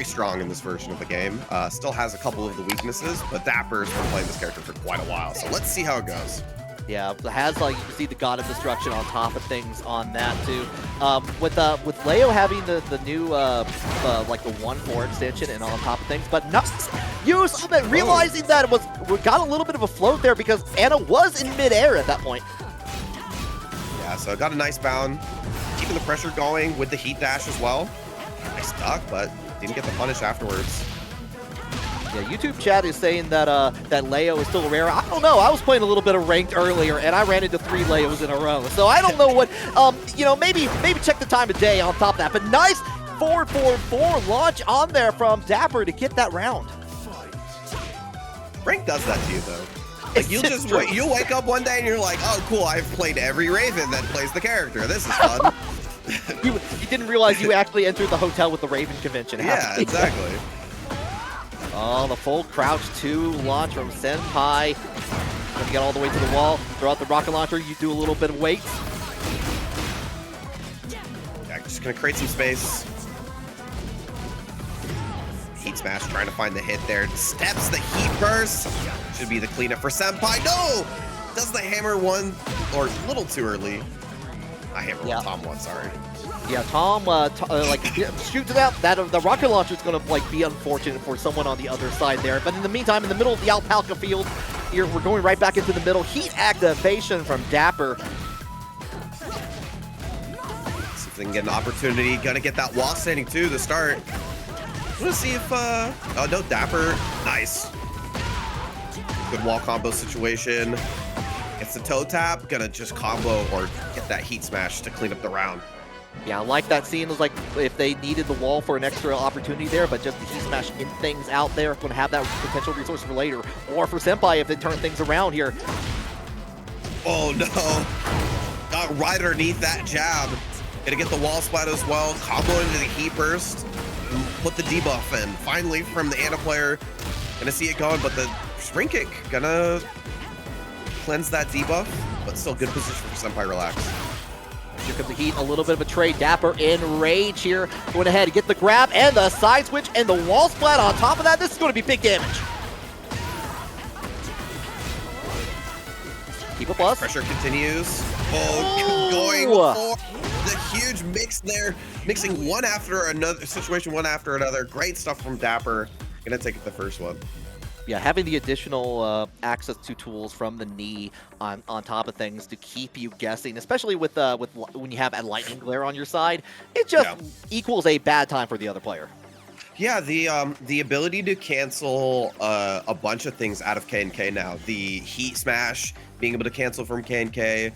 very strong in this version of the game. Still has a couple of the weaknesses, but Dapper's been playing this character for quite a while, so let's see how it goes. Yeah, it has, like, you can see the God of Destruction on top of things on that too. With Leo having the new like the 1-4 extension and on top of things, but nice use of it, realizing that we got a little bit of a float there because Anna was in midair at that point. Yeah, so got a nice bound, keeping the pressure going with the heat dash as well. Nice duck, but didn't get the punish afterwards. Yeah, YouTube chat is saying that that Leo is still rare. I don't know. I was playing a little bit of ranked earlier, and I ran into 3 Leos in a row. So I don't know what. You know, maybe check the time of day on top of that. But nice 4-4-4 launch on there from Dapper to get that round. Rank does that to you though. Like you'll wake up one day and you're like, oh cool, I've played every Raven that plays the character. This is fun. you didn't realize you actually entered the hotel with the Raven convention. Yeah, exactly. Oh, the full crouch 2 launch from Senpai. Gonna get all the way to the wall. Throw out the rocket launcher. You do a little bit of weight. Yeah, just gonna create some space. Heat smash, trying to find the hit there. Steps the heat burst. Should be the cleanup for Senpai. No! Does the hammer one, or a little too early. I hammer Tom one, sorry. Yeah, Tom, like, shoots it out. The rocket launcher is going to, like, be unfortunate for someone on the other side there. But in the meantime, in the middle of the Alpaca field, here we're going right back into the middle. Heat activation from Dapper. See if they can get an opportunity. Gonna get that wall standing too to start. Let's see if, oh no, Dapper, nice. Good wall combo situation. Gets the toe tap, gonna just combo or get that heat smash to clean up the round. Yeah, I like that scene. It was like if they needed the wall for an extra opportunity there, but just the heat smash in things out there, going to have that potential resource for later. Or for Senpai if they turn things around here. Oh no. Got right underneath that jab. Gonna get the wall splat as well. Combo into the heat burst. Put the debuff in. Finally from the Ana player. Gonna see it going, but the spring kick gonna cleanse that debuff, but still good position for Senpai relax. Here comes the heat, a little bit of a trade. Dapper in rage here. Going ahead to get the grab and the side switch and the wall splat on top of that. This is going to be big damage. Keep a plus. Pressure continues. Oh, going for the huge mix there. Mixing one after another, situation one after another. Great stuff from Dapper. Gonna take it the first one. Yeah, having the additional access to tools from the knee on top of things to keep you guessing, especially with when you have a lightning glare on your side, it just equals a bad time for the other player. Yeah, the ability to cancel a bunch of things out of K&K now. The heat smash, being able to cancel from K&K,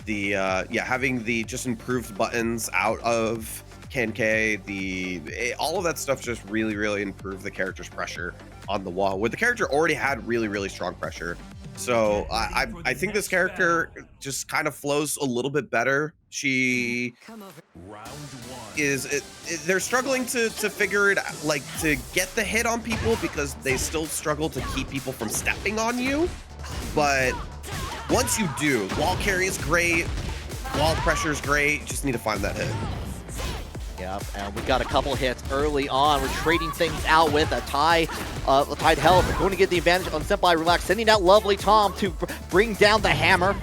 the having the just improved buttons out of K&K, all of that stuff just really improved the character's pressure on the wall, where the character already had really strong pressure. So I think this character just kind of flows a little bit better. She is they're struggling to figure it out, like to get the hit on people because they still struggle to keep people from stepping on you. But once you do, wall carry is great, wall pressure is great, you just need to find that hit. Yep, and we got a couple hits early on. We're trading things out with a tied health. We're going to get the advantage on Senpai Relax, sending out lovely Tom to bring down the hammer.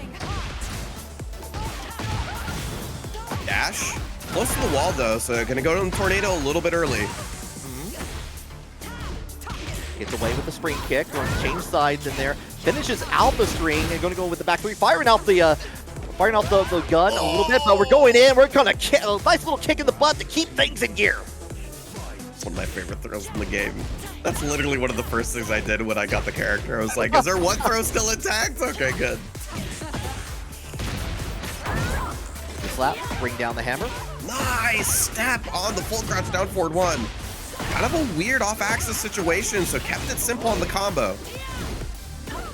Dash. Close to the wall though, so going to go to the tornado a little bit early. Gets away with the spring kick. Going to change sides in there. Finishes out the string and going to go with the back three. Firing out the gun a little bit, but we're going in. We're going to a nice little kick in the butt to keep things in gear. It's one of my favorite throws in the game. That's literally one of the first things I did when I got the character. I was like, is there one throw still intact? Okay, good. Slap, bring down the hammer. Nice step on the full crouch down forward one. Kind of a weird off-axis situation, so kept it simple on the combo.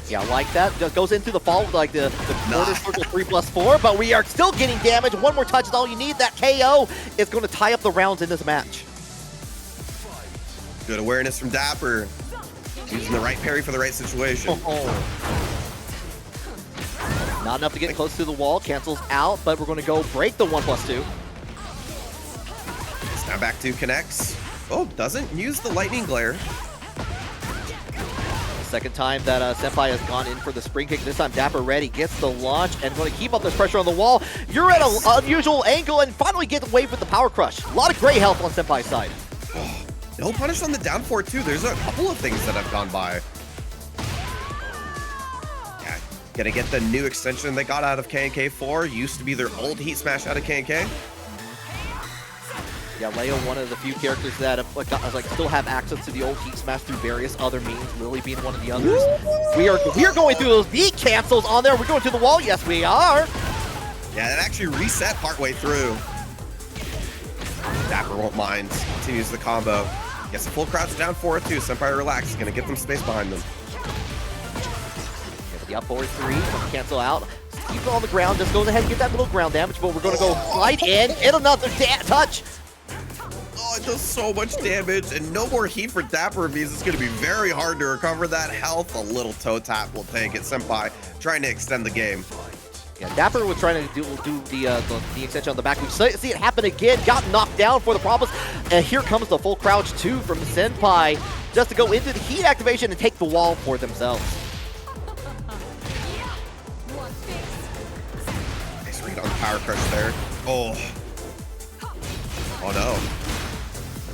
Yeah, like that. Just goes into the fall with like the quarter circle 3+4, but we are still getting damage. One more touch is all you need. That KO is going to tie up the rounds in this match. Good awareness from Dapper. Using the right parry for the right situation. Not enough to get close to the wall. Cancels out, but we're going to go break the 1+2. Now back to connects. Oh, doesn't use the lightning glare. Second time that Senpai has gone in for the spring kick. This time Dapper ready, gets the launch, and going to keep up this pressure on the wall. You're at an unusual angle and finally get away with the power crush. A lot of gray health on Senpai's side. No punish on the down four too. There's a couple of things that have gone by. Yeah, gonna get the new extension they got out of KNK4. Used to be their old heat smash out of KNK. Yeah, Leo, one of the few characters that have, still have access to the old heat smash through various other means. Lili being one of the others. We are going through those beat cancels on there. We're going to the wall. Yes, we are. Yeah, that actually reset partway through. Dapper won't mind. Continues the combo. Gets a full crouch down 4-2. Senpai relax. Gonna get them space behind them. The up forward 3. Cancel out. Keep it on the ground. Just goes ahead and get that little ground damage. But we're going to go slide in. And another touch. Oh, it does so much damage, and no more heat for Dapper means it's going to be very hard to recover that health. A little toe tap will take it. Senpai trying to extend the game. Yeah, Dapper was trying to do the extension on the back. We see it happen again. Got knocked down for the problems. And here comes the full crouch 2 from Senpai just to go into the heat activation and take the wall for themselves. Nice read on the power crush there. Oh no.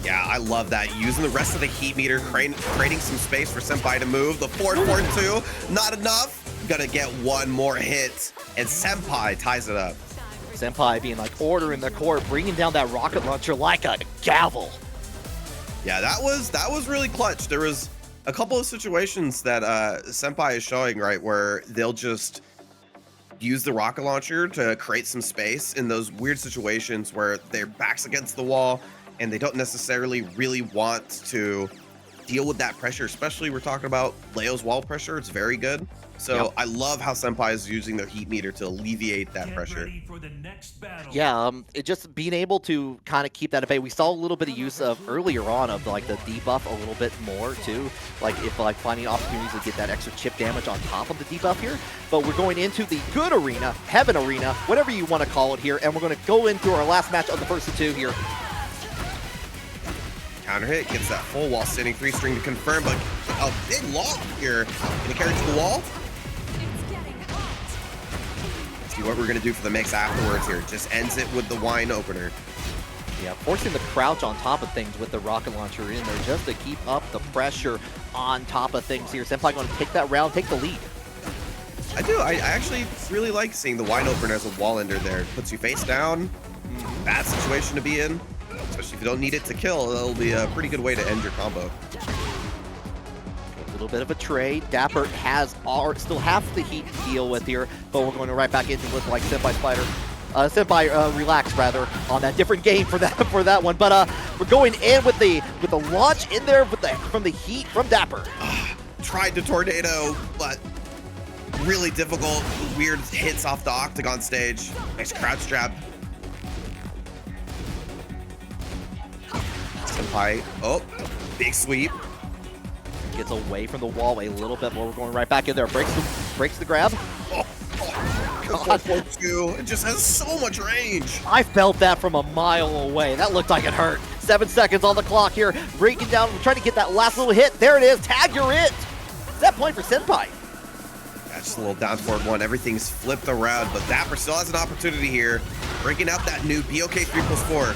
Yeah, I love that. Using the rest of the heat meter, creating some space for Senpai to move. The 4-4-2, not enough. Gonna get one more hit, and Senpai ties it up. Senpai being like order in the court, bringing down that rocket launcher like a gavel. Yeah, that was really clutch. There was a couple of situations that Senpai is showing, right, where they'll just use the rocket launcher to create some space in those weird situations where their back's against the wall and they don't necessarily really want to deal with that pressure, especially we're talking about Leo's wall pressure. It's very good. So yep. I love how Senpai is using their heat meter to alleviate that pressure. Yeah, it just being able to kind of keep that at bay. We saw a little bit of use of earlier on of like the debuff a little bit more too. Like if finding opportunities to get that extra chip damage on top of the debuff here. But we're going into the good arena, heaven arena, whatever you want to call it here, and we're going to go into our last match of the first of 2 here. Counter hit, gets that full wall standing 3 string to confirm, but a big lock here. Gonna carry to the wall. See what we're gonna do for the mix afterwards here. Just ends it with the wine opener. Yeah, forcing the crouch on top of things with the rocket launcher in there just to keep up the pressure on top of things here. Senpai going to take that round, take the lead. I do. I actually really like seeing the wine opener as a wall ender there. Puts you face down. Bad situation to be in. Especially if you don't need it to kill, that'll be a pretty good way to end your combo. A little bit of a trade. Dapper still half the heat to deal with here, but we're going right back into with like Senpai relax rather on that different game for that one. But we're going in with the launch in there from the heat from Dapper. Tried to tornado, but really difficult. Weird hits off the octagon stage. Nice crouch jab. Senpai, oh, big sweep. Gets away from the wall a little bit more. We're going right back in there. Breaks the grab. God. 2. It just has so much range. I felt that from a mile away. That looked like it hurt. 7 seconds on the clock here. Breaking down, trying to get that last little hit. There it is. Tag, you're it. Set point for Senpai. Yeah, just a little down forward 1. Everything's flipped around, but Dapper still has an opportunity here. Breaking out that new BOK 3+4.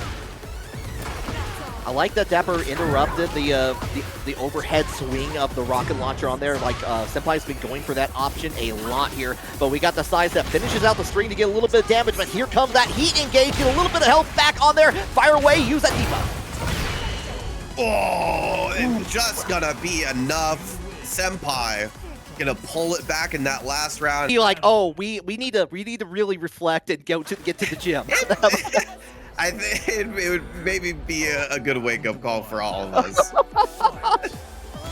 I like that Dapper interrupted the overhead swing of the rocket launcher on there. Like Senpai's been going for that option a lot here, but we got the size that finishes out the string to get a little bit of damage. But here comes that heat engage, get a little bit of health back on there. Fire away, use that debuff. Oh, it's just gonna be enough. Senpai gonna pull it back in that last round. You're like, oh, we need to really reflect and get to the gym. I think it would maybe be a good wake-up call for all of us.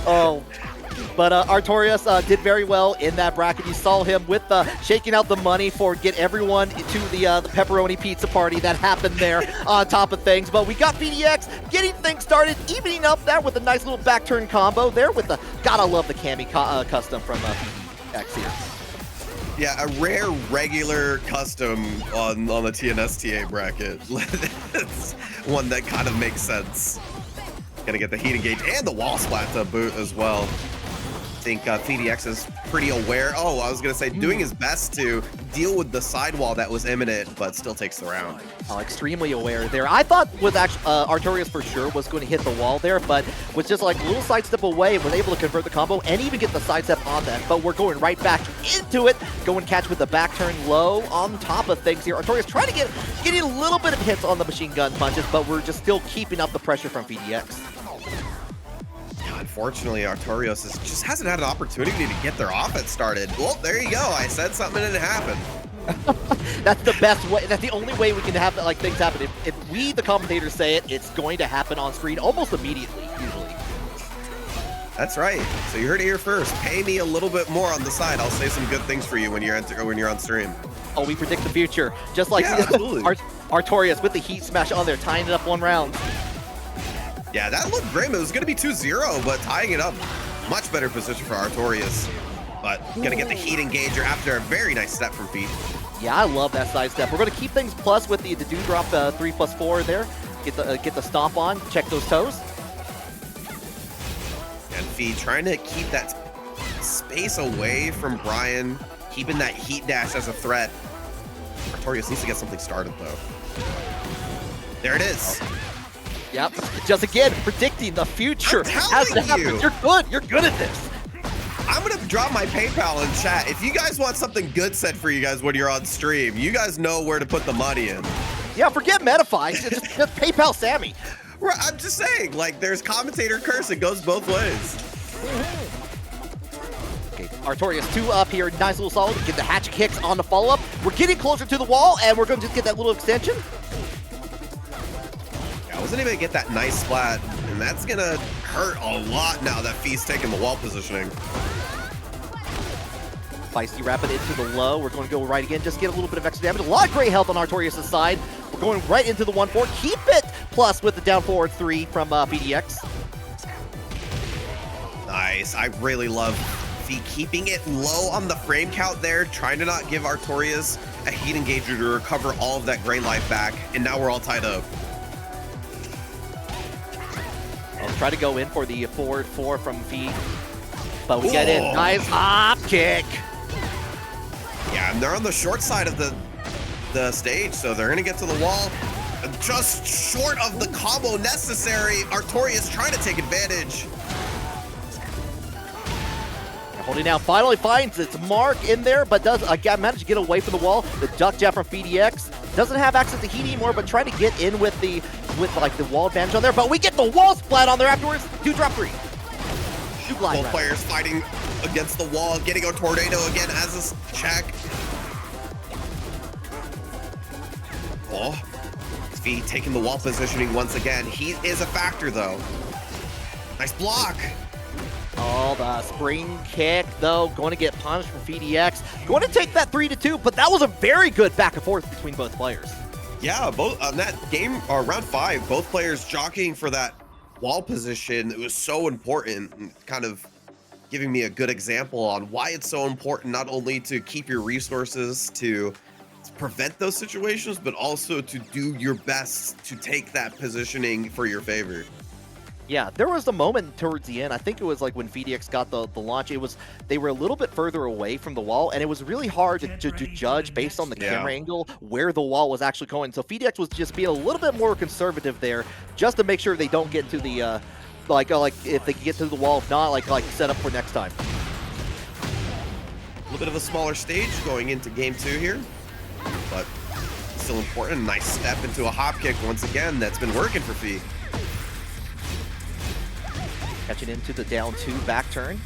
Oh, but Artoreos did very well in that bracket. You saw him with shaking out the money for get everyone to the pepperoni pizza party that happened there on top of things. But we got PhiDX getting things started, evening up that with a nice little back turn combo there with the, gotta love the Cami custom from PhiDX here. Yeah, a rare regular custom on the TNS TA bracket. It's one that kind of makes sense. Gonna get the heat engage and the wall splat to boot as well. I think PhiDX is pretty aware. Oh, I was gonna say doing his best to deal with the sidewall that was imminent, but still takes the round. Extremely aware there. I thought with actually Artoreos for sure was going to hit the wall there, but was just like a little sidestep away, was able to convert the combo and even get the sidestep on that. But we're going right back into it. Going catch with the back turn low on top of things here. Artoreos trying to getting a little bit of hits on the machine gun punches, but we're just still keeping up the pressure from PhiDX. Unfortunately, Artoreos just hasn't had an opportunity to get their offense started. Well, there you go. I said something and it happened. That's the best way. That's the only way we can have like things happen. If we, the commentators, say it, it's going to happen on screen almost immediately, usually. That's right. So you heard it here first. Pay me a little bit more on the side. I'll say some good things for you when you're on stream. Oh, we predict the future, just like Artoreos with the heat smash on there, tying it up 1 round. Yeah, that looked grim. It was going to be 2-0, but tying it up, much better position for Artoreos. But gonna get the heat engager after a very nice step from Phi. Yeah, I love that side step. We're gonna keep things plus with the do drop 3+4 there. Get the stomp on. Check those toes. And Phi trying to keep that space away from Bryan, keeping that heat dash as a threat. Artoreos needs to get something started though. There it is. Yep. Just again predicting the future as it happens. You're good. You're good at this. I'm gonna drop my PayPal in chat. If you guys want something good said for you guys when you're on stream, you guys know where to put the money in. Yeah, forget Medify. just PayPal Sammy. Right, I'm just saying, like, there's commentator curse. It goes both ways. Okay, Artoreos 2 up here. Nice little solid. Get the hatchet kicks on the follow-up. We're getting closer to the wall, and we're going to just get that little extension. Yeah, I wasn't even gonna get that nice splat, and that's gonna hurt a lot now that Phi's taking the wall positioning. Feisty rapid into the low. We're going to go right again. Just get a little bit of extra damage. A lot of great health on Artoreos' side. We're going right into the 1-4. Keep it plus with the down forward 3 from PhiDX. Nice. I really love Phi keeping it low on the frame count there, trying to not give Artoreos a heat engager to recover all of that gray life back. And now we're all tied up. I'll try to go in for the forward 4 from Phi. But we get in. Nice hop kick. Yeah, and they're on the short side of the stage, so they're gonna get to the wall. Just short of the combo necessary. Artoreos trying to take advantage. Holding down, finally finds its mark in there, but does manage to get away from the wall. The duck jab from PhiDX doesn't have access to heat anymore, but trying to get in with the wall advantage on there. But we get the wall splat on there afterwards. 2 drop 3. Both players fighting against the wall, getting a tornado again as a check. Oh, Phi taking the wall positioning once again. He is a factor though. Nice block. Oh, the spring kick though, going to get punished from PhiDX. Going to take that 3-2, but that was a very good back and forth between both players. Yeah, both on that game or round 5, both players jockeying for that wall position. It was so important, and kind of giving me a good example on why it's so important, not only to keep your resources to prevent those situations, but also to do your best to take that positioning for your favor. Yeah, there was a moment towards the end, I think it was like when PhiDX got the launch, they were a little bit further away from the wall, and it was really hard to judge based on the camera angle where the wall was actually going. So PhiDX was just being a little bit more conservative there, just to make sure they don't get to the, like if they can get to the wall, if not, like set up for next time. A little bit of a smaller stage going into game 2 here, but still important. Nice step into a hop kick once again. That's been working for Phi. Catching into the down 2 back turn.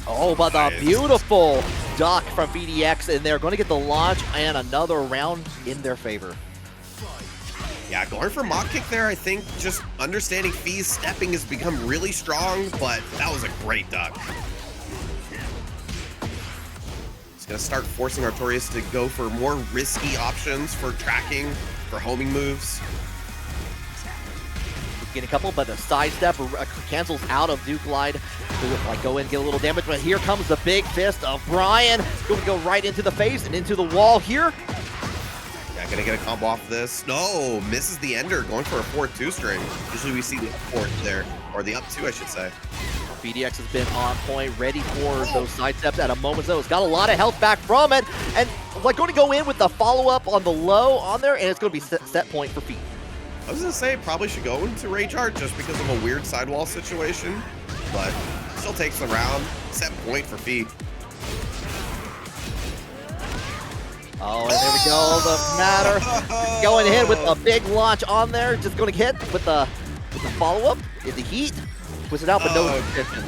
Oh, but the beautiful duck from PhiDX, and they're going to get the launch and another round in their favor. Yeah, going for mock kick there, I think just understanding Phi's stepping has become really strong, but that was a great duck. It's going to start forcing Artoreos to go for more risky options for tracking, for homing moves. Getting a couple, but the sidestep cancels out of Duke Glide. Like go in, get a little damage, but here comes the big fist of Bryan. Going to go right into the face and into the wall here. Yeah, gonna get a combo off this. No, misses the ender, going for a 4-2 string. Usually we see the up 4 there, or the up 2, I should say. PhiDX has been on point, ready for those side steps at a moment's notice. Got a lot of health back from it, and like going to go in with the follow-up on the low on there, and it's going to be set point for Phi. I was gonna say probably should go into Rage Art just because of a weird sidewall situation, but still takes the round. Set point for Phi. Oh, and there we go, the matter. Going ahead with a big launch on there. Just going to hit with the follow-up in the heat. Puts it out, but no attention.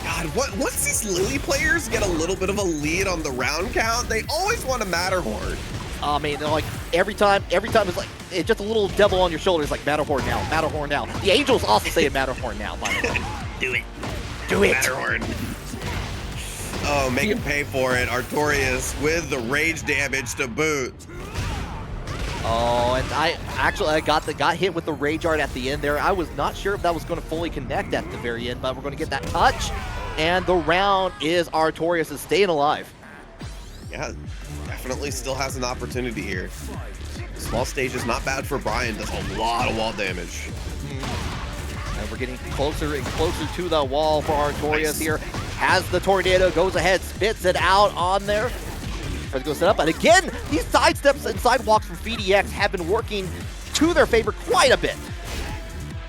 God, once these Lili players get a little bit of a lead on the round count, they always want to Matterhorn. I mean, like every time it's just a little devil on your shoulder. It's like Matterhorn now, Matterhorn now. The Angels also say Matterhorn now, by the way. Do it. Do it. Matterhorn. Oh, make him pay for it. Artoreos with the rage damage to boot. Oh, and I got hit with the rage art at the end there. I was not sure if that was going to fully connect at the very end, but we're going to get that touch. And the round is Artoreos is staying alive. Yeah, definitely still has an opportunity here. Small stage is not bad for Bryan. Does a lot of wall damage. And we're getting closer and closer to the wall for Artoreos here. Has the tornado, goes ahead, spits it out on there. Tries to go set up, and again, these sidesteps and sidewalks from PhiDX have been working to their favor quite a bit.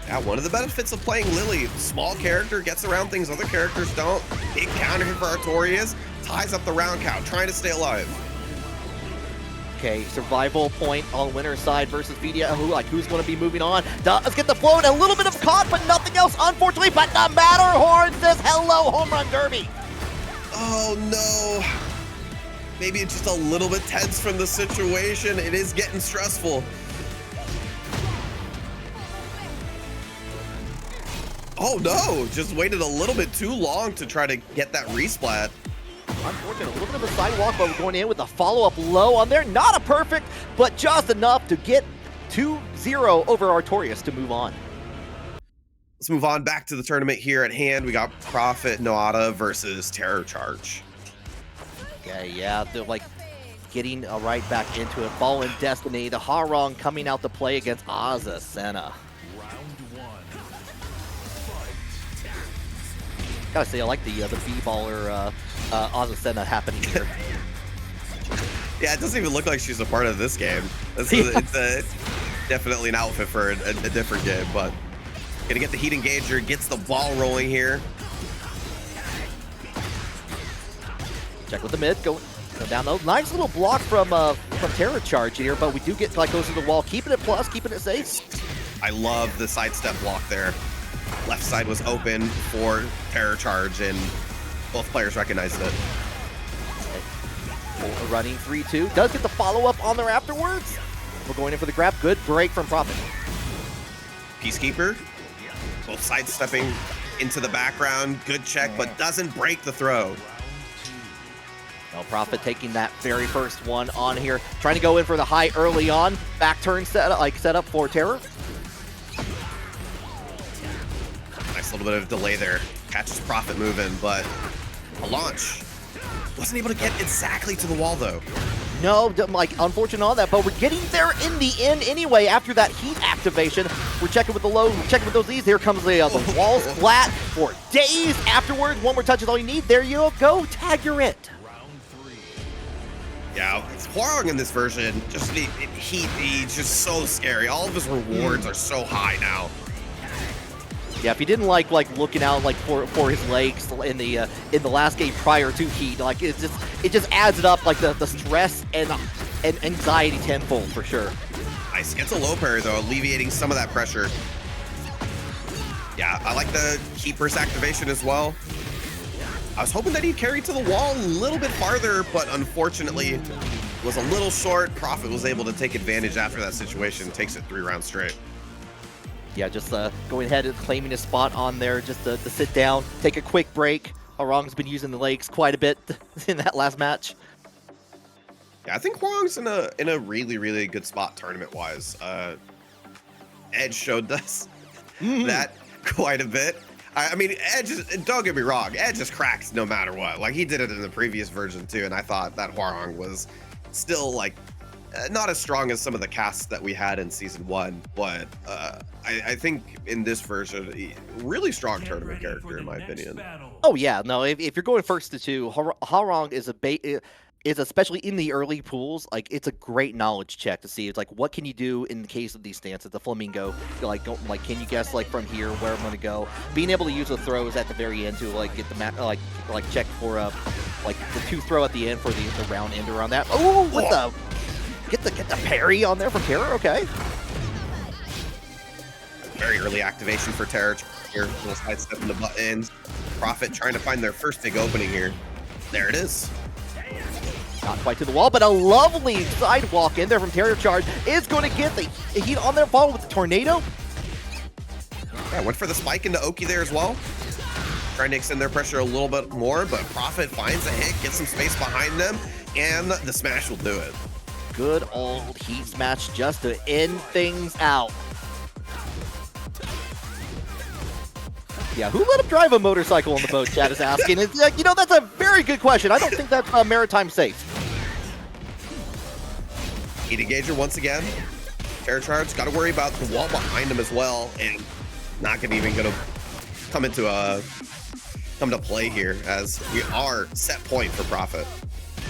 Yeah, one of the benefits of playing Lili, small character, gets around things other characters don't. Big counter hit for Artoreos, ties up the round count, trying to stay alive. Okay, survival point on winner's side versus PhiDX. Who's going to be moving on? Let's get the float, a little bit of caught, but nothing else, unfortunately. But the Matterhorn says hello, home run derby. Oh no. Maybe it's just a little bit tense from the situation. It is getting stressful. Oh no, just waited a little bit too long to try to get that resplat. Unfortunate, a little bit of a sidewalk, but we're going in with a follow-up low on there. Not a perfect, but just enough to get 2-0 over Artoreos to move on. Let's move on back to the tournament here at hand. We got Prophetnoata versus terrorcharge. Okay, yeah, they're like getting right back into it. Fallen Destiny, the Hwoarang coming out to play against Azucena. Gotta say, I like the B-baller Azucena happening here. Yeah, it doesn't even look like she's a part of this game. It's definitely an outfit for a different game, but gonna get the heat engager, gets the ball rolling here. Check with the mid, go down those. Nice little block from terrorcharge here, but we do get like goes to the wall, keeping it plus, keeping it safe. I love the sidestep block there. Left side was open for terrorcharge, and both players recognized it. Running 3-2, does get the follow-up on there afterwards. We're going in for the grab. Good break from Prophet. Peacekeeper, both sidestepping into the background. Good check, but doesn't break the throw. No, Prophet taking that very first one on here. Trying to go in for the high early on. Back turn set up for Terror. Nice little bit of delay there. Catches Prophet moving, but a launch. Wasn't able to get exactly to the wall, though. No, like, unfortunate on that, but we're getting there in the end anyway after that heat activation. We're checking with the low, we're checking with those E's. Here comes the wall splat for days afterwards. One more touch is all you need. There you go. Tag your it. Yeah, it's Hwoarang in this version. Just he's just so scary. All of his rewards are so high now. Yeah, if he didn't like looking out like for his legs in the last game prior to heat, like it just adds it up, like the stress and anxiety tenfold for sure. Nice, gets a low parry though, alleviating some of that pressure. Yeah, I like the keeper's activation as well. I was hoping that he'd carry to the wall a little bit farther, but unfortunately was a little short. Prophet was able to take advantage after that situation, takes it 3 rounds straight. Yeah, just going ahead and claiming his spot on there, just to sit down, take a quick break. Hwoarang's been using the legs quite a bit in that last match. Yeah, I think Hwoarang's in a really, really good spot tournament-wise. Edge showed us that quite a bit. I mean, Edge, don't get me wrong, Edge just cracks no matter what. Like, he did it in the previous version too, and I thought that Hwoarang was still, like, not as strong as some of the casts that we had in season 1, but I think in this version, really strong tournament character in my opinion. Oh yeah, no. If you're going first to 2, Hwoarang is especially in the early pools, like it's a great knowledge check to see. It's like, what can you do in the case of these stances? The flamingo, like, can you guess like from here where I'm gonna go? Being able to use the throws at the very end to like get the like check for like the 2 throw at the end for the round ender on that. Oh, what the get the parry on there from Terror? Okay. Very early activation for Terror here. Little sidestep in the buttons. Prophet trying to find their first big opening here. There it is. Not quite to the wall, but a lovely sidewalk in there from TerrorCharge is going to get the heat on their ball with the tornado. Yeah, went for the spike into Oki there as well. Trying to extend their pressure a little bit more, but Prophet finds a hit, gets some space behind them, and the smash will do it. Good old heat smash just to end things out. Yeah, who let him drive a motorcycle on the boat, Chad is asking. It's like, you know, that's a very good question. I don't think that's maritime safe. Heat engager once again. TerrorCharge, got to worry about the wall behind him as well, and not gonna even gonna come to play here, as we are set point for Prophet.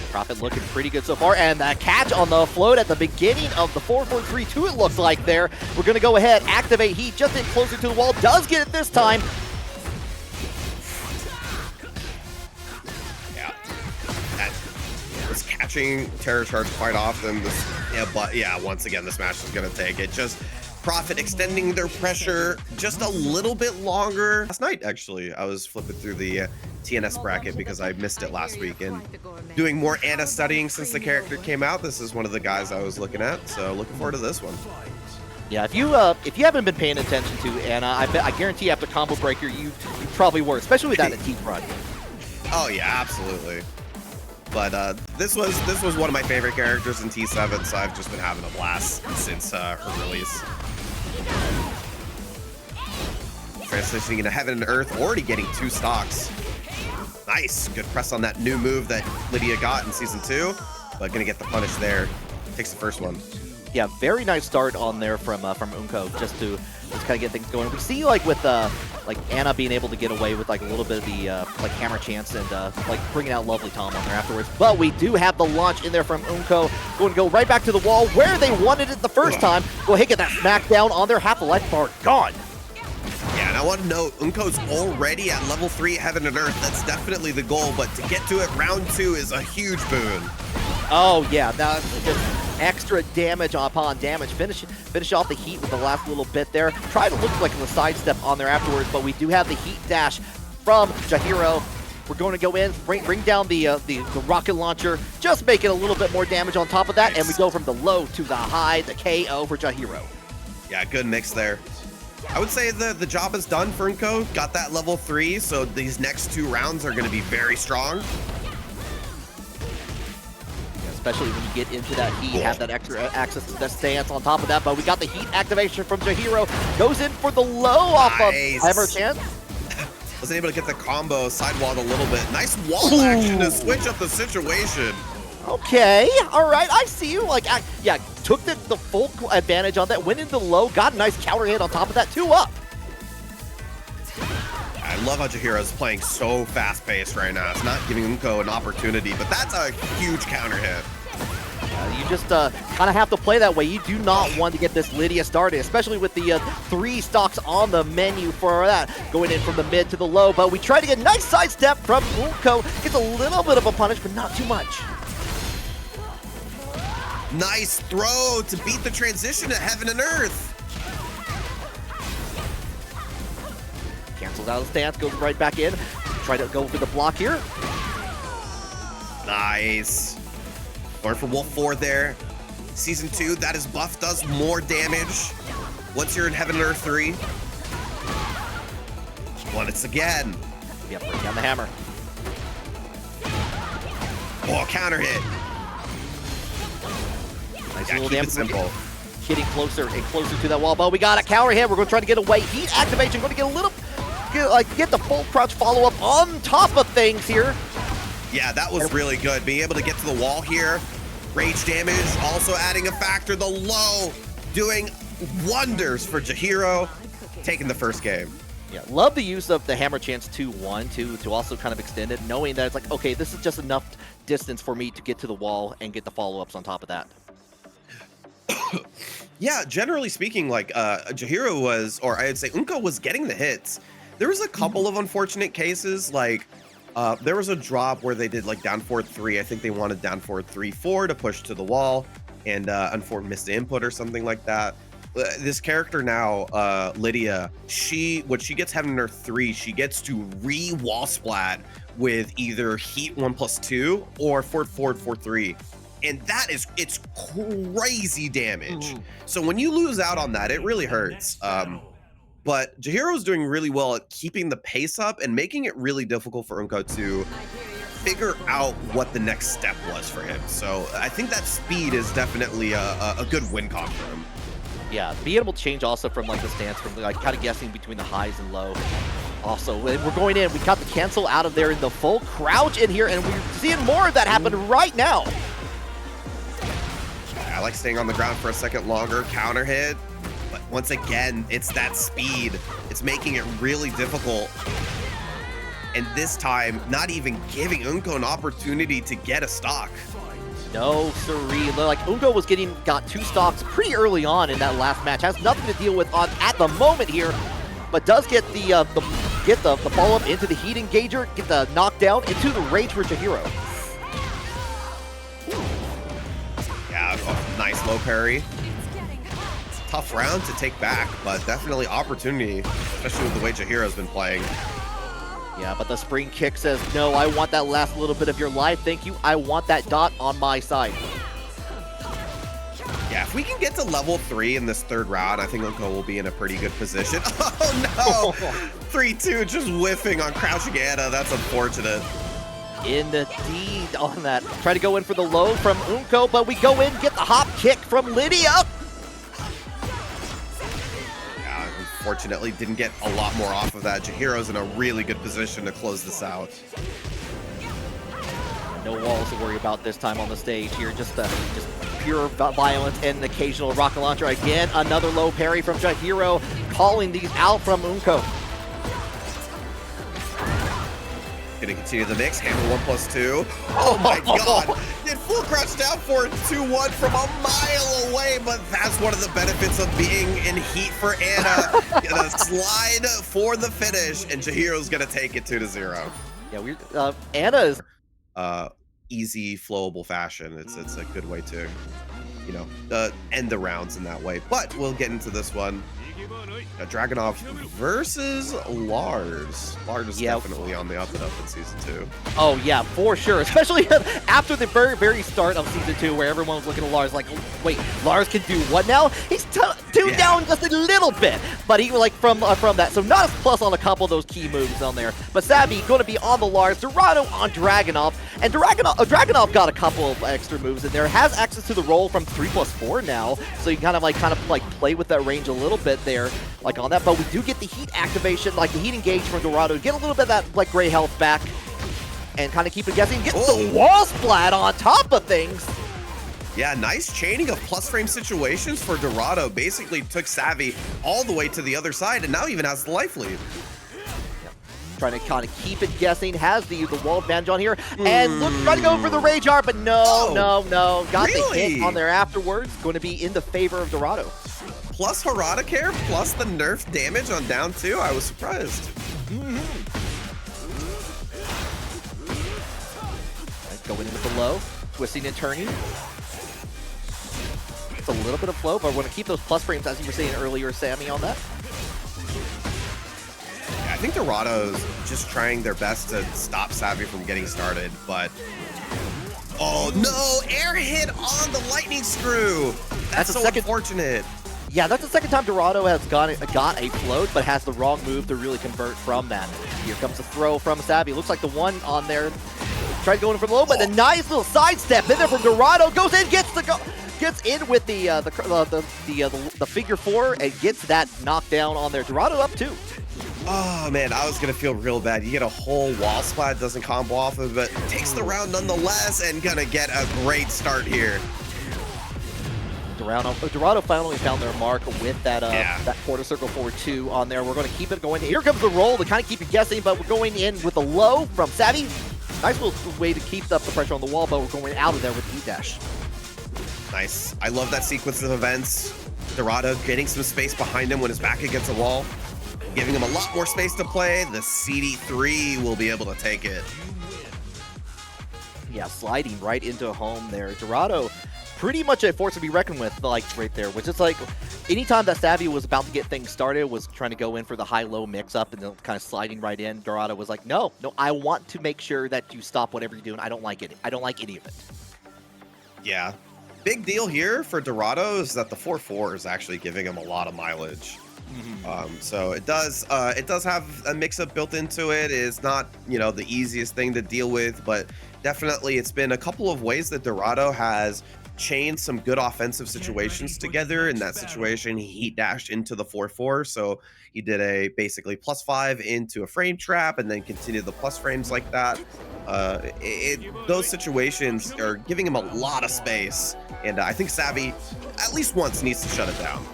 Prophet looking pretty good so far, and that catch on the float at the beginning of the 4-4-3-2 it looks like there. We're gonna go ahead, activate heat, just in closer to the wall, does get it this time. Catching TerrorCharge quite often. But once again, the smash is going to take it. Just Prophet extending their pressure just a little bit longer. Last night, actually, I was flipping through the TNS bracket because I missed it last week, and doing more Ana studying since the character came out. This is one of the guys I was looking at, so looking forward to this one. Yeah, if you haven't been paying attention to Ana, I guarantee after Combo Breaker, you probably were, especially with that at T-Front. Oh yeah, absolutely. But this was one of my favorite characters in T7, so I've just been having a blast since her release. Transitioning into Heaven and Earth, already getting 2 stocks. Nice, good press on that new move that Lidia got in Season 2, but gonna get the punish there. Takes the first one. Yeah, very nice start on there from Unko, just to kind of get things going. We see like with like Ana being able to get away with like a little bit of the like hammer chance and like bringing out Lovely Tom on there afterwards. But we do have the launch in there from Unko, going to go right back to the wall where they wanted it the first time. Go ahead, get that smackdown on their half a life bar gone. Yeah, and I want to note, Unko's already at level 3 Heaven and Earth. That's definitely the goal, but to get to it, round 2 is a huge boon. Oh yeah, that's just extra damage upon damage. Finish off the heat with the last little bit there. Try to look like a sidestep on there afterwards, but we do have the heat dash from Jahiro. We're going to go in, bring down the rocket launcher, just make it a little bit more damage on top of that, and we go from the low to the high, the KO for Jahiro. Yeah, good mix there. I would say the job is done for Unko. Got that level 3, so these next 2 rounds are going to be very strong. Especially when you get into that heat, have that extra access to the stance on top of that. But we got the heat activation from Jahiro. Goes in for the low off of Ever Chance. Wasn't able to get the combo sidewalled a little bit. Nice wall action to switch up the situation. Okay, all right, I see you. Like, yeah, took the full advantage on that, went into the low, got a nice counter hit on top of that, 2 up. I love how Jahiro's playing so fast-paced right now. It's not giving Unko an opportunity, but that's a huge counter hit. You just kind of have to play that way. You do not want to get this Lidia started, especially with the 3 stocks on the menu for that, going in from the mid to the low. But we try to get a nice sidestep from Unko. Gets a little bit of a punish, but not too much. Nice throw to beat the transition to Heaven and Earth. Cancels out of the stance, goes right back in. Try to go for the block here. Nice. Going for Wolf 4 there. Season 2, that is buff, does more damage. Once you're in Heaven and Earth 3. Once again. Yep, bring down the hammer. Oh, counter hit. Nice Yeah, little keep damage. it simple. Getting closer and closer to that wall, but we got a counter hit. We're going to try to get away. Heat activation, going to get a little, get the full crouch follow-up on top of things here. Yeah, that was really good. Being able to get to the wall here, Rage damage also adding a factor. The low doing wonders for Jahiro, taking the first game. Yeah, love the use of the hammer chance 2-1 to also kind of extend it, knowing that it's like, okay, this is just enough distance for me to get to the wall and get the follow-ups on top of that. Yeah, generally speaking, like Jahiro was, or I'd say Unko was getting the hits. There was a couple of unfortunate cases, like there was a drop where they did like down forward 3. I think they wanted down forward 3-4 to push to the wall, and unfortunately missed the input or something like that. This character now, Lidia, what she gets having her 3, she gets to re-wall splat with either heat 1+2 or forward 4-3. And it's crazy damage. So when you lose out on that, it really hurts. But Jahiro's doing really well at keeping the pace up and making it really difficult for Unko to figure out what the next step was for him. So I think that speed is definitely a good win con for him. Yeah, being able to change also from like the stance from like kind of guessing between the highs and low. Also, we're going in. We got the cancel out of there in the full crouch in here, and we're seeing more of that happen right now. I like staying on the ground for a second longer, counter hit, but once again, it's that speed. It's making it really difficult. And this time, not even giving Unko an opportunity to get a stock. No, siree. Like, Unko got 2 stocks pretty early on in that last match. Has nothing to deal with at the moment here, but does get the follow-up into the heat engager, get the knockdown into the rage for Jahiro. Yeah, nice low parry. It's a tough round to take back, but definitely opportunity, especially with the way Jahiro's been playing. Yeah, but the spring kick says, no, I want that last little bit of your life. Thank you. I want that dot on my side. Yeah, if we can get to level 3 in this 3rd round, I think Unko will be in a pretty good position. Oh no! 3-2 just whiffing on crouching Anna. That's unfortunate. Indeed on that. Try to go in for the low from Unko, but we go in, get the hop kick from Lidia. Yeah, unfortunately didn't get a lot more off of that. Jahiro's in a really good position to close this out. No walls to worry about this time on the stage here. Just pure violence and an occasional rocket launcher. Again, another low parry from Jahiro, calling these out from Unko. Gonna continue the mix, hammer 1+2. Oh my god! Did full crouch down for 2-1 from a mile away, but that's one of the benefits of being in heat for Anna. Gonna slide for the finish, and Jahiro's gonna take it 2-0. Yeah, Anna is easy, flowable fashion. It's a good way to, end the rounds in that way. But we'll get into this one. Dragunov versus Lars. Lars is definitely on the up and up in Season 2. Oh yeah, for sure. Especially after the very, very start of Season 2, where everyone was looking at Lars like, wait, Lars can do what now? He's tuned down just a little bit, but he like from that. So not as plus on a couple of those key moves on there. But Savvy going to be on the Lars, Dorado on Dragunov, and Dragunov got a couple of extra moves in there. Has access to the roll from 3+4 now, so you kind of play with that range a little bit there. Like on that, but we do get the heat activation, like the heat engage from Dorado, get a little bit of that like gray health back, and kind of keep it guessing. Get the wall splat on top of things. Yeah, nice chaining of plus frame situations for Dorado. Basically took Savvy all the way to the other side, and now even has the life lead. Trying to kind of keep it guessing, has the wall advantage on here, and trying to go for the rage art, but no. Got the hit on there afterwards. Going to be in the favor of Dorado. Plus Harada care, plus the nerf damage on down 2. I was surprised. Going in with the low, twisting and turning. It's a little bit of flow, but we're going to keep those plus frames, as you were saying earlier, Sammy, on that. Yeah, I think Dorado's just trying their best to stop Savvy from getting started, but... Oh no! Air hit on the lightning screw! That's so unfortunate. Yeah, that's the second time Dorado has got a float, but has the wrong move to really convert from that. Here comes a throw from Savvy. Looks like the one on there. Tried to go in for the low, but a nice little sidestep in there from Dorado. Goes in, gets in with the figure 4, and gets that knockdown on there. Dorado up 2. Oh man, I was gonna feel real bad. You get a whole wall splat, doesn't combo off of it, but takes the round nonetheless, and gonna get a great start here. Dorado finally found their mark with that that quarter circle forward 2 on there. We're going to keep it going. Here comes the roll to kind of keep you guessing, but we're going in with a low from Savvy. Nice little way to keep up the pressure on the wall, but we're going out of there with the E-dash. Nice. I love that sequence of events. Dorado getting some space behind him when his back against the wall, giving him a lot more space to play. The CD3 will be able to take it. Yeah, sliding right into home there. Dorado, pretty much a force to be reckoned with, like right there, which is like anytime that Savvy was about to get things started, was trying to go in for the high-low mix-up and then kind of sliding right in, Dorado was like, no, I want to make sure that you stop whatever you're doing. I don't like it. I don't like any of it. Yeah. Big deal here for Dorado is that the 4-4 is actually giving him a lot of mileage. So it does have a mix-up built into it. It's not, the easiest thing to deal with, but definitely it's been a couple of ways that Dorado has chained some good offensive situations together. In that situation, he heat dashed into the 4-4, so he did a basically +5 into a frame trap and then continued the plus frames like that. Those situations are giving him a lot of space, and I think Savvy at least once needs to shut it down.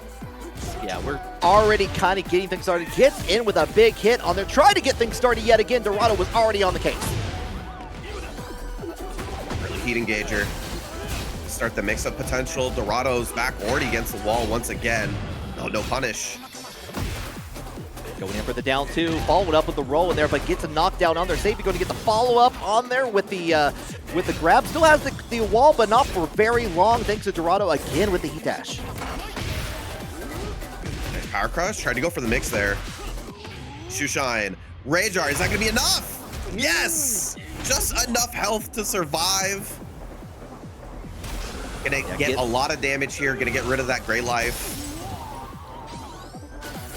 Yeah, we're already kind of getting things started. Gets in with a big hit on there, trying to get things started yet again. Dorado was already on the case. Early heat engager. Start the mix-up potential. Dorado's back already against the wall once again. No punish. Going in for the down 2, following up with the roll in there, but gets a knockdown on there. Safety going to get the follow-up on there with the grab. Still has the wall, but not for very long, thanks to Dorado again with the heat dash. Nice power crush. Tried to go for the mix there. Shoeshine. Rajar, is that going to be enough? Yes! Just enough health to survive. Gonna get a lot of damage here. Gonna get rid of that gray life.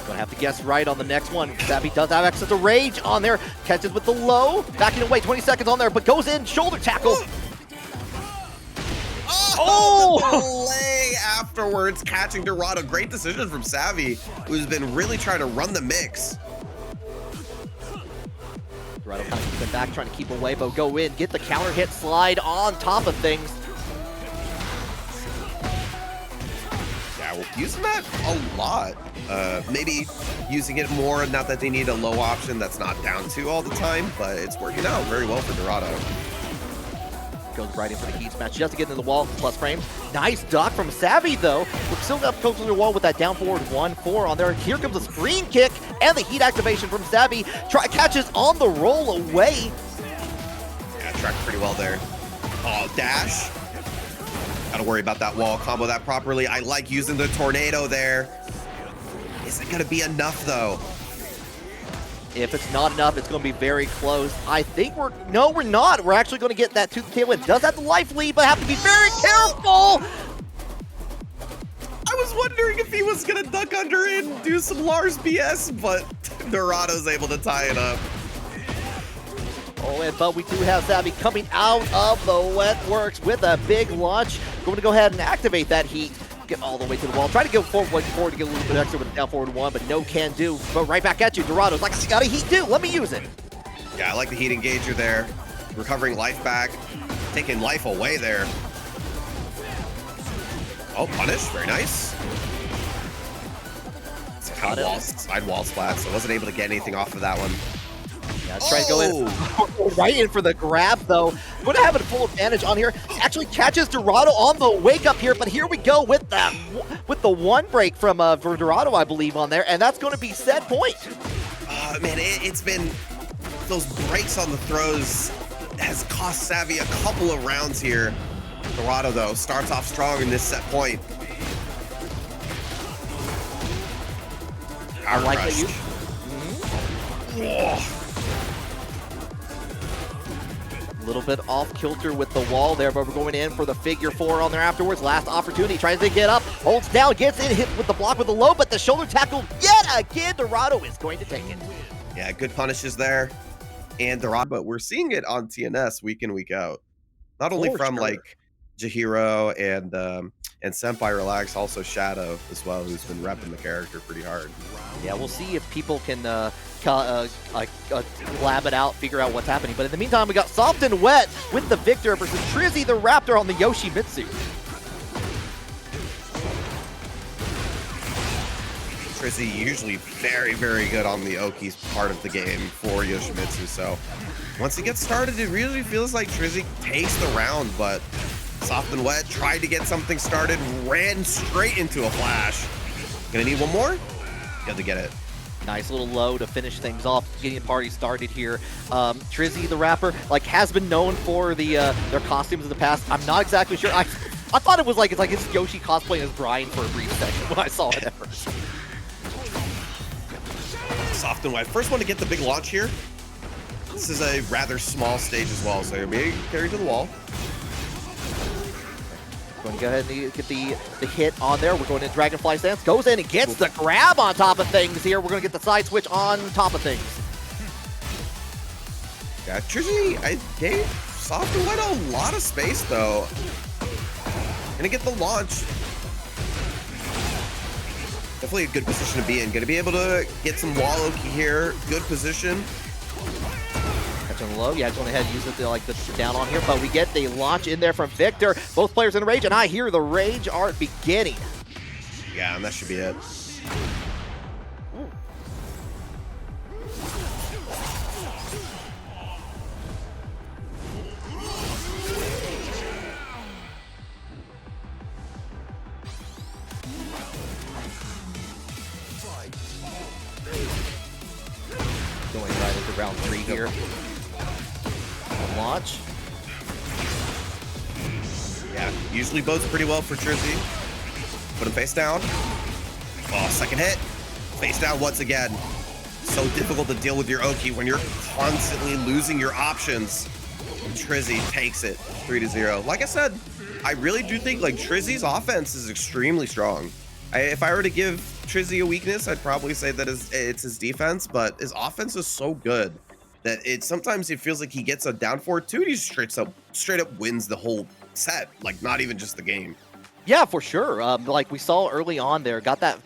Gonna have to guess right on the next one. Savvy does have access to rage on there. Catches with the low. Backing away, 20 seconds on there, but goes in. Shoulder tackle. Oh! The delay afterwards, catching Dorado. Great decision from Savvy, who's been really trying to run the mix. Dorado kind of keeping back, trying to keep away, but go in. Get the counter hit slide on top of things. Yeah, using that a lot. Maybe using it more, not that they need a low option that's not down 2 all the time, but it's working out very well for Dorado. Goes right in for the heat smash just to get into the wall, plus frames. Nice duck from Savvy though. We're still up close to the wall with that down forward 1-4 on there. Here comes a screen kick and the heat activation from Savvy. Catches on the roll away. Yeah, tracked pretty well there. Oh, dash. Gotta worry about that wall, combo that properly. I like using the tornado there. Is it gonna be enough though? If it's not enough, it's gonna be very close. I think we're not. We're actually gonna get that to the tail end. Does have the life lead, but have to be very careful. I was wondering if he was gonna duck under it and do some Lars BS, but Dorado's able to tie it up. Oh, but we do have Savvy coming out of the wet works with a big launch. Going to go ahead and activate that heat. Get all the way to the wall. Try to go forward to get a little bit extra with the down forward 1, but no can do. But right back at you. Dorado's like, I got a heat too. Let me use it. Yeah, I like the heat engager there. Recovering life back. Taking life away there. Oh, punish. Very nice. It's kind of side wall splat, so I wasn't able to get anything off of that one. Yeah, try to go in right in for the grab, though. Going to have a full advantage on here. Actually catches Dorado on the wake up here, but here we go with the one break from for Dorado, I believe, on there, and that's going to be set point. Man, it's been those breaks on the throws has cost Savvy a couple of rounds here. Dorado, though, starts off strong in this set point. I like that you. Little bit off kilter with the wall there, but we're going in for the figure 4 on there afterwards. Last opportunity, tries to get up, holds down, gets in, hit with the block with the low, but the shoulder tackle yet again. Dorado is going to take it. Yeah, good punishes there. And Dorado, but we're seeing it on TNS week in, week out. Not only from like Jahiro and Senpai Relax, also Shadow as well, who's been repping the character pretty hard. Yeah, we'll see if people can lab it out, figure out what's happening. But in the meantime, we got Soft and Wet with the victor versus TrizzyTheRapper on the Yoshimitsu. Trizzy usually very, very good on the Oki's part of the game for Yoshimitsu, so once he gets started, it really feels like Trizzy takes the round, but Soft and Wet tried to get something started, ran straight into a flash. Gonna need one more? Got to get it. Nice little low to finish things off, getting the party started here. TrizzyTheRapper has been known for their costumes in the past. I'm not exactly sure. I thought it was it's like his Yoshi cosplaying as Bryan for a brief second when I saw it at first. Soft and Wet. First one to get the big launch here. This is a rather small stage as well, so you'll be carried to the wall. Going to go ahead and get the hit on there. We're going in Dragonfly stance. Goes in and gets the grab on top of things here. We're going to get the side switch on top of things. Yeah, Trizzy, I gave Soft and Wet a lot of space, though. Gonna get the launch. Definitely a good position to be in. Gonna be able to get some wall Oki here. Good position. On the low, yeah, going ahead and use it the down on here, but we get the launch in there from Victor. Both players in rage, and I hear the rage art beginning. Yeah, and that should be it. Going right into round 3 here. Launch. Yeah, usually bodes pretty well for Trizzy. Put him face down. Oh, second hit. Face down once again. So difficult to deal with your Oki when you're constantly losing your options. And Trizzy takes it 3-0. Like I said, I really do think Trizzy's offense is extremely strong. If I were to give Trizzy a weakness, I'd probably say that it's his defense, but his offense is so good that sometimes it feels like he gets a down 4-2 and he straight up wins the whole set, not even just the game. Yeah, for sure. We saw early on there, got the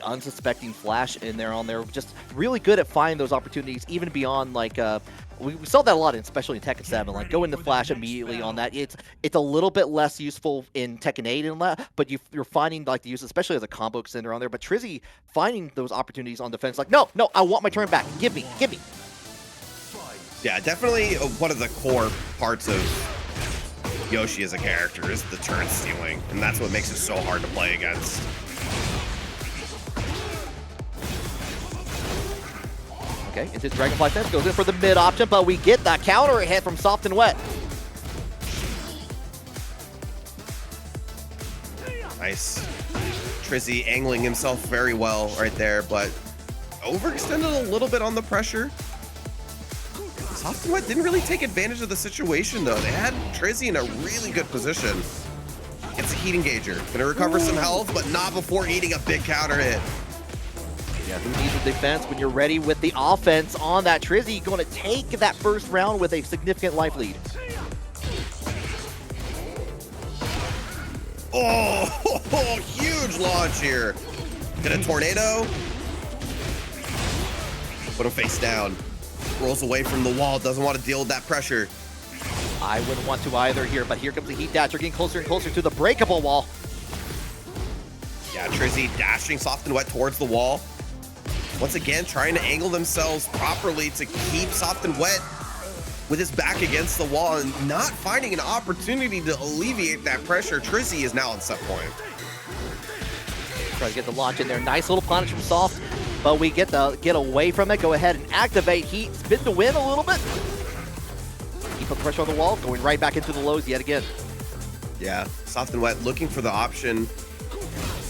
unsuspecting flash in there on there. Just really good at finding those opportunities, even beyond we saw that a lot, especially in Tekken 7. Go into flash immediately on that. It's a little bit less useful in Tekken 8 and that, but you're finding the use, especially as a combo extender on there. But Trizzy finding those opportunities on defense, no, I want my turn back. Give me. Yeah, definitely one of the core parts of Yoshi as a character is the turn stealing, and that's what makes it so hard to play against. Okay, into Dragonfly Sense, goes in for the mid option, but we get that counter hit from Soft and Wet. Nice. Trizzy angling himself very well right there, but overextended a little bit on the pressure. Soft and Wet didn't really take advantage of the situation, though. They had Trizzy in a really good position. Gets a heat engager. Gonna recover some health, but not before eating a big counter hit. Yeah, who needs the defense when you're ready with the offense on that? Trizzy going to take that first round with a significant life lead. Oh, huge launch here. Get a tornado. Put him face down. Rolls away from the wall, doesn't want to deal with that pressure. I wouldn't want to either here, but here comes the heat dash. You're getting closer and closer to the breakable wall. Yeah, Trizzy dashing Soft and Wet towards the wall. Once again, trying to angle themselves properly to keep Soft and Wet with his back against the wall and not finding an opportunity to alleviate that pressure. Trizzy is now on set point. Try to get the launch in there. Nice little punish from Soft, but we get away from it. Go ahead and activate heat. Spin to win a little bit. Keep the pressure on the wall. Going right back into the lows yet again. Yeah, Soft and Wet looking for the option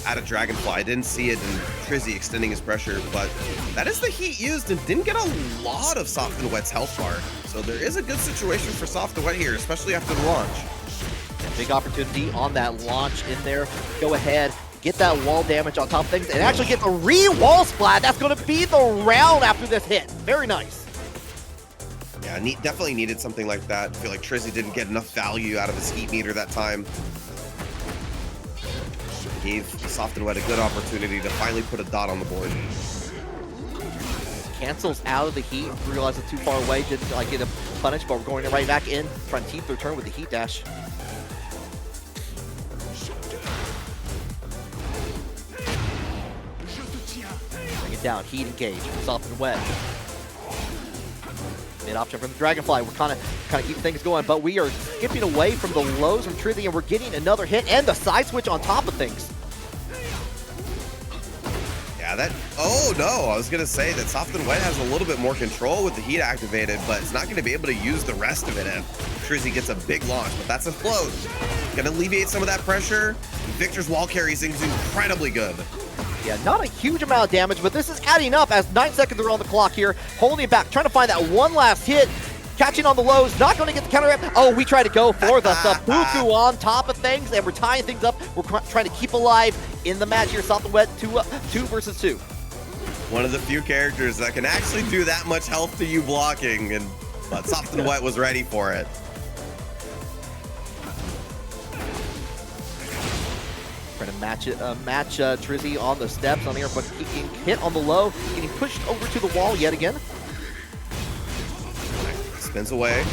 out of Dragonfly. Didn't see it, and Trizzy extending his pressure, but that is the heat used and didn't get a lot of Soft and Wet's health bar. So there is a good situation for Soft and Wet here, especially after the launch. Big opportunity on that launch in there. Go ahead, get that wall damage on top of things, and actually get the re-wall splat. That's going to be the round after this hit. Very nice. Yeah, definitely needed something like that. I feel like Trizzy didn't get enough value out of his heat meter that time. Gave Soft and Wet a good opportunity to finally put a dot on the board. cancels out of the heat, realized it's too far away, didn't like get a punish, but we're going right back in, trying to keep the return with the heat dash. Bring it down, heat engage, soft and wet. Mid option from the Dragonfly. We're kind of keeping things going, but we are skipping away from the lows from Trizzy, and we're getting another hit and the side switch on top of things. Yeah, that. Oh no, I was gonna say that Soft and Wet has a little bit more control with the heat activated, but it's not gonna be able to use the rest of it. And Trizzy gets a big launch, but that's a float. Gonna alleviate some of that pressure. Victor's wall carry seems incredibly good. Yeah, not a huge amount of damage, but this is adding up as 9 seconds are on the clock here. Holding it back, trying to find that one last hit. Catching on the lows, not going to get the counter rep. Oh, we try to go for the seppuku on top of things, and we're tying things up. We're trying to keep alive in the match here. Soft and Wet, 2 versus 2. One of the few characters that can actually do that much health to you blocking, but Soft and Wet was ready for it. Trying to match Trizzy on the steps on here, but getting hit on the low, getting pushed over to the wall yet again. Spins away,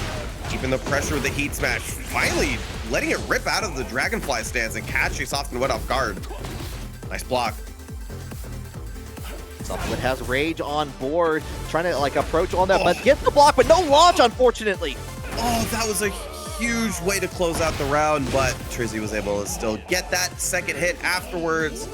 keeping the pressure with the heat smash. Finally letting it rip out of the Dragonfly stance and catching Soft and Wet off guard. Nice block. Soft and Wet has Rage on board, trying to like approach on that, but gets the block, but no launch, unfortunately. Oh, that was a huge way to close out the round, but Trizzy was able to still get that second hit afterwards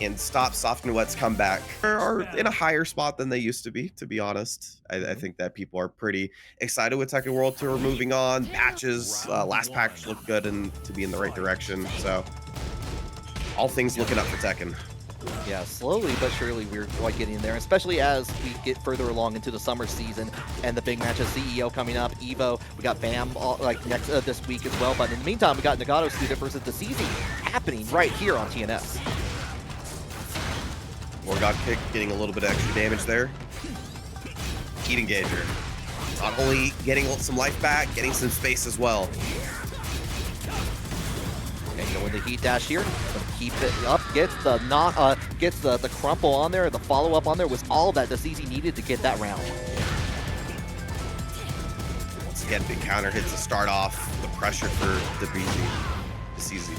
and stop Soft and Wet's comeback. They are in a higher spot than they used to be honest. I think that people are pretty excited with Tekken World Tour moving on. Patches, last patch looked good and to be in the right direction. So all things looking up for Tekken. Yeah, slowly but surely we're like getting there, especially as we get further along into the summer season and the big match of CEO coming up, Evo. We got BAM like next this week as well, but in the meantime, we got NagatoStudent versus Decezy happening right here on TNS. Morgog kick getting a little bit of extra damage there. Heat engager. Not only getting some life back, getting some space as well. Okay, going the heat dash here. Keep it up, gets the crumple on there, the follow-up on there was all that Decezy needed to get that round. Once again, big counter hits to start off the pressure for Decezy.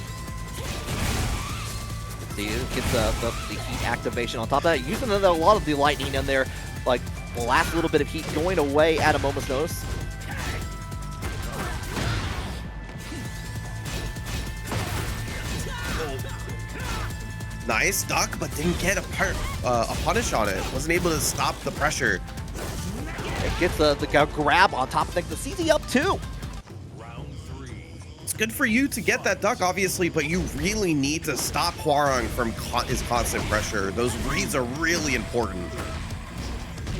Gets the heat activation on top of that, using a lot of the lightning in there, like the last little bit of heat going away at a moment's notice. Nice duck, but didn't get a punish on it. Wasn't able to stop the pressure. It gets the grab on top of things. Decezy up 2. It's good for you to get that duck, obviously, but you really need to stop Hwoarang from his constant pressure. Those reads are really important.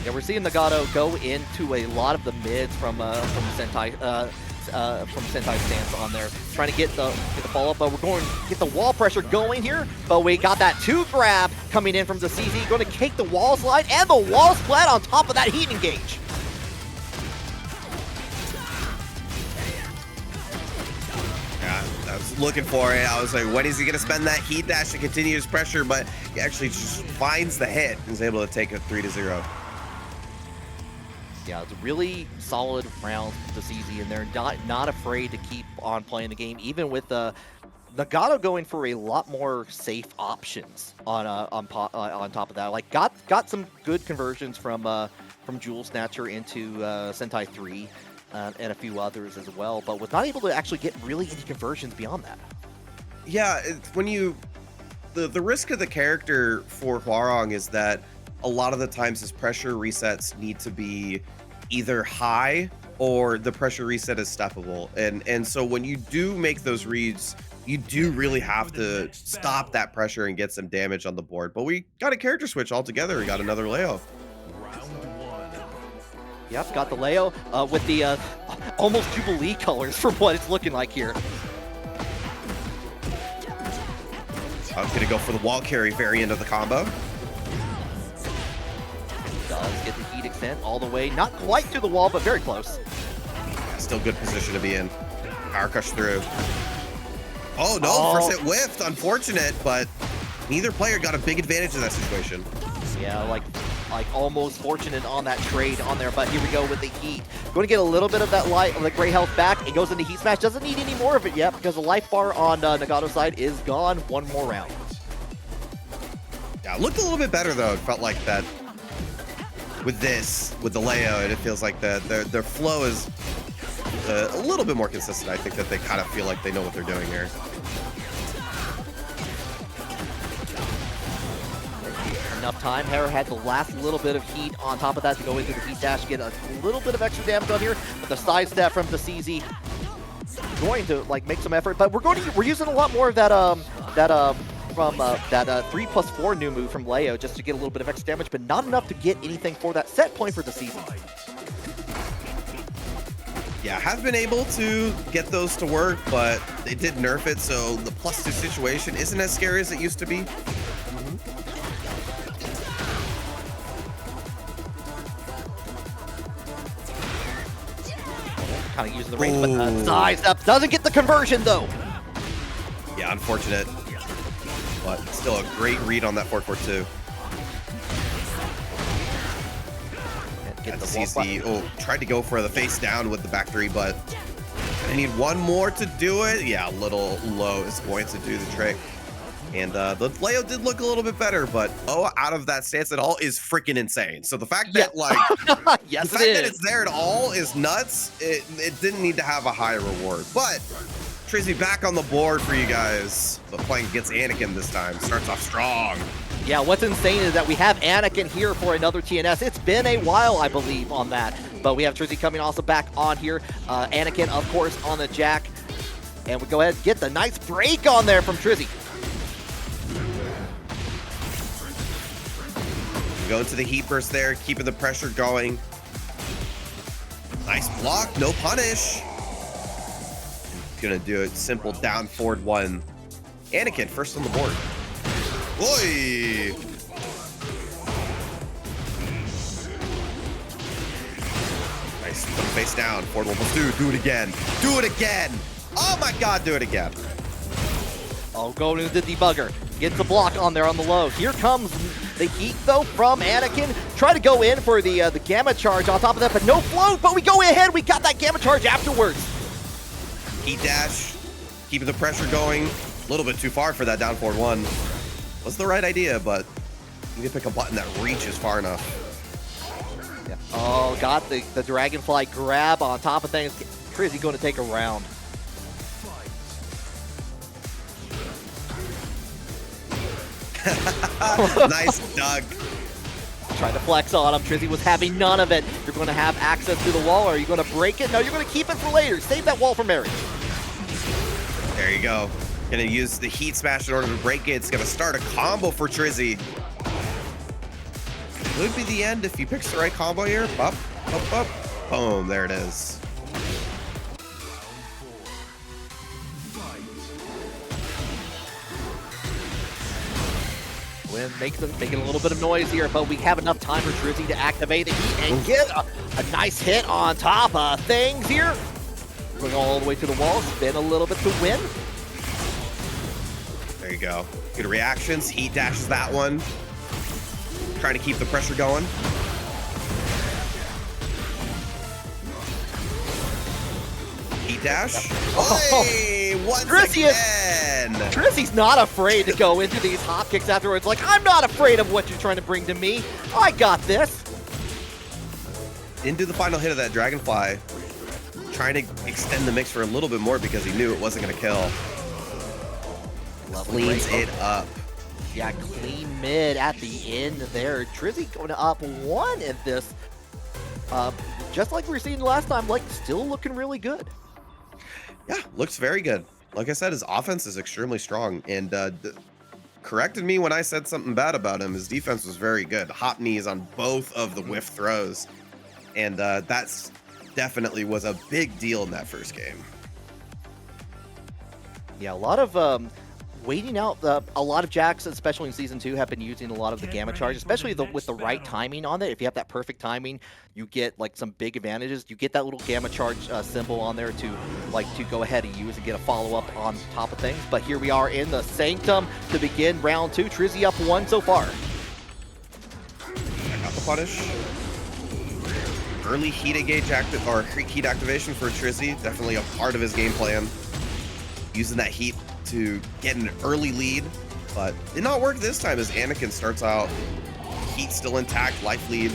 Yeah, we're seeing Nagato go into a lot of the mids from Senpai. From Sentai's stance on there, trying to get the follow-up, but we're going to get the wall pressure going here, but we got that 2 grab coming in from Decezy, going to cake the wall slide and the wall splat on top of that heat engage. Yeah, I was looking for it. I was like, when is he going to spend that heat dash to continue his pressure? But he actually just finds the hit and is able to take it 3-0. Yeah, it's a really solid round for Decezy, and they're not afraid to keep on playing the game, even with Nagato going for a lot more safe options on top of that. Like got some good conversions from Jewel Snatcher into Sentai 3 and a few others as well, but was not able to actually get really any conversions beyond that. Yeah, when you the risk of the character for Hwoarang is that a lot of the times his pressure resets need to be either high or the pressure reset is steppable. And so when you do make those reads, you do really have to stop that pressure and get some damage on the board. But we got a character switch altogether. We got another Leo. Yep, got the Leo with the almost Jubilee colors from what it's looking like here. I'm gonna go for the wall carry variant of the combo. Does get the heat extent all the way, not quite to the wall, but very close. Yeah, still good position to be in. Power crush through. Oh no, first hit whiffed. Unfortunate, but neither player got a big advantage in that situation. Yeah, like like almost fortunate on that trade on there, but here we go with the heat. Going to get a little bit of that light, the gray health back. It goes into heat smash. Doesn't need any more of it yet because the life bar on Nagato's side is gone. One more round. Yeah, it looked a little bit better though. It felt like that with the Leo, and it feels like their flow is a little bit more consistent. I think that they kind of feel like they know what they're doing here. Enough time. Hera had the last little bit of heat on top of that to go into the heat dash, get a little bit of extra damage on here. But the sidestep from Decezy going to like make some effort. But we're using a lot more of that 3+4 new move from Leo just to get a little bit of extra damage, but not enough to get anything for that set point for Decezy. Yeah, have been able to get those to work, but they did nerf it, so the +2 situation isn't as scary as it used to be. Kind of using the range, but sidestep doesn't get the conversion though. Yeah, unfortunate. But still a great read on that 4-4-2. Get the Decezy, tried to go for the face down with the back 3, but I need one more to do it. Yeah, a little low is going to do the trick. And the Leo did look a little bit better, but out of that stance at all is freaking insane. So the fact that yes, the fact that it's there at all is nuts. It didn't need to have a high reward, but Trizzy back on the board for you guys, but playing against Anakin this time. Starts off strong. Yeah, what's insane is that we have Anakin here for another TNS. It's been a while, I believe, on that. But we have Trizzy coming also back on here. Anakin, of course, on the Jack. And we go ahead and get the nice break on there from Trizzy. Going to the heat burst there, keeping the pressure going. Nice block, no punish. Gonna do it, simple down forward 1. Anakin first on the board. Oi! Nice, put him face down. Forward 1+2, do it again. Do it again! Oh my god, do it again. Oh, going into the debugger. Gets the block on there on the low. Here comes the heat, though, from Anakin. Try to go in for the gamma charge on top of that, but no float. But we go ahead. We got that gamma charge afterwards. Heat dash, keeping the pressure going. A little bit too far for that down forward 1. Was the right idea, but you can pick a button that reaches far enough. Yeah. Oh, got the Dragonfly grab on top of things. Trizzy going to take a round. Nice dug. Trying to flex on him. Trizzy was having none of it. You're going to have access to the wall. Are you going to break it? No, you're going to keep it for later. Save that wall for marriage. There you go. Gonna use the heat smash in order to break it. It's gonna start a combo for Trizzy. Could be the end if he picks the right combo here. Up, up, up. Boom, there it is. Wind making a little bit of noise here, but we have enough time for Trizzy to activate the heat and get a nice hit on top of things here. Going all the way to the wall, spin a little bit to win. There you go. Good reactions. Heat dashes that one. Trying to keep the pressure going. Heat dash. Hey, once again. Trizzy's not afraid to go into these hop kicks afterwards. Like, I'm not afraid of what you're trying to bring to me. I got this. Into the final hit of that Dragonfly. Trying to extend the mix for a little bit more because he knew it wasn't going to kill. Cleans it up. Yeah, clean mid at the end there. Trizzy going up 1 in this. Just like we were seeing last time, like still looking really good. Yeah, looks very good. Like I said, his offense is extremely strong, and corrected me when I said something bad about him. His defense was very good. Hop knees on both of the whiff throws, and that's definitely was a big deal in that first game. Yeah, a lot of waiting out. A lot of jacks, especially in Season 2, have been using a lot of the gamma charge, especially with the right timing on it. If you have that perfect timing, you get like some big advantages. You get that little gamma charge symbol on there to go ahead and use and get a follow-up on top of things. But here we are in the Sanctum to begin round 2. Trizzy up 1 so far. Got the the punish. Early heat heat activation for Trizzy, definitely a part of his game plan. Using that heat to get an early lead, but did not work this time as Anakin starts out. Heat still intact, life lead.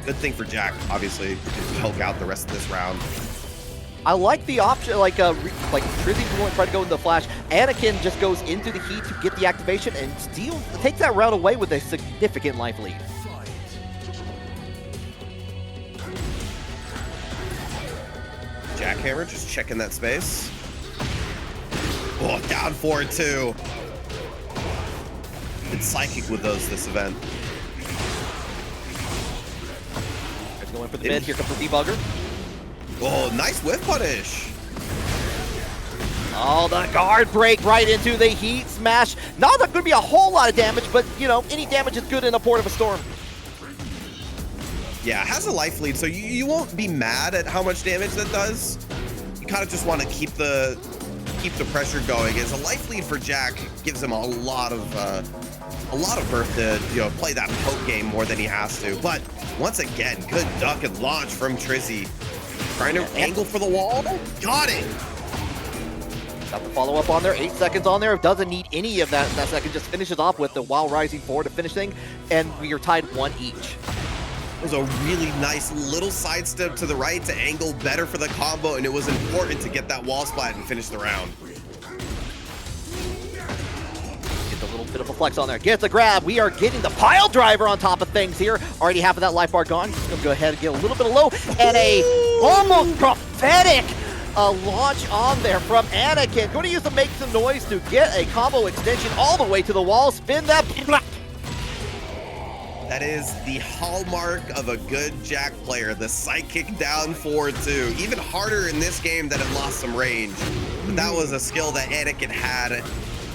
Good thing for Jack, obviously, to poke out the rest of this round. I like the option, like Trizzy won't try to go into the flash. Anakin just goes into the heat to get the activation and takes that round away with a significant life lead. Jackhammer just checking that space. Oh, down forward too. It's psychic with those this event. There's going for the mid. Here comes the debugger. Oh, nice whiff punish. Oh, the guard break right into the heat smash. Not going to be a whole lot of damage, but you know, any damage is good in a port of a storm. Yeah, it has a life lead, so you won't be mad at how much damage that does. You kind of just want to keep the pressure going. As a life lead for Jack gives him a lot of berth to play that poke game more than he has to. But once again, good duck and launch from Trizzy. Trying to angle for the wall. Got it. Got the follow up on there. 8 seconds on there. Doesn't need any of that second. Just finishes off with the while rising forward to finish thing, and we are tied 1 each. It was a really nice little sidestep to the right to angle better for the combo, and it was important to get that wall splat and finish the round. Gets a little bit of a flex on there. Gets a grab. We are getting the pile driver on top of things here. Already half of that life bar gone. Just gonna go ahead and get a little bit of low, and a almost prophetic launch on there from Anakin. Going to use to make some noise to get a combo extension all the way to the wall. Spin that. That is the hallmark of a good Jack player, the psychic down forward too. Even harder in this game that it lost some range. But that was a skill that Anakin had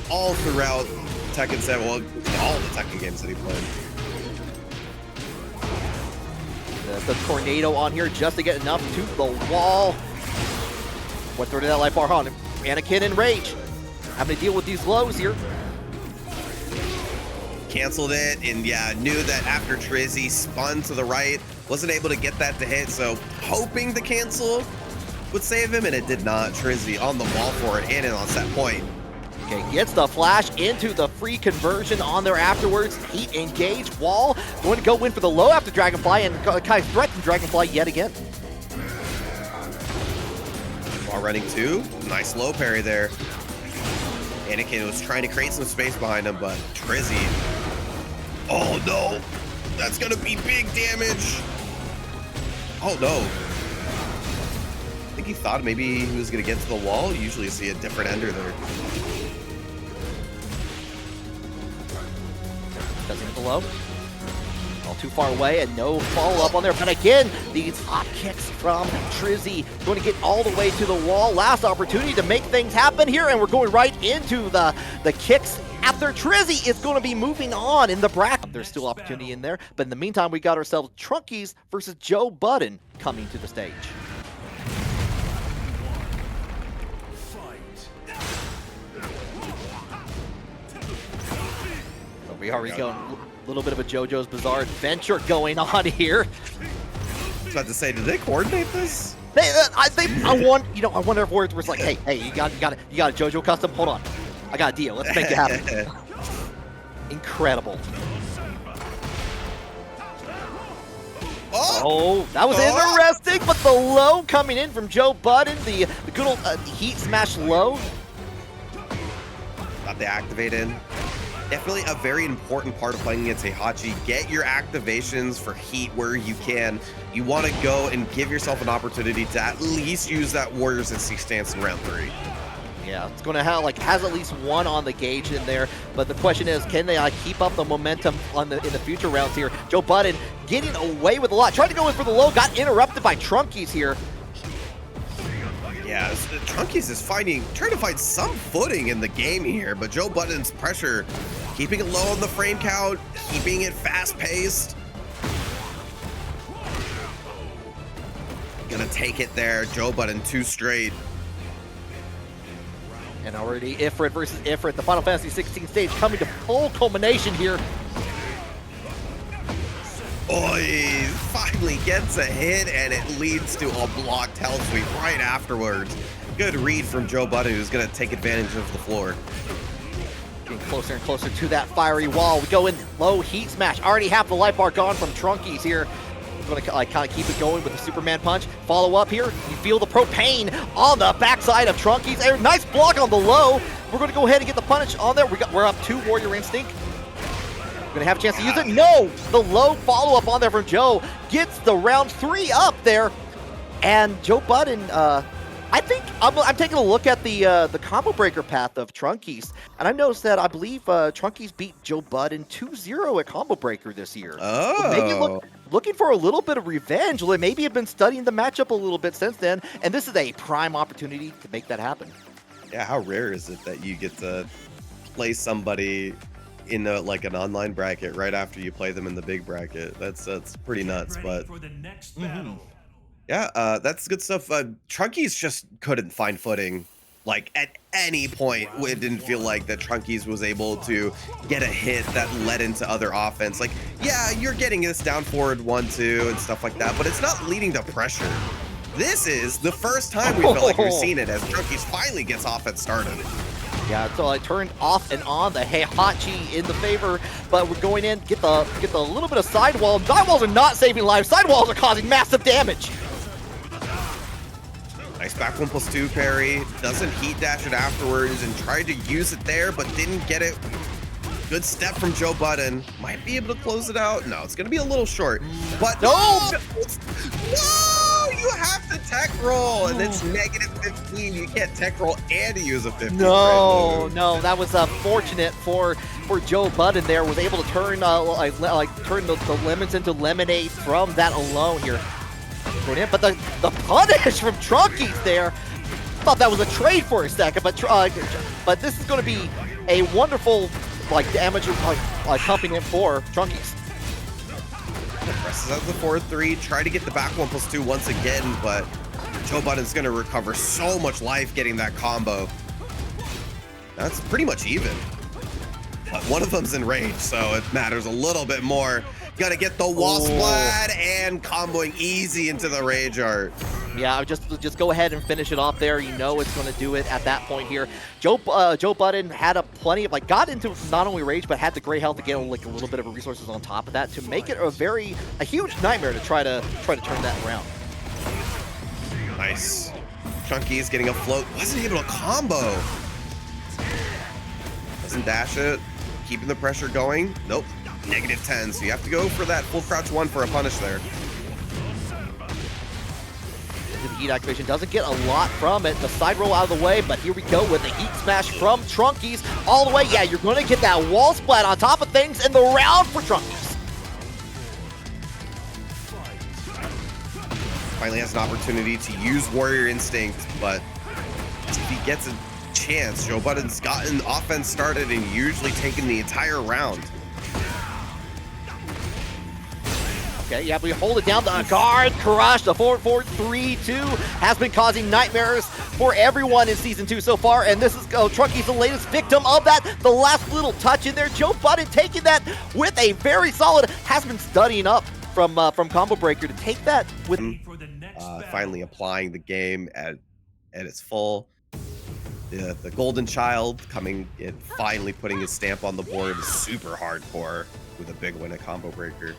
all throughout Tekken 7, well, all the Tekken games that he played. The tornado on here just to get enough to the wall. What throw to that life bar on? Anakin in rage. Having to deal with these lows here. Canceled it, and yeah, knew that after Trizzy spun to the right, wasn't able to get that to hit, so hoping the cancel would save him, and it did not. Trizzy on the wall for it, and on set point. Okay, gets the flash into the free conversion on there afterwards. Heat engage, wall, going to go in for the low after Dragonfly, and kind of threatened Dragonfly yet again. While running two, nice low parry there. Anakin was trying to create some space behind him, but Trizzy, oh no, that's gonna be big damage. Oh no. I think he thought maybe he was gonna get to the wall. You usually see a different ender there. Doesn't hit the low. All too far away and no follow-up on there. But again, these hot kicks from Trizzy going to get all the way to the wall. Last opportunity to make things happen here, and we're going right into the kicks after Trizzy is going to be moving on in the bracket. There's still opportunity in there, but in the meantime, we got ourselves Trunkiez versus Joe Budden coming to the stage. So we already going a little bit of a JoJo's Bizarre Adventure going on here. I was about to say, did they coordinate this? I wonder if words were like, hey, you got a JoJo custom? Hold on, I got a deal. Let's make it happen. Incredible. Oh, that was interesting, but the low coming in from Joe Budden, the good old heat smash low. Got the activate in. Definitely a very important part of playing against Heihachi. Get your activations for heat where you can. You want to go and give yourself an opportunity to at least use that Warriors and 6 stance in round 3. Yeah, it's going to have has at least one on the gauge in there, but the question is, can they keep up the momentum in the future rounds here? Joe Budden getting away with a lot. Tried to go in for the low, got interrupted by Trunkiez here. Yeah, Trunkiez is trying to find some footing in the game here, but Joe Budden's pressure, keeping it low on the frame count, keeping it fast-paced. Gonna take it there. Joe Budden 2 straight. And already Ifrit versus Ifrit, the Final Fantasy 16 stage coming to full culmination here. Oh, he finally gets a hit, and it leads to a blocked hell sweep right afterwards. Good read from Joe Budden, who's going to take advantage of the floor. Getting closer and closer to that fiery wall. We go in low heat smash. Already half the life bar gone from Trunkiez here. We're going to kind of keep it going with the Superman punch. Follow up here. You feel the propane on the backside of Trunkiez. A nice block on the low. We're going to go ahead and get the punish on there. We're up 2 Warrior Instinct. We're going to have a chance to use it. No! The low follow-up on there from Joe gets the round 3 up there. And Joe Budden, I think I'm taking a look at the combo breaker path of Trunkiez, and I noticed that I believe Trunkiez beat Joe Budden 2-0 at combo breaker this year. Oh. So maybe looking for a little bit of revenge. Maybe have been studying the matchup a little bit since then, and this is a prime opportunity to make that happen. Yeah, how rare is it that you get to play somebody in like an online bracket right after you play them in the big bracket? That's pretty nuts, but. Yeah, that's good stuff. Trunkiez just couldn't find footing. Like, at any point, it didn't feel like that Trunkiez was able to get a hit that led into other offense. Like, yeah, you're getting this down forward 1-2 and stuff like that, but it's not leading to pressure. This is the first time we felt like we've seen it as Trunkiez finally gets offense started. Yeah, so I turned off and on the Heihachi in the favor, but we're going in, get the little bit of sidewall. Sidewalls are not saving lives. Sidewalls are causing massive damage. Nice back 1+2 parry, doesn't heat dash it afterwards and tried to use it there, but didn't get it. Good step from Joe Budden. Might be able to close it out. No, it's gonna be a little short, but no! You have to tech roll, and it's -15. You can't tech roll and use a 50. No, that was fortunate for Joe Budden there. Was able to turn turn the lemons into lemonade from that alone here. But the punish from Trunkiez there, thought that was a trade for a second, but this is going to be a wonderful damage accompaniment for Trunkiez. Presses out the 4-3, try to get the back 1+2 once again, but Joe Budden's going to recover so much life getting that combo. That's pretty much even. But one of them's in range, so it matters a little bit more. Gotta get the wall splat and comboing easy into the rage art. Yeah, just go ahead and finish it off there. You know it's going to do it at that point here. Joe Budden had plenty of got into not only rage but had the great health to get a little bit of resources on top of that to make it a huge nightmare to try to turn that around. Nice. Trunkiez getting a float, wasn't able to combo. Doesn't dash it, keeping the pressure going. Nope. -10, so you have to go for that full crouch 1 for a punish there. The heat activation doesn't get a lot from it. The side roll out of the way, but here we go with the heat smash from Trunkiez all the way. Yeah, you're going to get that wall splat on top of things in the round for Trunkiez. Finally has an opportunity to use Warrior Instinct, but if he gets a chance, Joe Budden's gotten offense started and usually taken the entire round. Okay, yeah, we hold it down. The guard crush, the 4-4-3-2 has been causing nightmares for everyone in Season 2 so far, and this is Trunkiez, the latest victim of that. The last little touch in there. Joe Budden taking that with a very solid, has been studying up from Combo Breaker to take that with... Finally applying the game at its full. The Golden Child coming in, finally putting his stamp on the board is super hardcore with a big win at Combo Breaker.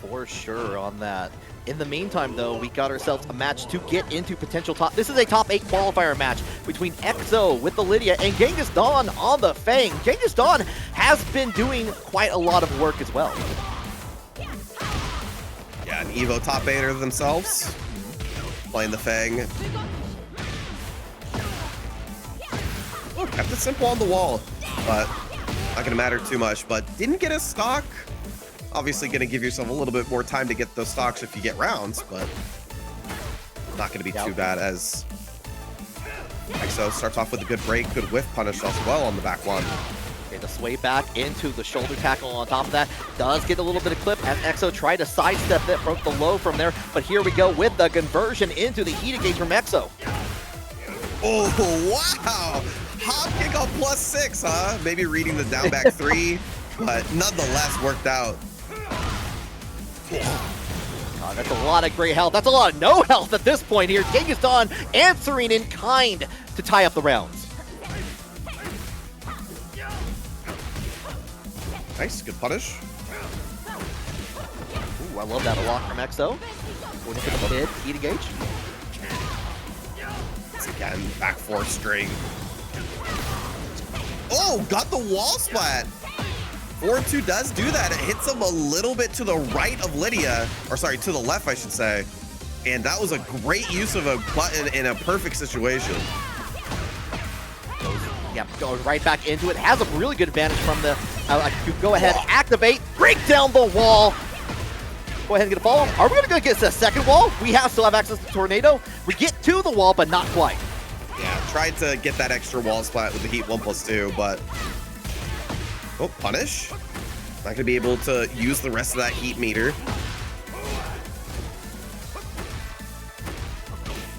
For sure on that. In the meantime, though, we got ourselves a match to get into potential top. This is a top 8 qualifier match between EXO with the Lidia and Genghis Dawn on the Feng. Genghis Dawn has been doing quite a lot of work as well. Yeah, an Evo top 8er themselves, playing the Feng. Oh, kept it simple on the wall, but not gonna matter too much. But didn't get a stock. Obviously going to give yourself a little bit more time to get those stocks if you get rounds, but not going to be too bad as EXO starts off with a good break, good whiff punish as well on the back one. Okay, the sway back into the shoulder tackle on top of that does get a little bit of clip as EXO tried to sidestep that from the low from there, but here we go with the conversion into the heat engage from EXO. Oh, wow! Hop kick on +6, huh? Maybe reading the down back 3, but nonetheless worked out. God, that's a lot of great health. That's a lot of no health at this point here. Genghis Dawn answering in kind to tie up the rounds. Nice, good punish. Ooh, I love that a lot from EXO. Going into the mid, heat engage. Again, back 4 string. Oh, got the wall splat. 4-2 does do that. It hits him a little bit to the right of Lidia, or sorry, to the left, I should say. And that was a great use of a button in a perfect situation. Yep, goes right back into it. Has a really good advantage from the. Go ahead, activate, break down the wall. Go ahead and get a follow. Are we gonna get to the second wall? We still have access to Tornado. We get to the wall, but not quite. Yeah, tried to get that extra wall splat with the heat 1+2, but oh, punish. Not gonna be able to use the rest of that heat meter.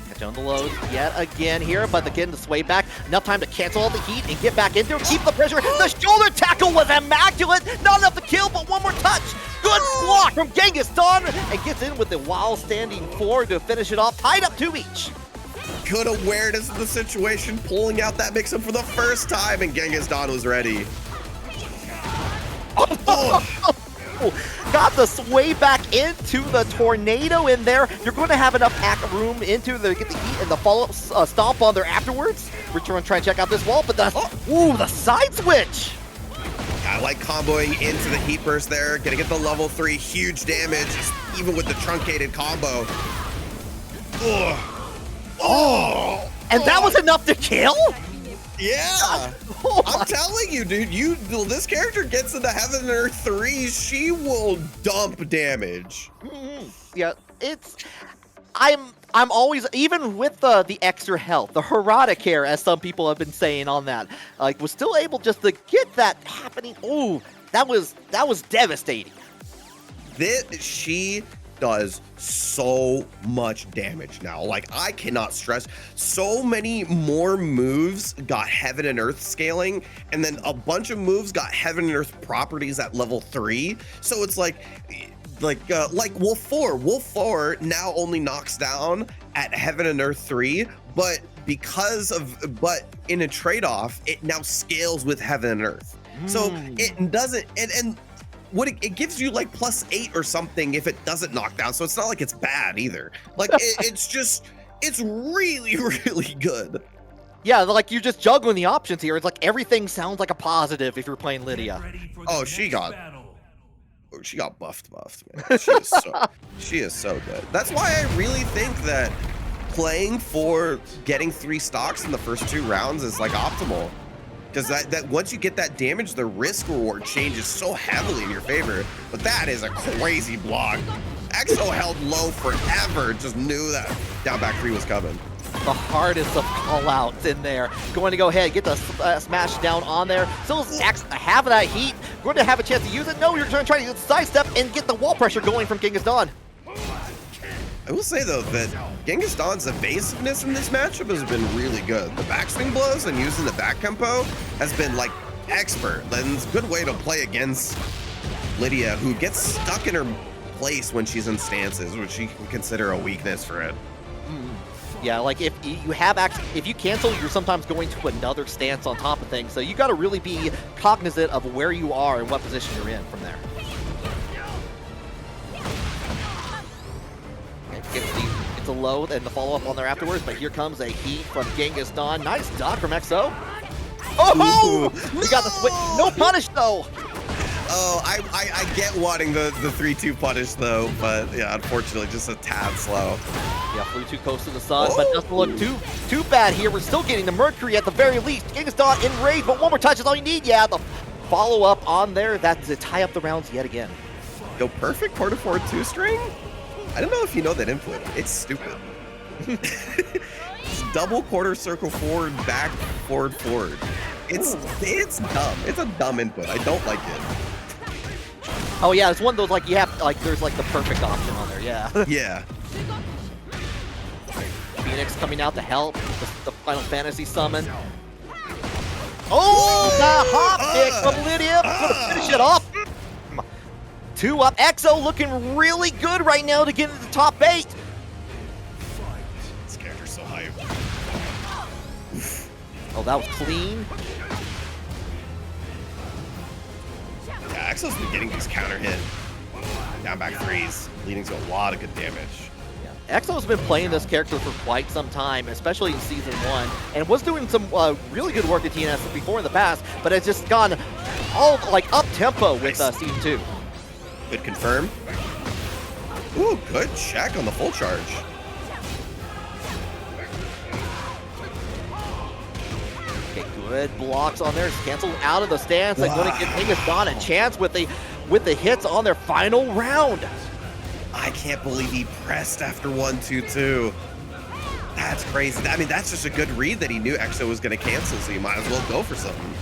Catch on the lows yet again here, but again the sway back. Enough time to cancel all the heat and get back into it. Keep the pressure. The shoulder tackle was immaculate. Not enough to kill, but one more touch. Good block from Genghis Dawn and gets in with the while standing 4 to finish it off. Tied up 2 each. Good awareness of the situation, pulling out that mix-up for the first time, and Genghis Dawn was ready. Got the sway back into the tornado in there. You're going to have enough hack room into the get the heat and the follow-up stomp on there afterwards. We're trying to try and check out this wall, but the the side switch. I like comboing into the heat burst there. Gonna get the level 3 huge damage, even with the truncated combo. And that was enough to kill? Yeah. I'm telling you, dude, this character gets into Heaven and Earth 3, she will dump damage. Yeah, I'm always, even with the extra health, the Hwoarang care, as some people have been saying on that, like, was still able just to get that happening. Oh, that was devastating. She does so much damage now. Like, I cannot stress, so many more moves got Heaven and Earth scaling, and then a bunch of moves got Heaven and Earth properties at level 3. So it's like Wolf 4. Wolf 4 now only knocks down at Heaven and Earth 3, but in a trade-off, it now scales with Heaven and Earth. So it doesn't, and what it gives you like +8 or something if it doesn't knock down. So it's not like it's bad either. Like it's really, really good. Yeah, like you're just juggling the options here. It's like everything sounds like a positive if you're playing Lidia. Oh, she got buffed, man. She is so good. That's why I really think that playing for getting 3 stocks in the first 2 rounds is like optimal. Because that once you get that damage, the risk reward changes so heavily in your favor. But that is a crazy block. EXO held low forever, just knew that down back 3 was coming. The hardest of call-outs in there. Going to go ahead, get the smash down on there. Still have that heat. Going to have a chance to use it. No, you're trying to sidestep and get the wall pressure going from Genghis Dawn. I will say, though, that Genghis Dawn's evasiveness in this matchup has been really good. The backswing blows and using the back tempo has been, like, expert. That's a good way to play against Lidia, who gets stuck in her place when she's in stances, which you can consider a weakness for it. Yeah, like if you cancel, you're sometimes going to another stance on top of things. So you got to really be cognizant of where you are and what position you're in from there. It's a low and the follow-up on there afterwards, but here comes a heat from Genghis Dawn. Nice dodge from EXO. Oh! We got the switch. No punish, though. Oh, I get wanting the 3-2 punish, though, but yeah, unfortunately, just a tad slow. Yeah, flew too close to the sun, but doesn't look too bad here. We're still getting the Mercury at the very least. Genghis Dawn enraged, but one more touch is all you need. Yeah, the follow-up on there. That's to tie up the rounds yet again. Go perfect quarter forward 2-string? I don't know if you know that input. It's stupid. It's double quarter circle forward, back, forward, forward. It's dumb. It's a dumb input. I don't like it. Oh yeah, it's one of those like you have like there's like the perfect option on there. Yeah. Yeah. PhiDX coming out to help the Final Fantasy summon. Oh, the hop kick from Lidia. Gonna finish it off. 2 up. EXO looking really good right now to get into the top 8. This character's so hype. Oh, that was clean. Yeah, EXO's been getting these counter hit down back threes, leading to a lot of good damage. EXO's been playing this character for quite some time, especially in Season 1, and was doing some really good work at TNS before in the past, but has just gone all like up-tempo with Season 2. Good confirm. Ooh, good check on the full charge. Okay, good blocks on there. Canceled out of the stance. Wow. And going to give Genghis a chance with the hits on their final round. I can't believe he pressed after 1-2-2. That's crazy. I mean, that's just a good read that he knew EXO was going to cancel, so you might as well go for something.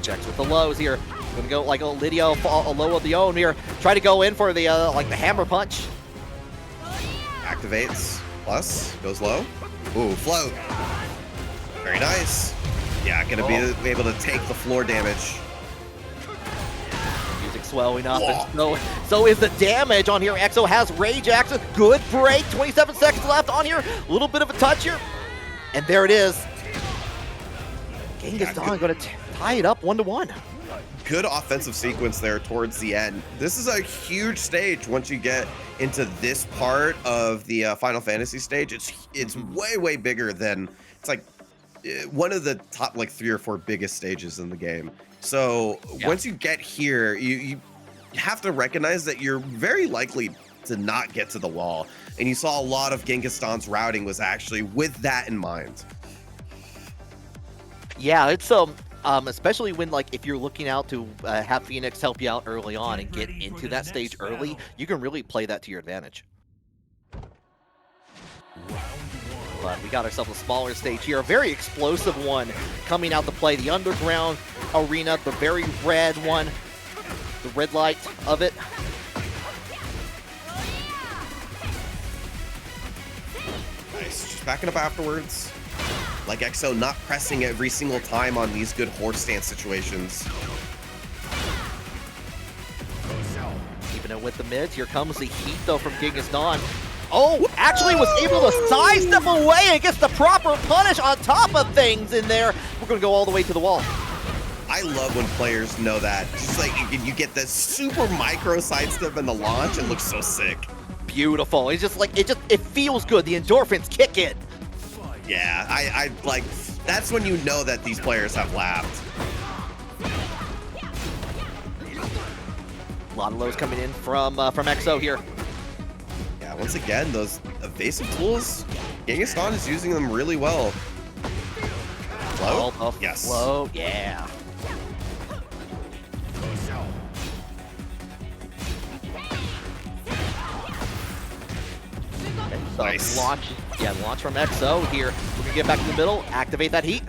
Checks with the lows here. Going to go like a Lidia, a low of the own here. Try to go in for the like the hammer punch. Activates. Plus, goes low. Ooh, float. Very nice. Yeah, going to be able to take the floor damage. Swelling up, and so is the damage on here. EXO has Rage Action. Good break. 27 seconds left on here. A little bit of a touch here. And there it is. Genghis going to tie it up 1-1. Good offensive sequence there towards the end. This is a huge stage once you get into this part of the Final Fantasy stage. It's way bigger than, it's like one of the top like 3 or 4 biggest stages in the game. So once you get here, you have to recognize that you're very likely to not get to the wall. And you saw a lot of Genghis Khan's routing was actually with that in mind. Yeah, it's especially when like if you're looking out to have PhiDX help you out early on and get into that stage early, you can really play that to your advantage. But we got ourselves a smaller stage here, a very explosive one coming out to play. The underground arena, the very red one, the red light of it. Nice, just backing up afterwards. Like EXO not pressing every single time on these good horse stance situations. Keeping it with the mids. Here comes the heat though from Genghis Khan. Oh, actually was able to sidestep away and gets the proper punish on top of things in there. We're going to go all the way to the wall. I love when players know that. Just like you get this super micro sidestep in the launch. It looks so sick. Beautiful. It's just like, it feels good. The endorphins kick in. Yeah, I like, that's when you know that these players have laughed. A lot of lows coming in from EXO here. Once again, those evasive tools, Genghis Khan is using them really well. Flow? Yes. Flow, yeah. Okay, so nice. Launch from EXO here. We're gonna get back in the middle, activate that heat.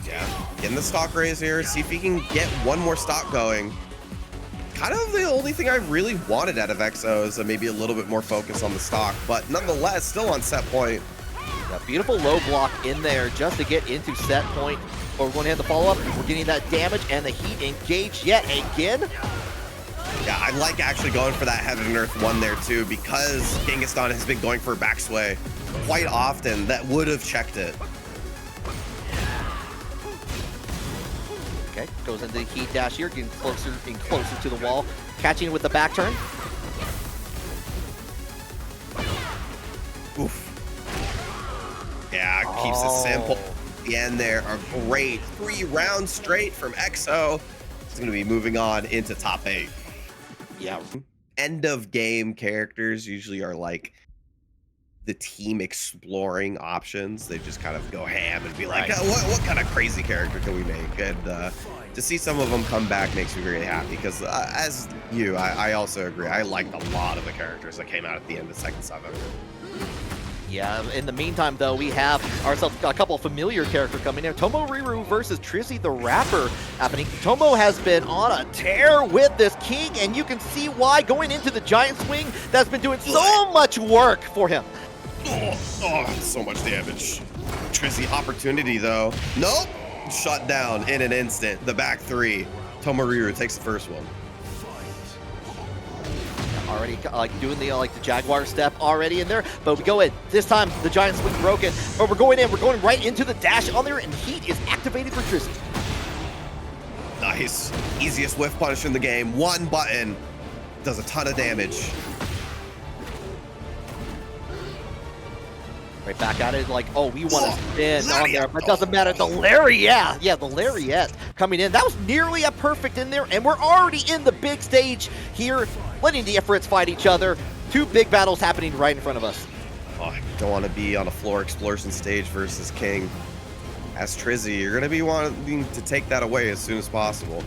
Yeah, getting the stock raise here, see if he can get one more stock going. Kind of the only thing I really wanted out of EXO is maybe a little bit more focus on the stock, but nonetheless, still on set point. Yeah, beautiful low block in there just to get into set point. But we're going to have the follow-up. We're getting that damage and the heat engaged yet again. Yeah, I like actually going for that Heaven and Earth 1 there too, because Genghis Khan has been going for back sway quite often. That would have checked it. Okay, goes into the heat dash here, getting closer and closer to the wall, catching it with the back turn. Oof. Yeah, keeps it simple. The end there, a great 3 rounds straight from EXO. It's going to be moving on into top 8. Yeah. End of game characters usually are like the team exploring options. They just kind of go ham and be like, oh, what kind of crazy character can we make? And to see some of them come back makes me really happy because as you, I also agree. I liked a lot of the characters that came out at the end of Second 7. Yeah, in the meantime, though, we have ourselves a couple of familiar characters coming in. Tomohiro versus TrizzyTheRapper happening. Tomo has been on a tear with this king, and you can see why going into the giant swing that's been doing so much work for him. Oh, so much damage. Trizzy opportunity, though. Nope. Shut down in an instant. The back 3. Tomohiro takes the first one. Already doing the Jaguar step already in there, but we go in. This time the Giant Swing broken, but we're going in. We're going right into the dash on there, and Heat is activated for Trizzy. Nice. Easiest whiff punish in the game. One button does a ton of damage. Right back at it, like, oh, we want to spin on there, but it doesn't matter. The Lariat, yeah, the Lariat coming in. That was nearly a perfect in there, and we're already in the big stage here, letting the Ifrits fight each other. Two big battles happening right in front of us. Oh, I don't want to be on a floor explosion stage versus King. As Trizzy, you're going to be wanting to take that away as soon as possible.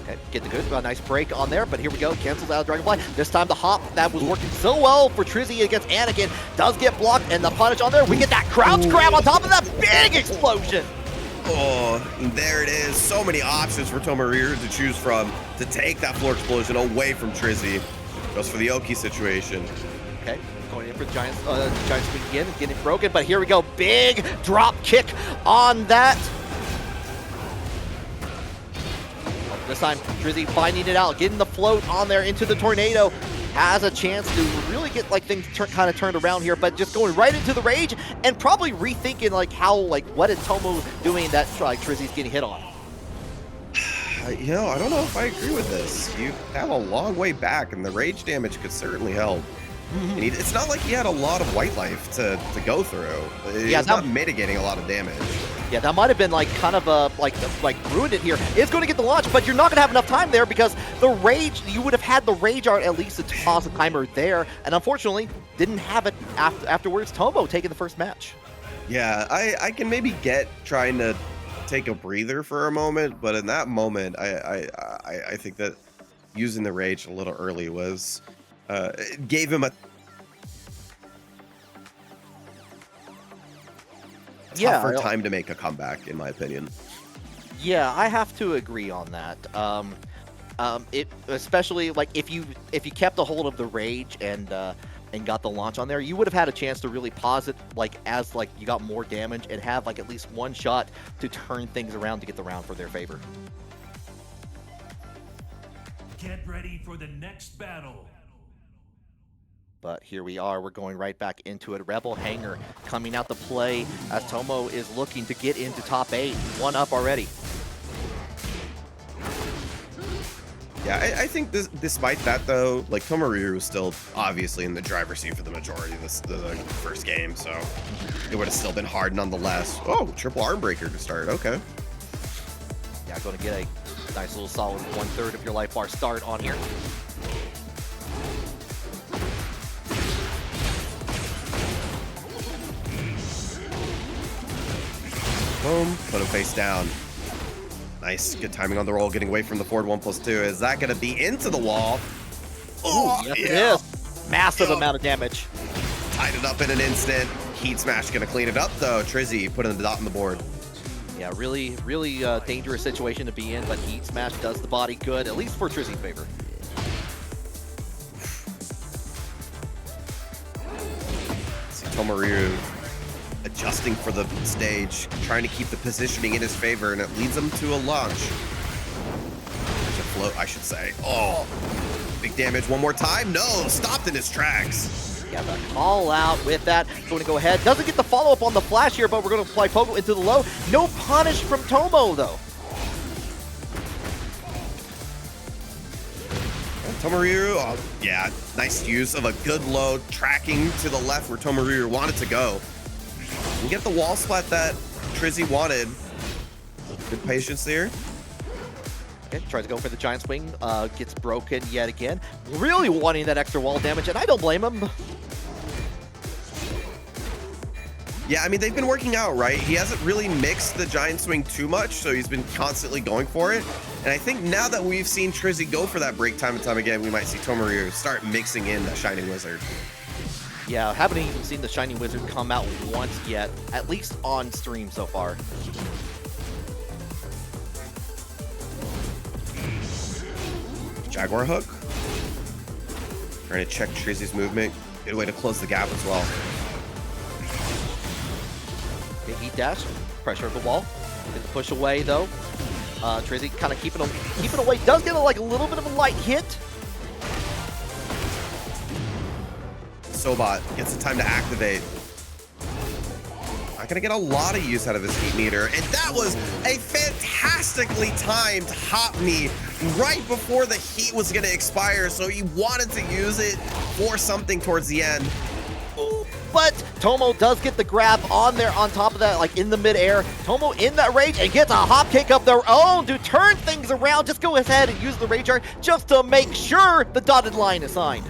Okay, get the good, nice break on there, but here we go, cancels out of Dragonfly. This time the hop that was working so well for Trizzy against Anakin does get blocked, and the punish on there, we get that crouch grab on top of that big explosion. Oh, there it is. So many options for Tomohiro to choose from to take that floor explosion away from Trizzy. Goes for the Oki situation. Okay, going in for the Giant Swing again and getting broken, but here we go, big drop kick on that. This time, Trizzy finding it out, getting the float on there into the tornado. Has a chance to really get things kind of turned around here, but just going right into the rage and probably rethinking what is Tomo doing that Trizzy's getting hit on. You know, I don't know if I agree with this. You have a long way back, and the rage damage could certainly help. And it's not like he had a lot of white life to go through. He's not mitigating a lot of damage. Yeah, that might have been kind of ruined it here. It's going to get the launch, but you're not going to have enough time there because the rage, you would have had the rage art at least to pause the timer there, and unfortunately didn't have it afterwards. Tomo taking the first match. Yeah, I can maybe get trying to take a breather for a moment, but in that moment, I think that using the rage a little early was gave him a tougher time to make a comeback, in my opinion. Yeah, I have to agree on that. It especially if you kept a hold of the rage and got the launch on there, you would have had a chance to really pause it as you got more damage and have at least one shot to turn things around to get the round for their favor. Get ready for the next battle. But here we are, we're going right back into it. Rebel Hanger coming out to play as Tomo is looking to get into top 8. One up already. Yeah, I think despite that, though, Tomohiro was still obviously in the driver's seat for the majority of the first game, so it would have still been hard nonetheless. Oh, triple arm breaker to start, okay. Yeah, going to get a nice little solid 1/3 of your life bar start on here. Boom, put him face down. Nice, good timing on the roll, getting away from the forward 1+2. Is that gonna be into the wall? Oh, yes, it is. Massive amount of damage. Tied it up in an instant. Heat Smash gonna clean it up though. Trizzy putting the dot on the board. Yeah, really dangerous situation to be in, but Heat Smash does the body good, at least for Trizzy's favor. See Tomohiro adjusting for the stage, trying to keep the positioning in his favor, and it leads him to a launch. There's a float, I should say. Oh, big damage one more time. No, stopped in his tracks. Yeah, the call out with that. Going to go ahead. Doesn't get the follow-up on the flash here, but we're going to apply Pogo into the low. No punish from Tomo, though. Tomohiro, yeah, nice use of a good low, tracking to the left where Tomohiro wanted to go. And get the wall splat that Trizzy wanted. Good patience there. Okay, tries to go for the giant swing, gets broken yet again. Really wanting that extra wall damage, and I don't blame him. Yeah, I mean, they've been working out, right? He hasn't really mixed the giant swing too much, so he's been constantly going for it. And I think now that we've seen Trizzy go for that break time and time again, we might see Tomohiro start mixing in that Shining Wizard. Yeah, haven't even seen the Shining Wizard come out once yet, at least on stream so far. Jaguar hook. Trying to check Trizzy's movement. Good way to close the gap as well. Okay, heat dash, pressure of the wall. Get the push away though. Trizzy kind of keeping away. Does get a little bit of a light hit. Sobot gets the time to activate. Not gonna get a lot of use out of this heat meter, and that was a fantastically timed hop knee right before the heat was gonna expire, so he wanted to use it for something towards the end. But Tomo does get the grab on there on top of that, like in the midair. Tomo in that rage and gets a hop kick of their own to turn things around. Just go ahead and use the rage art just to make sure the dotted line is signed.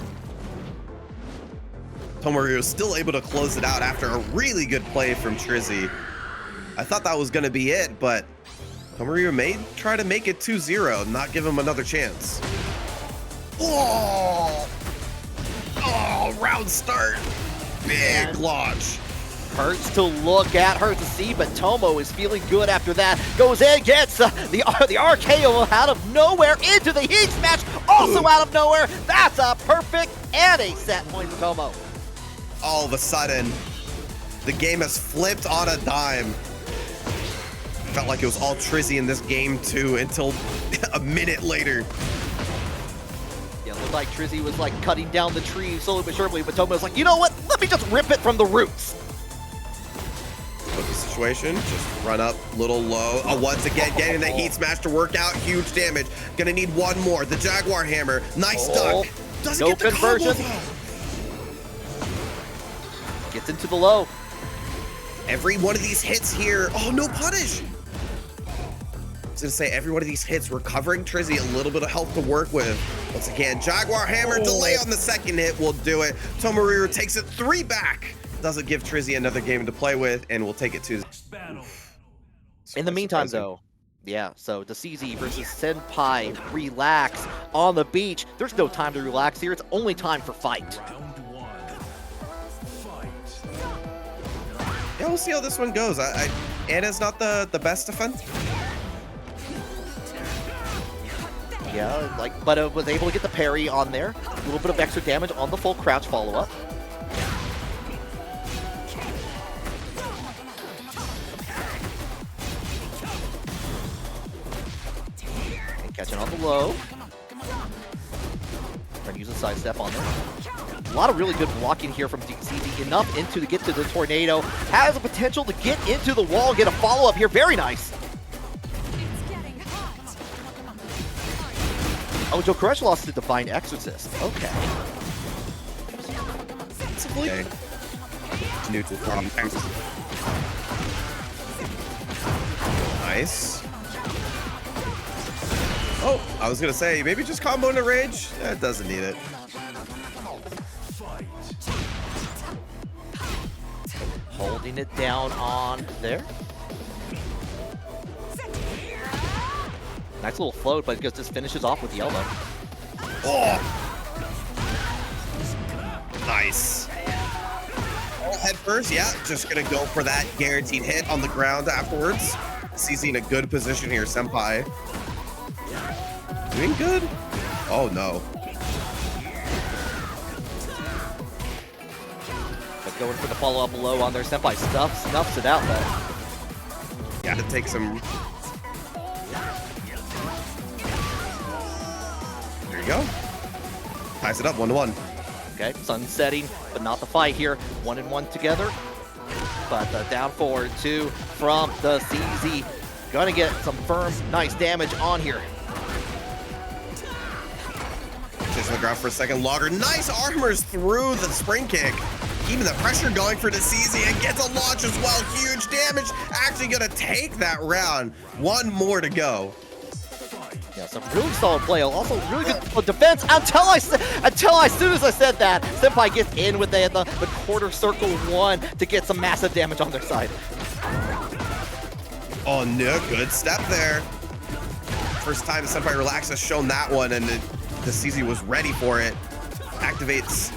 Tomoru was still able to close it out after a really good play from Trizzy. I thought that was going to be it, but Tomoru may try to make it 2-0, not give him another chance. Oh, round start. Big launch. Hurts to look at, hurts to see, but Tomo is feeling good after that. Goes in, gets the RKO out of nowhere into the heat smash, also out of nowhere. That's a perfect and a set point for Tomo. All of a sudden, the game has flipped on a dime. Felt like it was all Trizzy in this game too until a minute later. Yeah, looked like Trizzy was like cutting down the tree slowly but surely, but Tomo was like, you know what? Let me just rip it from the roots. Look at the situation, just run up, little low. Once again, getting the heat smash to work out, huge damage. Gonna need one more. The Jaguar Hammer, nice duck. Doesn't No get the conversion. combo though. Gets into the low. Every one of these hits here, oh, no punish. I was gonna say, every one of these hits, we're covering Trizzy a little bit of health to work with. Once again, Jaguar Hammer, delay on the second hit will do it. Tomoru takes it 3 back. Doesn't give Trizzy another game to play with, and we'll take it to Battle. In the meantime, though, yeah, so Decezy versus Senpai, relax on the beach. There's no time to relax here. It's only time for fight. Round 1. Fight. Yeah, we'll see how this one goes. Anna's not the best defense. Yeah, but was able to get the parry on there. A little bit of extra damage on the full crouch follow-up. And catching on the low. Trying to use a sidestep on there. A lot of really good blocking here from Decezy. Enough to get to the tornado. Has the potential to get into the wall, get a follow-up here. Very nice. Oh, Joe Koresh lost to Divine Exorcist. Okay. Okay. Neutral from nice. Oh, I was gonna say, maybe just combo into rage. Yeah, it doesn't need it. Holding it down on there. Nice little float, but it just finishes off with the elbow. Oh! Nice. Head first, yeah. Just gonna go for that guaranteed hit on the ground afterwards. CZ in a good position here, Senpai. Doing good. Oh no. But going for the follow-up low on their Senpai. Snuffs it out though. Yeah, to take some. There you go. Ties it up 1-1. Okay, sun setting, but not the fight here. 1-1 together. But the down forward 2 from the CZ. Gonna get some firm, nice damage on here. Just on the ground for a second longer. Nice armors through the spring kick. Even the pressure going for Decezy and gets a launch as well. Huge damage. Actually gonna take that round. One more to go. Yeah, some really solid play. Also, really good defense until as soon as I said that, Senpai gets in with the quarter circle 1 to get some massive damage on their side. Oh no, good step there. First time the Senpai Relax has shown that one, and the CZ was ready for it. Activates,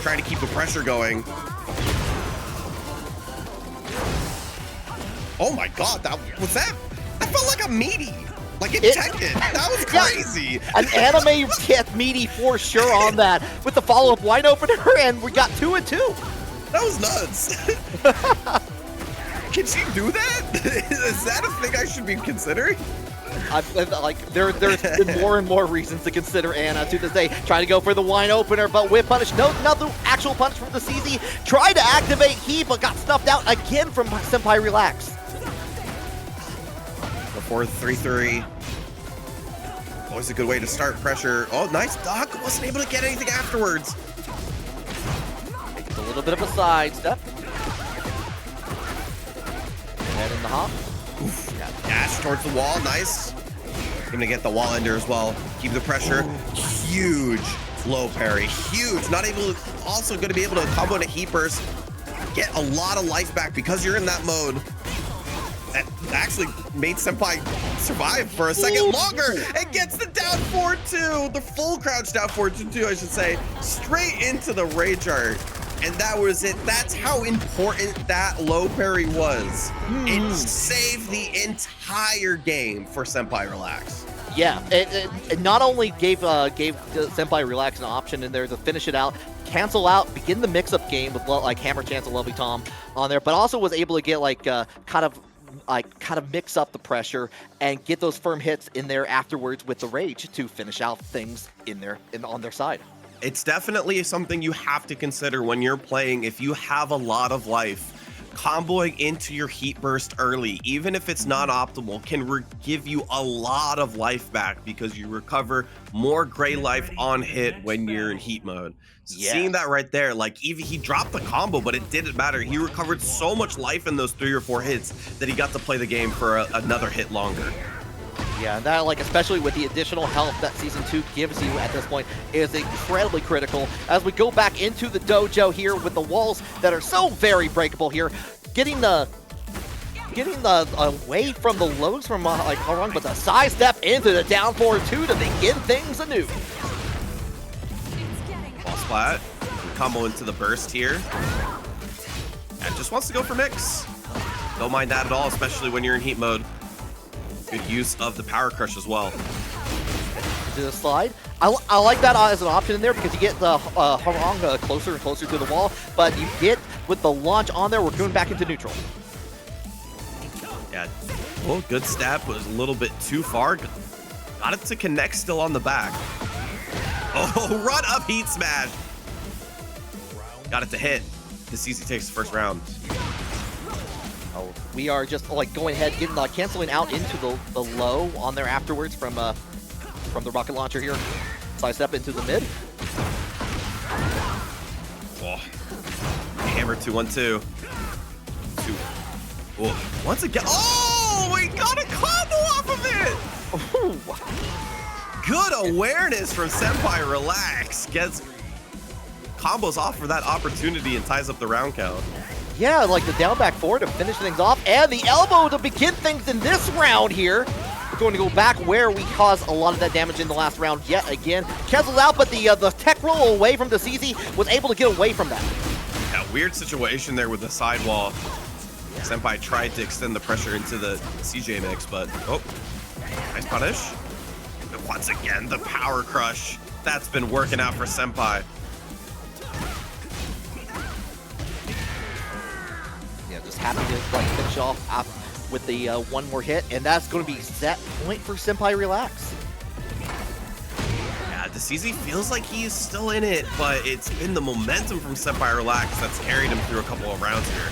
trying to keep the pressure going. Oh my god, that felt like a meaty. Like it TEKKEN. That was crazy. Yeah, an anime get meaty for sure on that. With the follow-up wide opener, and we got 2-2. That was nuts. Can she do that? Is that a thing I should be considering? There's been more and more reasons to consider Anna to this day. Trying to go for the wine opener, but with punish. No, not the actual punish from Decezy. Tried to activate he, but got snuffed out again from Senpai Relax. The 4-3-3. Always a good way to start pressure. Oh, nice duck. Wasn't able to get anything afterwards. A little bit of a sidestep. Head in the hop. Oof. Dash towards the wall. Nice. Gonna get the wall ender as well. Keep the pressure. Huge low parry. Huge. Not able to. Also going to be able to combo into heat burst. Get a lot of life back because you're in that mode. That actually made Senpai survive for a second longer and gets the down 4-2. The full crouch down 4-2, I should say. Straight into the rage art. And that was it. That's how important that low parry was. It saved the entire game for Senpai Relax. Yeah, it not only gave Senpai Relax an option in there to finish it out, cancel out, begin the mix-up game with like Hammer Chance and Lovely Tom on there, but also was able to get kind of mix up the pressure and get those firm hits in there afterwards with the rage to finish out things on their side. It's definitely something you have to consider when you're playing. If you have a lot of life, comboing into your heat burst early, even if it's not optimal, can give you a lot of life back because you recover more gray life on hit when you're in heat mode. Yeah. Seeing that right there, like even he dropped the combo, but it didn't matter. He recovered so much life in those 3 or 4 hits that he got to play the game for another hit longer. Yeah, and that, especially with the additional health that Season 2 gives you at this point, is incredibly critical. As we go back into the dojo here with the walls that are so very breakable here, getting the away from the lows from Hwoarang, but the side step into the down 4-2 to begin things anew. Ball splat, combo into the burst here. And just wants to go for mix. Don't mind that at all, especially when you're in heat mode. Good use of the power crush as well. To the slide. I like that as an option in there because you get the Hwoarang closer and closer to the wall, but you get with the launch on there, we're going back into neutral. Yeah, well, good step, was a little bit too far. Got it to connect still on the back. Oh, run up heat smash. Got it to hit. Decezy takes the first round. Oh, we are just going ahead, getting canceling out into the low on there afterwards from the rocket launcher here. Side step into the mid. Oh. Hammer 2-1-2. Oh, once again. Oh, we got a combo off of it. Oh. Good awareness from Senpai Relax. Gets combos off for that opportunity and ties up the round count. Yeah, the down back forward to finish things off, and the elbow to begin things in this round here. We're going to go back where we caused a lot of that damage in the last round yet again. Canceled out, but the tech roll away from Decezy was able to get away from that. Yeah, weird situation there with the sidewall. Senpai tried to extend the pressure into the CJ mix, but oh, nice punish. And once again, the power crush. That's been working out for Senpai. Happy to finish off with the one more hit, and that's going to be set point for Senpai Relax. Yeah, Decezy feels like he's still in it, but it's been the momentum from Senpai Relax that's carried him through a couple of rounds here.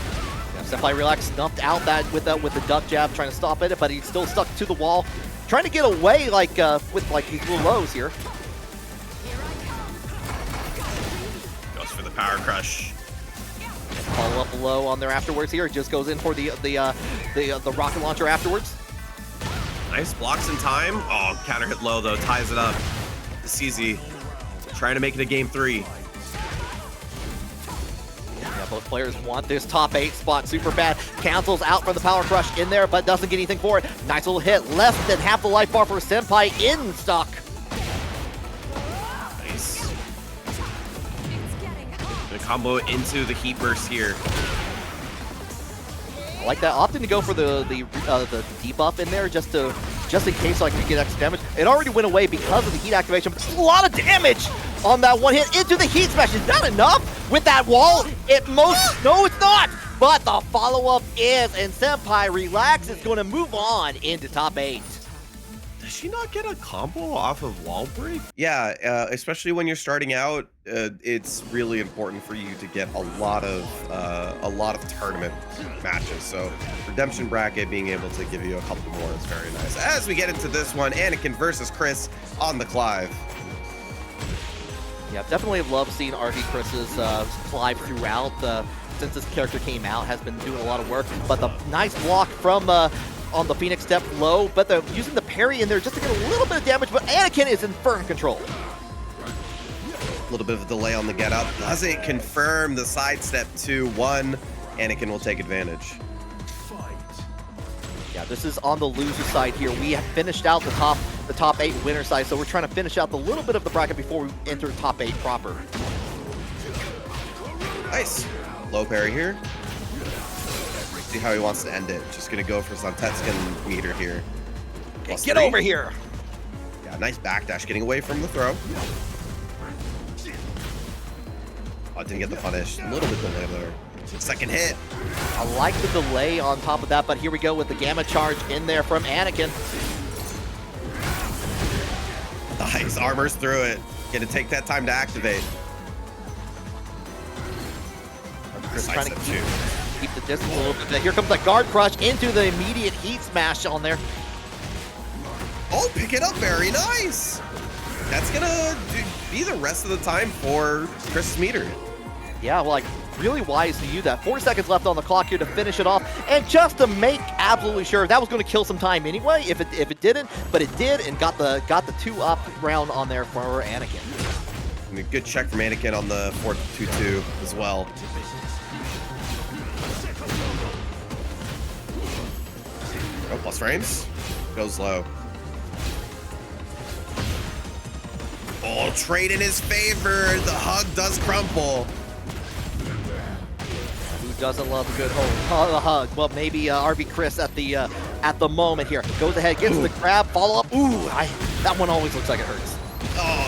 Yeah, Senpai Relax snuffed out that with the duck jab, trying to stop it, but he's still stuck to the wall, trying to get away with these little lows here. Goes for the power crush. Follow up low on there afterwards here. It just goes in for the rocket launcher afterwards. Nice blocks in time. Oh, counter hit low though, ties it up. Decezy trying to make it a game 3. Yeah, both players want this top 8 spot super bad. Cancels out from the power crush in there, but doesn't get anything for it. Nice little hit. Less than half the life bar for Senpai in stock. Combo into the heat burst here. I like that. Opting to go for the debuff in there just in case you get extra damage. It already went away because of the heat activation, but a lot of damage on that one hit into the heat smash. Is that enough with that wall? No, it's not. But the follow-up is, and Senpai Relax is going to move on into top 8. she not get a combo off of wall break? Yeah, especially when you're starting out, it's really important for you to get a lot of tournament matches. So redemption bracket being able to give you a couple more is very nice. As we get into this one, Anakin versus Chris on the Clive. Yeah, definitely love seeing RV Chris's Clive throughout. Since this character came out, has been doing a lot of work. But the nice block from on the Phoenix step low, but using the parry in there just to get a little bit of damage. But Anakin is in firm control. A little bit of a delay on the get up. Doesn't confirm the sidestep 2-1. Anakin will take advantage. Yeah, this is on the loser side here. We have finished out the top 8 winner side, so we're trying to finish out the little bit of the bracket before we enter top 8 proper. Nice. Low parry here. See how he wants to end it. Just gonna go for Zantetsuken meter here. Get over here. Yeah, nice backdash, getting away from the throw. Oh, didn't get the punish. A little bit delayed there. Second hit. I like the delay on top of that, but here we go with the Gamma Charge in there from Anakin. Nice, armors through it. Gonna take that time to activate. Chris trying to keep the distance a little bit. Here comes the guard crush into the immediate heat smash on there. Oh, pick it up, very nice. That's gonna be the rest of the time for Chris's meter. Yeah, well, like really wise to use that. 4 seconds left on the clock here to finish it off, and just to make absolutely sure that was going to kill some time anyway. If it didn't, but it did, and got the 2-up round on there for Anakin. And a good check from Anakin on the 4-2-2 as well. Oh, plus frames. Goes low. Oh, trade in his favor. The hug does crumple. Who doesn't love a good hug? Well, maybe RV Chris at the moment here. Goes ahead, gets the grab, follow up. Ooh, that one always looks like it hurts. Oh,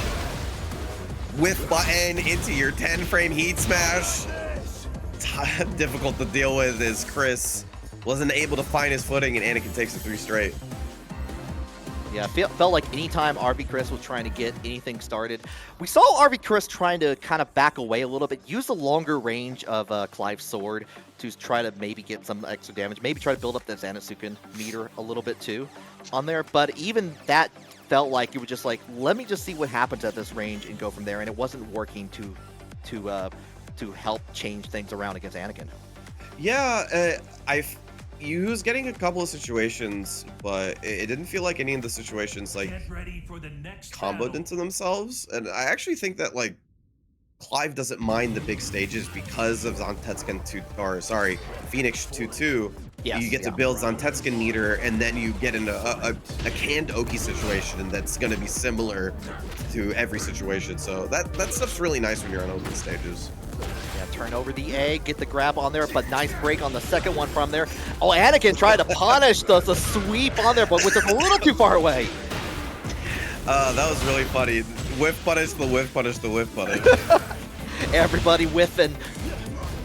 whiff button into your 10-frame heat smash. Difficult to deal with as Chris wasn't able to find his footing, and Anakin takes it 3 straight. Yeah, felt like anytime RV Chris was trying to get anything started, we saw RV Chris trying to kind of back away a little bit, use the longer range of Clive's sword to try to maybe get some extra damage, maybe try to build up that Zanetsuken meter a little bit too on there. But even that felt like it was just like, let me just see what happens at this range and go from there, and it wasn't working to help change things around against Anakin. Yeah, he was getting a couple of situations, but it didn't feel like any of the situations like comboed into themselves. And I actually think that like Clive doesn't mind the big stages because of Zantetsuken Phoenix 2-2. Yes, you get to build Zantetsuken meter, and then you get into a canned Oki situation that's going to be similar to every situation. So that stuff's really nice when you're on open stages. Yeah, turn over the egg, get the grab on there, but nice break on the second one from there. Oh, Anakin tried to punish the sweep on there, but was just a little too far away. That was really funny. Whiff punish, the whiff punish, the whiff punish. Everybody whiffing.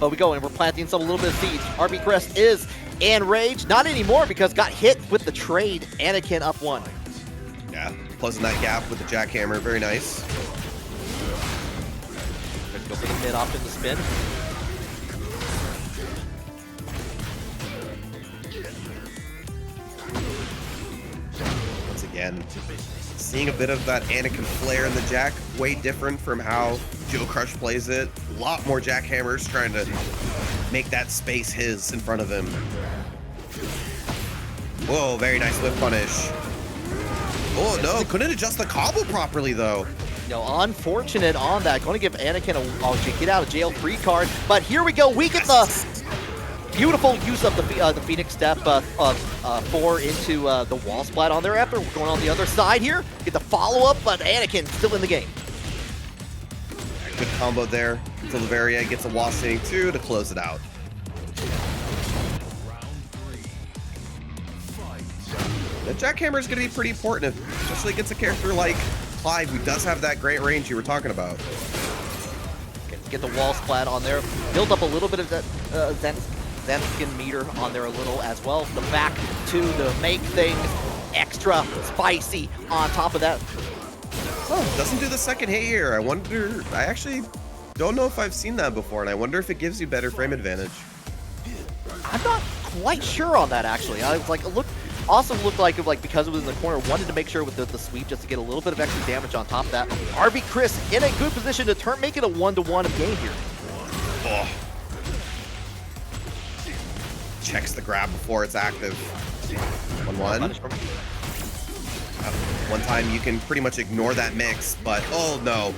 But we go, and we're planting a little bit of seeds. RB Crest is enraged. Not anymore, because got hit with the trade. Anakin up 1. Yeah, closing that gap with the jackhammer. Very nice. Go for the mid off in the spin. Once again, seeing a bit of that Anakin flare in the jack, way different from how Joe Crush plays it. A lot more jackhammers trying to make that space his in front of him. Whoa, very nice whip punish. Oh no, couldn't adjust the combo properly though. No, unfortunate on that. Going to give Anakin a get out of jail free card. But here we go. We get the beautiful use of the Phoenix step 4 into the wall splat on there after. We're going on the other side here. Get the follow up, but Anakin still in the game. Good combo there until the very end. Gets a wall sitting 2 to close it out. The jackhammer is going to be pretty important, especially against a character like Clive, who does have that great range you were talking about. Get the wall splat on there. Build up a little bit of that Zanetsuken meter on there a little as well. The back to the make things extra spicy on top of that. Oh, doesn't do the second hit here. I actually don't know if I've seen that before, and I wonder if it gives you better frame advantage. I'm not quite sure on that, actually. I was like, also looked like because it was in the corner, wanted to make sure with the sweep just to get a little bit of extra damage on top of that. RB Chris in a good position to make it a 1-to-1 game here. Oh. Checks the grab before it's active. 1-1. One time you can pretty much ignore that mix, but oh no.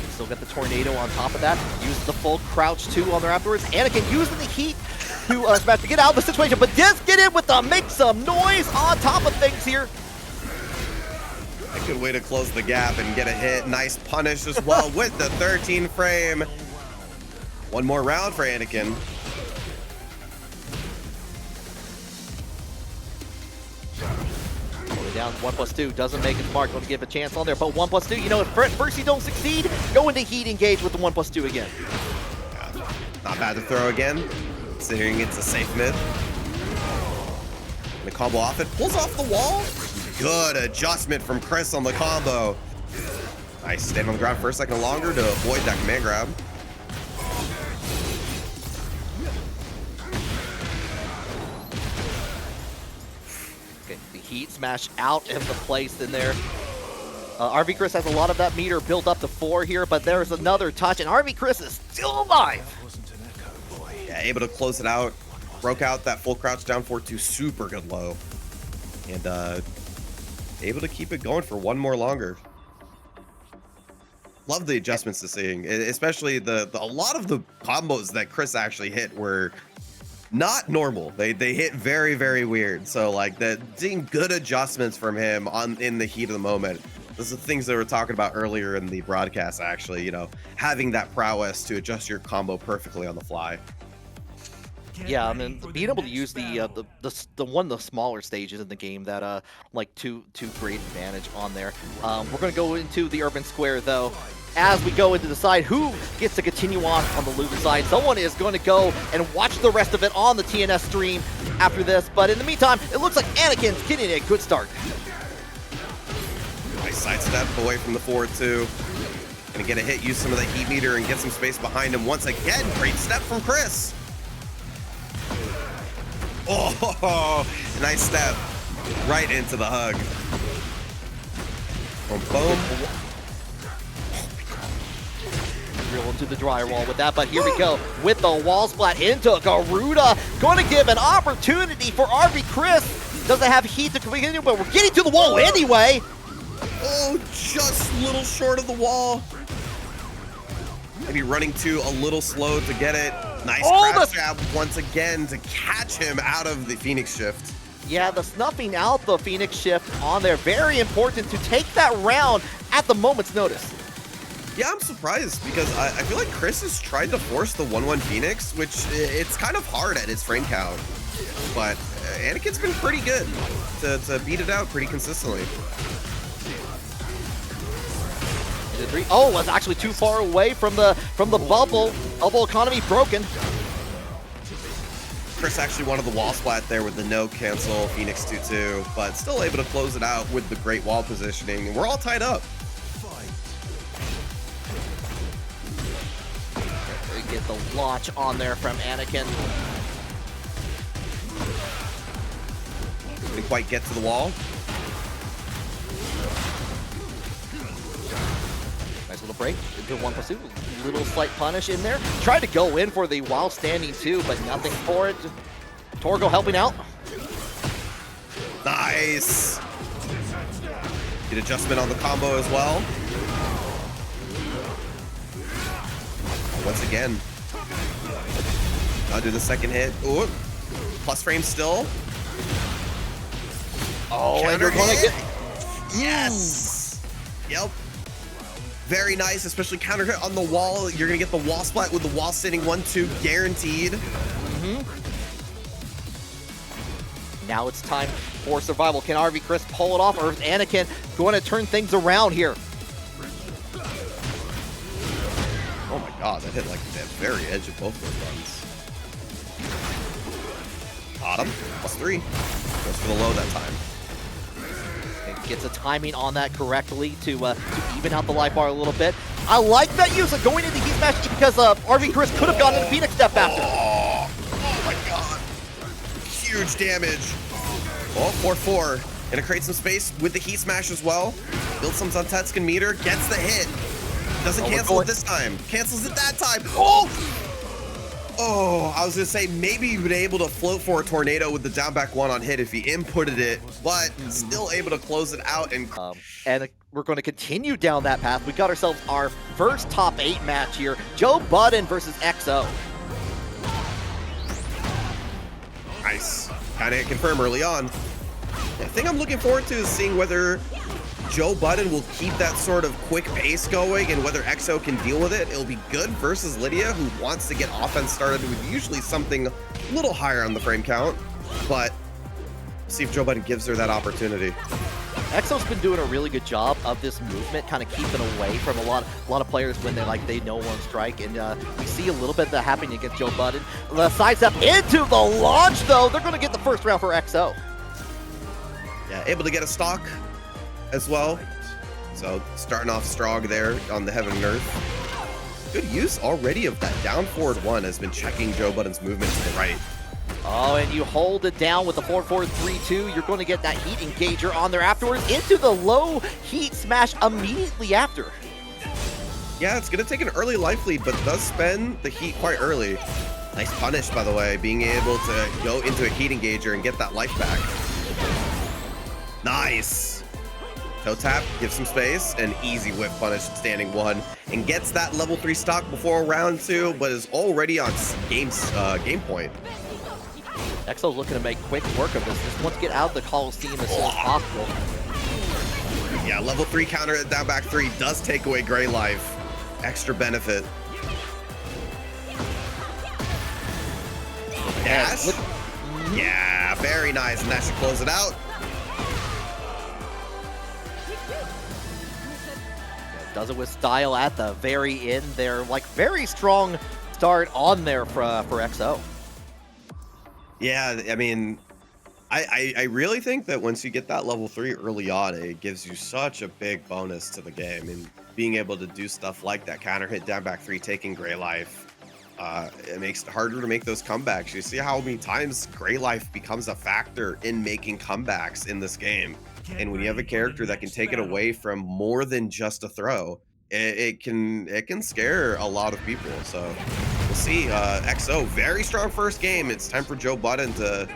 Still got the tornado on top of that. Use the full crouch too on there afterwards. Anakin using the heat to smash to get out of the situation, but does get in with the make some noise on top of things here. A good way to close the gap and get a hit. Nice punish as well with the 13 frame. One more round for Anakin. Down 1+2, doesn't make its mark, going to give a chance on there, but 1+2, you know, if first you don't succeed, go into heat engage with the 1+2 again. Yeah, not bad to throw again, considering it's a safe mid. And the combo off it, pulls off the wall. Good adjustment from Chris on the combo. Nice, stand on the ground for a second longer to avoid that command grab. Heat smash out of the place in there. RV Chris has a lot of that meter built up to 4 here, but there's another touch, and RV Chris is still alive. Yeah, able to close it out. Broke out that full crouch down 4-2, super good low. And able to keep it going for one more longer. Love the adjustments to seeing, especially a lot of the combos that Chris actually hit were not normal. They hit very, very weird. So like seeing good adjustments from him in the heat of the moment. Those are the things that we were talking about earlier in the broadcast, actually, you know, having that prowess to adjust your combo perfectly on the fly. Yeah, I mean, being able to use the one of the smaller stages in the game that like to great advantage on there. We're gonna go into the urban square though. As we go into decide who gets to continue on the loser side, someone is going to go and watch the rest of it on the TNS stream after this. But in the meantime, it looks like Anakin's getting a good start. Nice sidestep away from the 4-2. Gonna get a hit, use some of the heat meter, and get some space behind him once again. Great step from Chris. Oh, nice step right into the hug. Boom, boom. Drill into the drywall with that, but here we go with the wall splat into Garuda. Going to give an opportunity for RB Chris. Doesn't have heat to continue, but we're getting to the wall anyway. Oh, just a little short of the wall. Maybe running too a little slow to get it. Nice crouch grab once again to catch him out of the Phoenix shift. Yeah, the snuffing out the Phoenix shift on there. Very important to take that round at the moment's notice. Yeah, I'm surprised because I feel like Chris has tried to force the 1-1 Phoenix, which it's kind of hard at his frame count. But Anakin's been pretty good to beat it out pretty consistently. Oh, was actually too far away from the bubble. Bubble economy broken. Chris actually wanted the wall splat there with the no cancel Phoenix 2-2, but still able to close it out with the great wall positioning. And we're all tied up. Get the launch on there from Anakin. Didn't quite get to the wall. Nice little break into 1+2. Little slight punish in there. Tried to go in for the while standing too, but nothing for it. Torgo helping out. Nice. Good adjustment on the combo as well. Once again. I'll do the second hit. Ooh. Plus frame still. Oh, Counter and you're gonna hit. get... Yes. Yep. Very nice, especially counter hit on the wall. You're gonna get the wall splat with the wall sitting 1-2 guaranteed. Now it's time for survival. Can RV Chris pull it off, or is Anakin going to turn things around here? Oh my god, that hit like the very edge of both those runs. Got him. +3. Goes for the low that time. And gets a timing on that correctly to even out the life bar a little bit. I like that use of going into Heat Smash because RV Chris could have gotten a PhiDX step after. Oh my god. Huge damage. Oh, 4-4. Gonna create some space with the Heat Smash as well. Build some Zuntetskin meter. Gets the hit. Doesn't cancel it this time. Cancels it that time. Oh! Oh, I was gonna say maybe he would be able to float for a tornado with the down back 1 on hit if he inputted it, but still able to close it out and we're going to continue down that path. We got ourselves our first top 8 match here. Joe Budden versus XO. Nice. Kind of confirm early on. The thing I'm looking forward to is seeing whether Joe Budden will keep that sort of quick pace going and whether XO can deal with it. It'll be good versus Lidia, who wants to get offense started with usually something a little higher on the frame count, but see if Joe Budden gives her that opportunity. XO's been doing a really good job of this movement, kind of keeping away from a lot of players when they know one strike, and we see a little bit of that happening against Joe Budden. The sidestep into the launch, though. They're going to get the first round for XO. Yeah, able to get a stock as well. So starting off strong there on the heaven and earth. Good use already of that down forward 1 has been checking Joe Budden's movement to the right. Oh, and you hold it down with the 4-4-3-2. You're going to get that heat engager on there afterwards into the low heat smash immediately after. Yeah, it's going to take an early life lead, but does spend the heat quite early. Nice punish, by the way, being able to go into a heat engager and get that life back. Nice. Toe tap, gives some space, and easy whip punish standing 1, and gets that level 3 stock before round 2, but is already on game point. XO's looking to make quick work of this. Just wants to get out of the Coliseum as soon as possible. Yeah, level 3 counter at down back 3 does take away gray life. Extra benefit. Dash. Yeah, very nice, and that should close it out. Does it with style at the very end there. Like, very strong start on there for XO. Yeah, I mean, I really think that once you get that level 3 early on, it gives you such a big bonus to the game. And being able to do stuff like that counter hit down back 3, taking gray life, it makes it harder to make those comebacks. You see how many times gray life becomes a factor in making comebacks in this game. And when you have a character that can take it away from more than just a throw, it can scare a lot of people. So we'll see. XO, very strong first game. It's time for Joe Budden to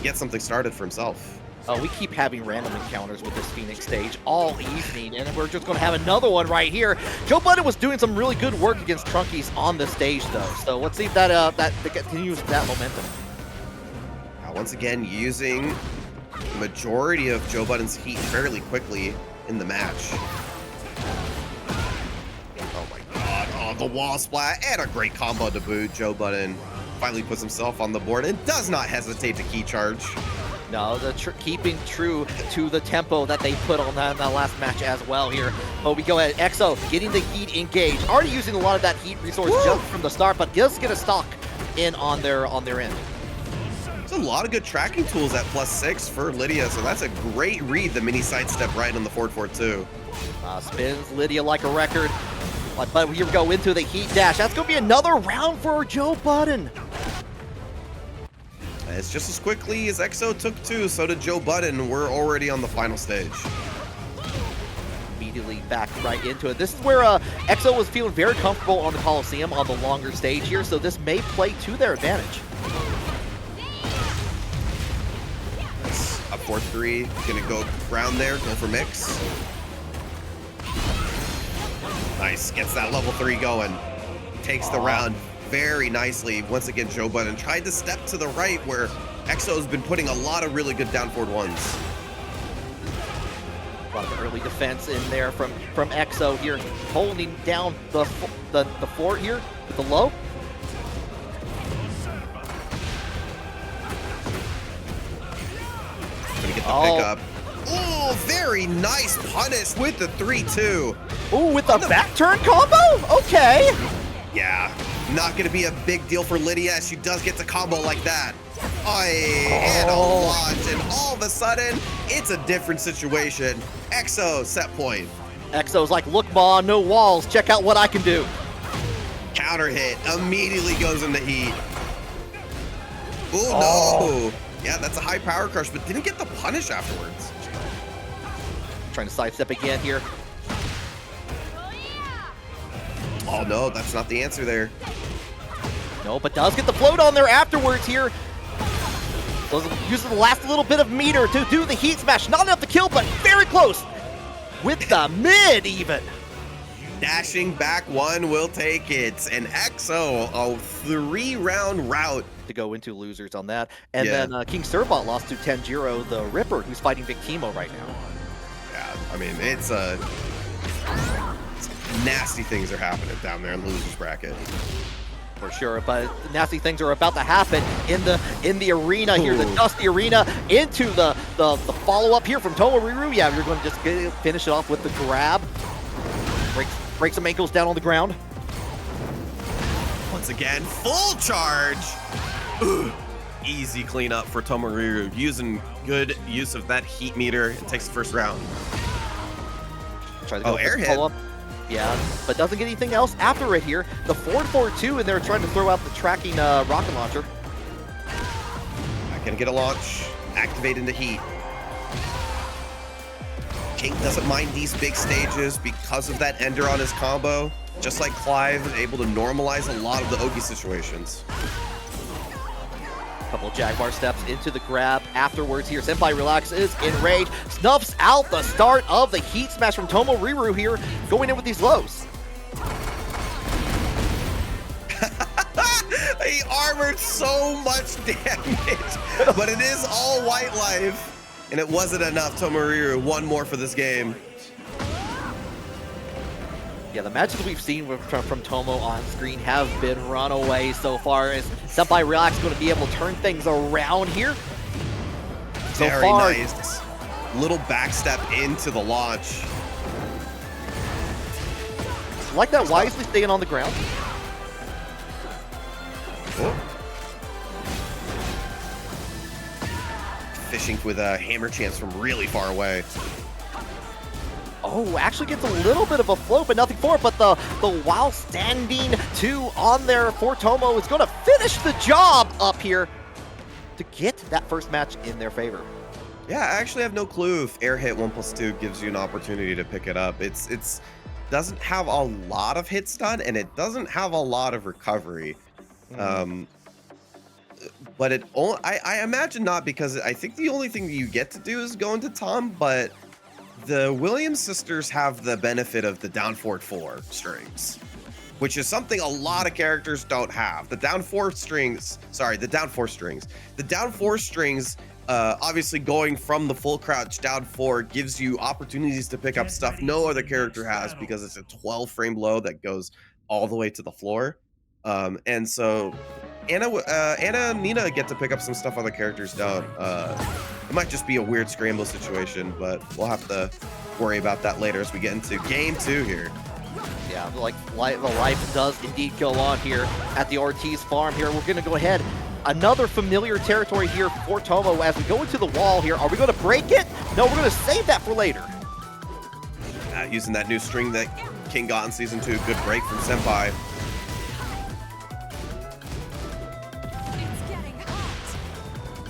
get something started for himself. We keep having random encounters with this Phoenix stage all evening, and we're just going to have another one right here. Joe Budden was doing some really good work against Trunkiez on the stage, though. So let's see if that continues that momentum. Once again, using the majority of Joe Budden's heat fairly quickly in the match. Oh my god, oh, the wall splat and a great combo to boot. Joe Budden finally puts himself on the board and does not hesitate to key charge. No, keeping true to the tempo that they put on that last match as well here. Oh, we go at XO, getting the heat engaged. Already using a lot of that heat resource just from the start, but does get a stock in on their end. There's a lot of good tracking tools at +6 for Lidia, so that's a great read, the mini sidestep right on the 4-4-2. Spins Lidia like a record. But here we go into the heat dash. That's going to be another round for Joe Budden. It's just as quickly as XO took 2, so did Joe Budden. We're already on the final stage. Immediately back right into it. This is where XO was feeling very comfortable on the Coliseum on the longer stage here, so this may play to their advantage. Up 4-3, gonna go round there, go for mix. Nice, gets that level 3 going. Takes the round very nicely. Once again, Joe Budden tried to step to the right where XO's been putting a lot of really good down forward ones. A lot of early defense in there from XO here, holding down the fort here with the low. Gonna get the pickup. Oh, very nice punish with the 3-2. Oh, with the back turn combo? Okay. Yeah, not gonna be a big deal for Lidia as she does get the combo like that. And a launch, and all of a sudden, it's a different situation. Exo set point. Exo's like, look, Ma, no walls. Check out what I can do. Counter hit immediately goes into heat. Ooh, no. Yeah, that's a high power crush, but didn't get the punish afterwards. Trying to sidestep again here. Oh no, that's not the answer there. No, but does get the float on there afterwards here. Uses the last little bit of meter to do the heat smash. Not enough to kill, but very close. With the mid even. Dashing back one will take it. And Exo, a 3-round route. To go into losers on that. And then King Sirbot lost to Tanjiro the Ripper, who's fighting Victimo right now. Yeah, I mean, it's nasty things are happening down there in the losers bracket. For sure, but nasty things are about to happen in the arena here, the dusty arena, into the follow-up here from Tomoriru. Yeah, you're going to just finish it off with the grab. Break some ankles down on the ground. Once again, full charge. Ooh, easy cleanup for Tomoriru, using good use of that heat meter. It takes the first round. Try to go air hit. Yeah, but doesn't get anything else after it here. The 4-4-2, and they're trying to throw out the tracking rocket launcher. Not gonna get a launch. Activate into heat. King doesn't mind these big stages because of that ender on his combo. Just like Clive, able to normalize a lot of the Oki situations. Couple Jaguar steps into the grab afterwards here. Senpai relaxes, enraged, snuffs out the start of the heat smash from Tomoriru here, going in with these lows. He armored so much damage, but it is all white life, and it wasn't enough. Tomoriru, one more for this game. Yeah, the matches we've seen from Tomo on screen have been runaway so far. As Senpai Relax going to be able to turn things around here. Very nice. Little backstep into the launch. Like that, wisely staying on the ground. Oh. Fishing with a hammer chance from really far away. Oh, actually gets a little bit of a float, but nothing for it. But the while standing 2 on there for Tomo is going to finish the job up here to get that first match in their favor. Yeah, I actually have no clue if air hit 1+2 gives you an opportunity to pick it up. It's doesn't have a lot of hit stun, and it doesn't have a lot of recovery. But it only, I imagine not, because I think the only thing that you get to do is go into Tom, but the Williams sisters have the benefit of the down forward 4 strings, which is something a lot of characters don't have. The down 4 strings, obviously going from the full crouch down 4 gives you opportunities to pick up stuff no other character has, because it's a 12 frame blow that goes all the way to the floor. And so Anna and Nina get to pick up some stuff other characters don't. It might just be a weird scramble situation, but we'll have to worry about that later as we get into game 2 here. Yeah, like the life does indeed go on here at the Ortiz farm here. We're going to go ahead. Another familiar territory here for Tomo as we go into the wall here. Are we going to break it? No, we're going to save that for later. Using that new string that King got in Season 2. Good break from Senpai.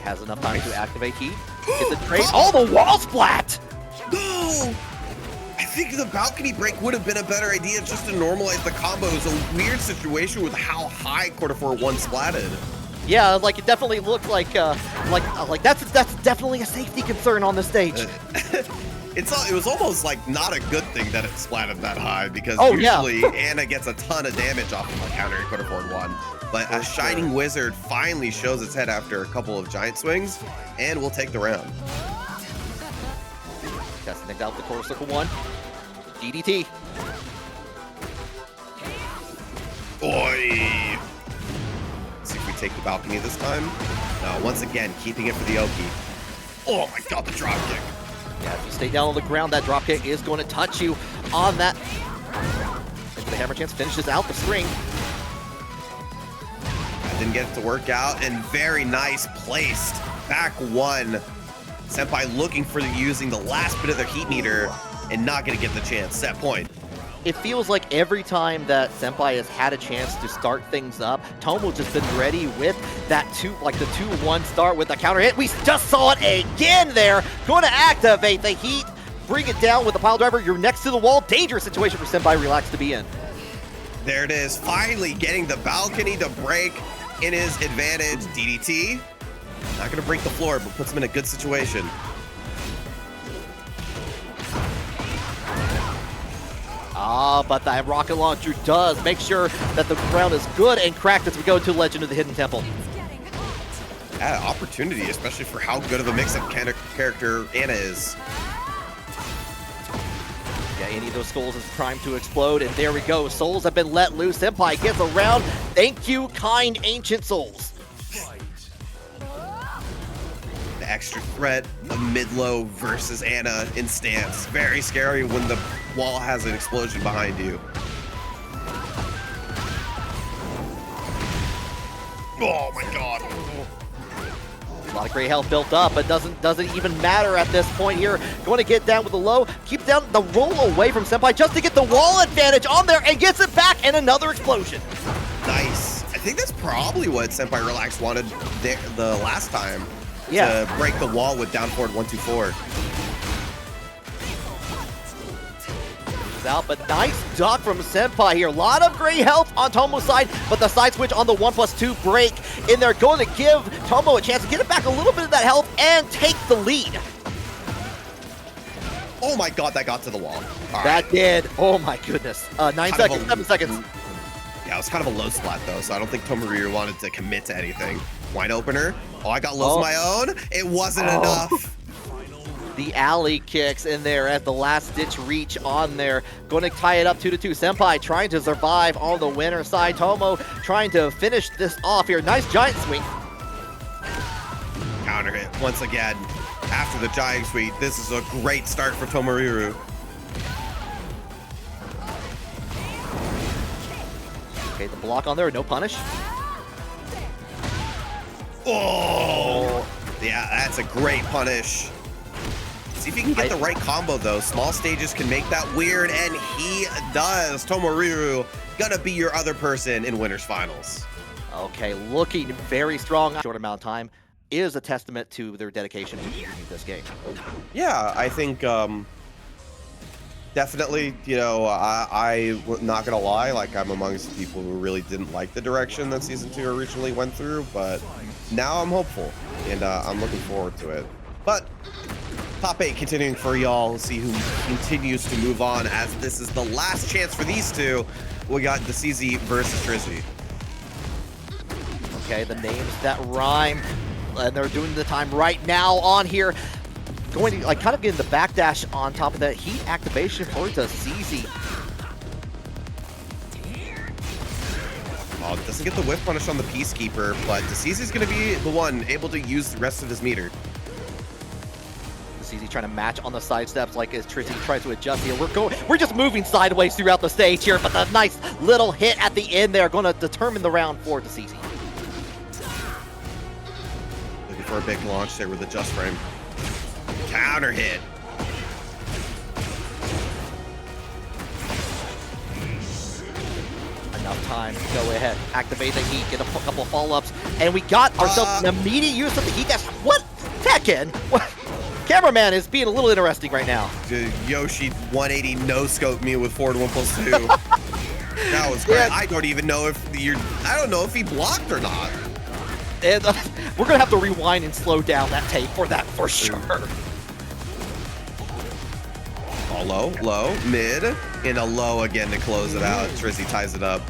Has enough time to activate heat. Get the trade. Oh, the wall splat! No! I think the balcony break would have been a better idea just to normalize the combo. It was a weird situation with how high quarter 4-1 splatted. Yeah, like it definitely looked like that's definitely a safety concern on the stage. It was almost like not a good thing that it splatted that high, because usually Anna gets a ton of damage off of a counter in quarter 4-1. But a Shining Wizard finally shows its head after a couple of giant swings, and we'll take the round. Testing things out with the quarter circle 1. DDT. Oi! Let's see if we take the balcony this time. No, once again, keeping it for the Oki. Oh my god, the drop kick. Yeah, if you stay down on the ground, that drop kick is going to touch you on that. And the hammer chance finishes out the string. didn't get it to work out, and very nice placed. Back one. Senpai looking for using the last bit of their heat meter and not going to get the chance. Set point. It feels like every time that Senpai has had a chance to start things up, Tomo's just been ready with that the 2-1 start with the counter hit. We just saw it again there. Going to activate the heat, bring it down with the pile driver. You're next to the wall. Dangerous situation for Senpai Relax to be in. There it is. Finally getting the balcony to break in his advantage. DDT. Not going to break the floor, but puts him in a good situation. But that rocket launcher does make sure that the ground is good and cracked as we go to Legend of the Hidden Temple. Opportunity, especially for how good of a mix-up character Anna is. Yeah, any of those skulls is primed to explode, and there we go. Souls have been let loose. Senpai gets around. Thank you, kind ancient souls. The extra threat of mid-low versus Anna in stance. Very scary when the wall has an explosion behind you. Oh my god. A lot of great health built up, but doesn't even matter at this point here. Going to get down with the low, keep down the roll away from Senpai just to get the wall advantage on there and gets it back, and another explosion. Nice. I think that's probably what Senpai Relax wanted the last time. Yeah. To break the wall with down forward 1-2-4. Out, but nice duck from Senpai here. A lot of great health on Tomo's side, but the side switch on the 1+2 break, and they're going to give Tomo a chance to get it back a little bit of that health and take the lead. Oh my god, that got to the wall. That did. Oh my goodness. 9 seconds, 7 seconds. Yeah, it was kind of a low splat though, so I don't think Tomohiro wanted to commit to anything. Wine opener. Oh, I got lows of my own. It wasn't enough. The alley kicks in there at the last ditch reach on there. Going to tie it up 2-2. Senpai trying to survive on the winner side. Tomo trying to finish this off here. Nice giant swing. Counter hit once again. After the giant sweep, this is a great start for Tomohiro. Okay, the block on there, no punish. Oh, yeah, that's a great punish. See if you can get the right combo though. Small stages can make that weird, and he does. Tomohiro gonna be your other person in winners finals. Okay, looking very strong. Short amount of time is a testament to their dedication to this game. Yeah, I think definitely, you know, I'm not gonna lie, like I'm amongst the people who really didn't like the direction that Season 2 originally went through, but now I'm hopeful, and I'm looking forward to it. But top 8 continuing for y'all. We'll see who continues to move on, as this is the last chance for these two. We got Decezy versus Trizzy. Okay, the names that rhyme, and they're doing the time right now on here. Going to, like, kind of getting the backdash on top of that heat activation for Decezy. Oh, doesn't get the whiff punish on the Peacekeeper, but Decezy's going to be the one able to use the rest of his meter. Decezy trying to match on the side steps like as Trizzy tries to adjust here. We're just moving sideways throughout the stage here, but the nice little hit at the end there going to determine the round for Decezy. Looking for a big launch there with the just frame. Counter hit. Enough time to go ahead, activate the heat, get a couple of follow-ups, and we got ourselves an immediate use of the heat dash. What? Tekken? What? Cameraman is being a little interesting right now. Dude, Yoshi 180 no-scope me with forward 1+2. That was great. Yeah. I don't even know if I don't know if he blocked or not. And we're gonna have to rewind and slow down that tape for that for sure. Oh, low, mid, and a low again to close it out. Trizzy ties it up.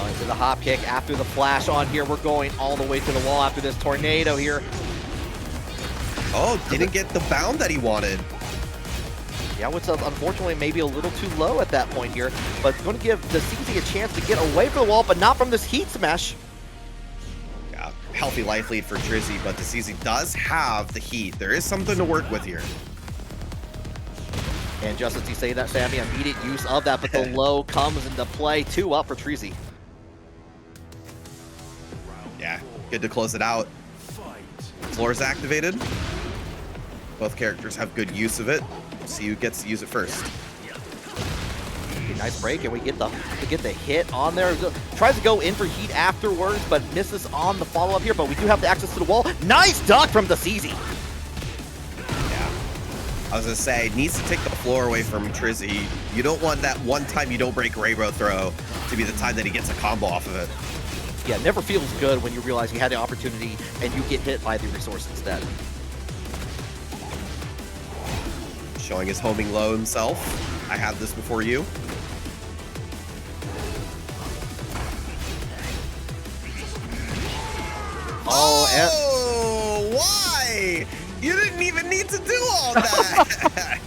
Into the hop kick after the flash on here. We're going all the way to the wall after this tornado here. Oh, didn't get the bound that he wanted. Yeah, which unfortunately maybe a little too low at that point here, but it's going to give Decezy a chance to get away from the wall, but not from this heat smash. Yeah, healthy life lead for Trizzy, but Decezy does have the heat. There is something to work with here. And just as you say that, Sammy, immediate use of that, but the low comes into play. 2 up for Trizzy. Yeah, good to close it out. Floor's activated. Both characters have good use of it. See who gets to use it first. Okay, nice break, and we get the hit on there. Tries to go in for heat afterwards, but misses on the follow-up here. But we do have the access to the wall. Nice duck from Decezy. I was gonna say, needs to take the floor away from Trizzy. You don't want that one time you don't break Rainbow throw to be the time that he gets a combo off of it. Yeah, it never feels good when you realize you had the opportunity and you get hit by the resource instead. Showing his homing low himself. I have this before you. Oh, why? You didn't even need to do all that.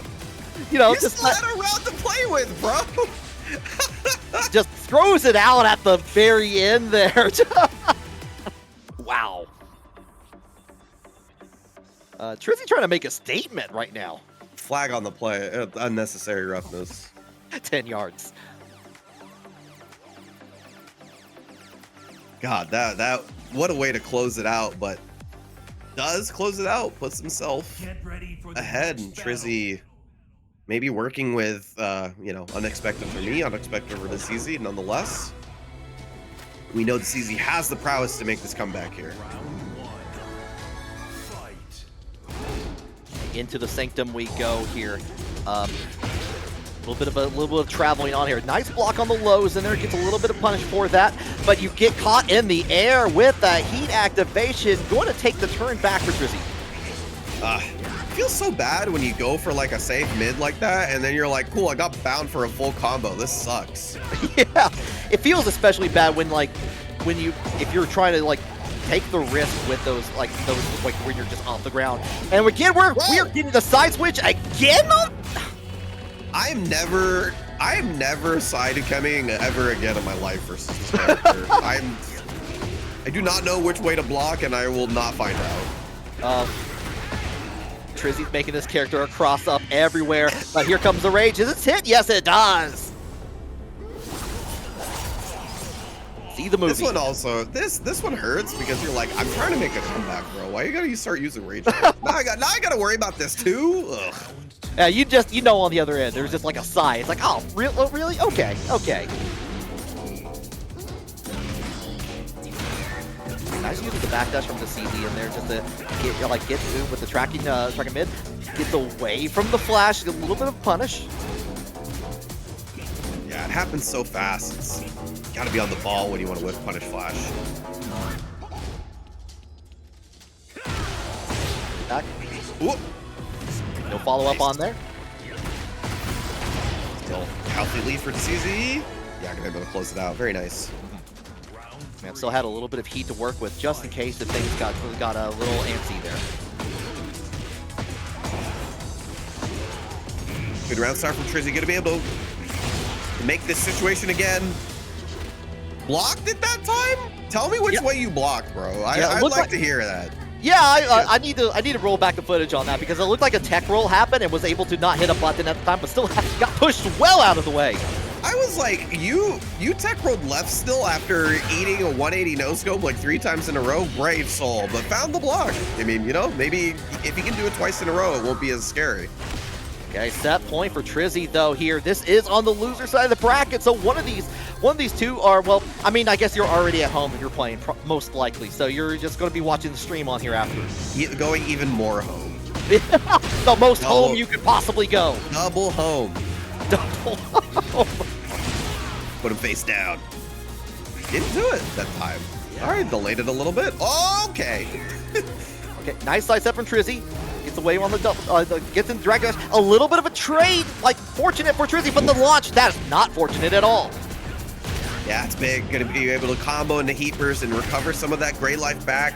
You know, you just had a round to play with, bro. Just throws it out at the very end there. Wow. Trizzy trying to make a statement right now. Flag on the play. Unnecessary roughness. 10 yards. God, that what a way to close it out, but does close it out, puts himself ahead, and Trizzy maybe working with, you know, unexpected for me, unexpected for Decezy, nonetheless. We know Decezy has the prowess to make this comeback here. Into the sanctum we go here. A little bit of traveling on here. Nice block on the lows in there. Gets a little bit of punish for that, but you get caught in the air with that heat activation. Going to take the turn back for Trizzy. Feels so bad when you go for like a safe mid like that, and then you're like, cool, I got bound for a full combo. This sucks. Yeah, it feels especially bad when if you're trying to like take the risk with those like where you're just off the ground. And again, we're getting the side switch again. I am never side coming ever again in my life versus this character. I do not know which way to block, and I will not find out. Trizzy's making this character a cross up everywhere, but here comes the rage. Is this hit? Yes, it does. See the movie. This one also, this one hurts because you're like, I'm trying to make a comeback, bro. Why you gotta start using rage? now I gotta worry about this too. Ugh. Yeah, you know on the other end, there's just like a sigh. It's like, oh, really? Okay. Nice use of the backdash from the CZ in there just to get through with the tracking mid. Gets away from the flash, get a little bit of punish. Yeah, it happens so fast. It's gotta be on the ball when you want to whip punish flash. Back. Ooh. No follow-up on there. Still healthy lead for Decezy. Yeah, gonna be able to close it out. Very nice. Man, still had a little bit of heat to work with just in case if things got a little antsy there. Good round start from Trizzy. Gonna be able to make this situation again. Blocked it that time? Tell me which way you blocked, bro. I'd like to hear that. Yeah, I need to roll back the footage on that because it looked like a tech roll happened and was able to not hit a button at the time, but still got pushed well out of the way. I was like, you tech rolled left still after eating a 180 no scope like 3 times in a row. Brave soul, but found the block. I mean, you know, maybe if you can do it twice in a row, it won't be as scary. Okay, set point for Trizzy though here. This is on the loser side of the bracket, so one of these two are, well, I mean, I guess you're already at home if you're playing, most likely. So you're just going to be watching the stream on here after. Going even more home. The most home you could possibly go. Double home. Double home. Put him face down. Didn't do it that time. All right, delayed it a little bit. Okay. Okay, nice side step from Trizzy. Gets away on the double, gets in Dragunov. A little bit of a trade, like fortunate for Trizzy, but the launch, that is not fortunate at all. Yeah, it's big. Gonna be able to combo into heat burst and recover some of that gray life back,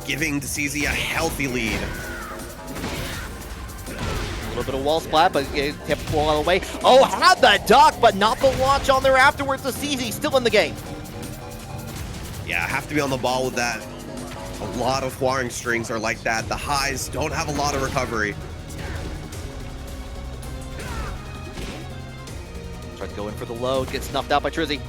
giving Decezy a healthy lead. A little bit of wall splat, but it kept pulling all the way. Oh, had that duck, but not the launch on there afterwards. Decezy still in the game. Yeah, have to be on the ball with that. A lot of Hwoarang strings are like that. The highs don't have a lot of recovery. Going for the load, gets snuffed out by Trizzy.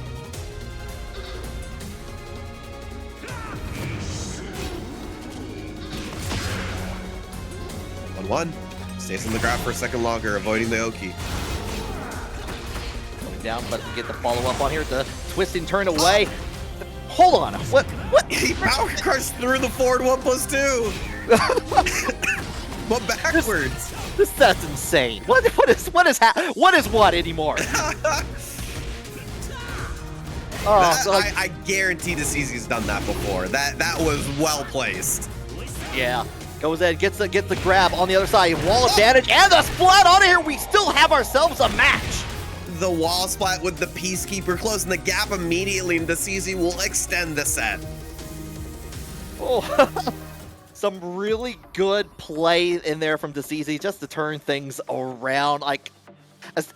1-1. Stays on the ground for a second longer, avoiding the Oki. Coming down, but we get the follow-up on here. The twisting turn away. Hold on. What? He power crushed through the forward 1+2. But backwards. That's insane. What is what anymore? I guarantee Decezy's done that before. That was well placed. Yeah. Goes in, gets the grab on the other side. Wall advantage and the splat on here. We still have ourselves a match. The wall splat with the Peacekeeper closing the gap immediately, and Decezy will extend the set. Oh, some really good play in there from Decezy just to turn things around, like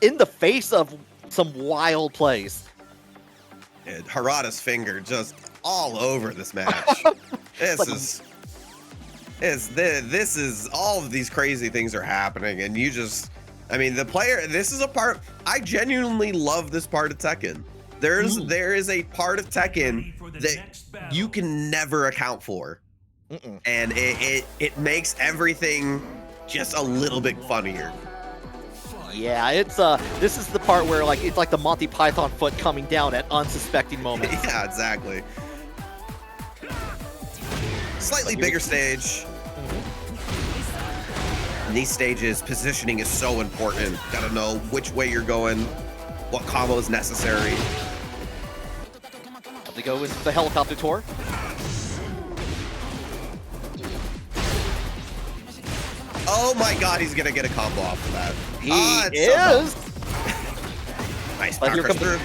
in the face of some wild plays. Harada's finger just all over this match. This is all of these crazy things are happening, and you just, I mean, this is a part, I genuinely love this part of Tekken. There is a part of Tekken that you can never account for. And it makes everything just a little bit funnier. Yeah, it's this is the part where it's like the Monty Python foot coming down at unsuspecting moments. Yeah, exactly. Slightly bigger stage. In these stages, positioning is so important. Gotta know which way you're going, what combo is necessary. They go into the helicopter tour. Oh my god, he's gonna get a combo off of that. He is! Nice power crush through.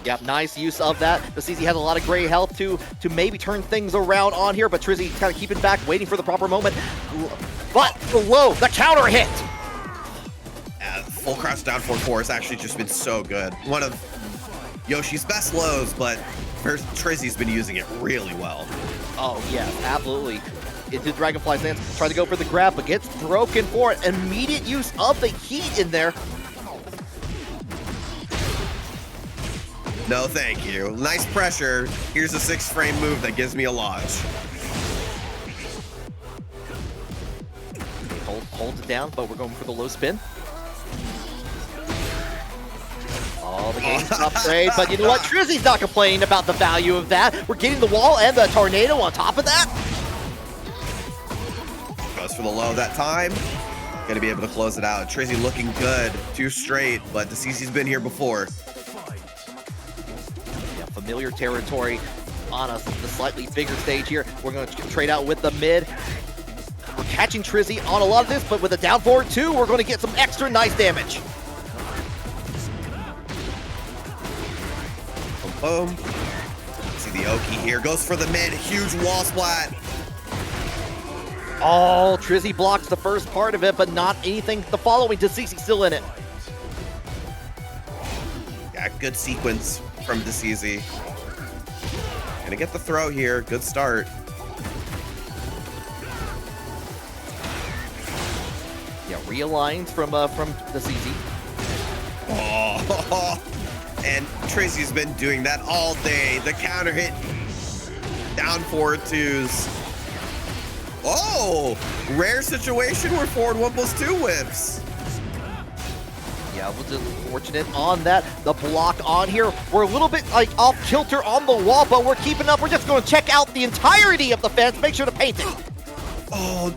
Yep, nice use of that. Decezy has a lot of gray health to maybe turn things around on here, but Trizzy kind of keeping back, waiting for the proper moment. But the low, the counter hit! Full crouch down 4-4 has actually just been so good. One of Yoshi's best lows, but Trizzy's been using it really well. Oh, yeah, absolutely. Into Dragonfly's hands, trying to go for the grab, but gets broken for it. Immediate use of the heat in there. No, thank you. Nice pressure. Here's a 6-frame move that gives me a lodge. Holds it down, but we're going for the low spin. Oh, the game's upgrade, but you know what? Trizzy's not complaining about the value of that. We're getting the wall and the tornado on top of that. Goes for the low that time. Gonna be able to close it out. Trizzy looking good. 2 straight, but Decezy's been here before. Yeah, familiar territory on the slightly bigger stage here. We're going to trade out with the mid. We're catching Trizzy on a lot of this, but with a down forward 2, we're going to get some extra nice damage. Boom. See the Oki here. Goes for the mid. Huge wall splat. Oh, Trizzy blocks the first part of it, but not anything the following. Decezy still in it. Yeah, good sequence from Decezy. Gonna get the throw here. Good start. Yeah, realigns from Decezy. Oh, and Trizzy's been doing that all day. The counter hit. Down forward 2s. Oh, rare situation where forward 1+2 whips. Yeah, we're just fortunate on that. The block on here. We're a little bit off kilter on the wall, but we're keeping up. We're just going to check out the entirety of the fence. Make sure to paint it. Oh,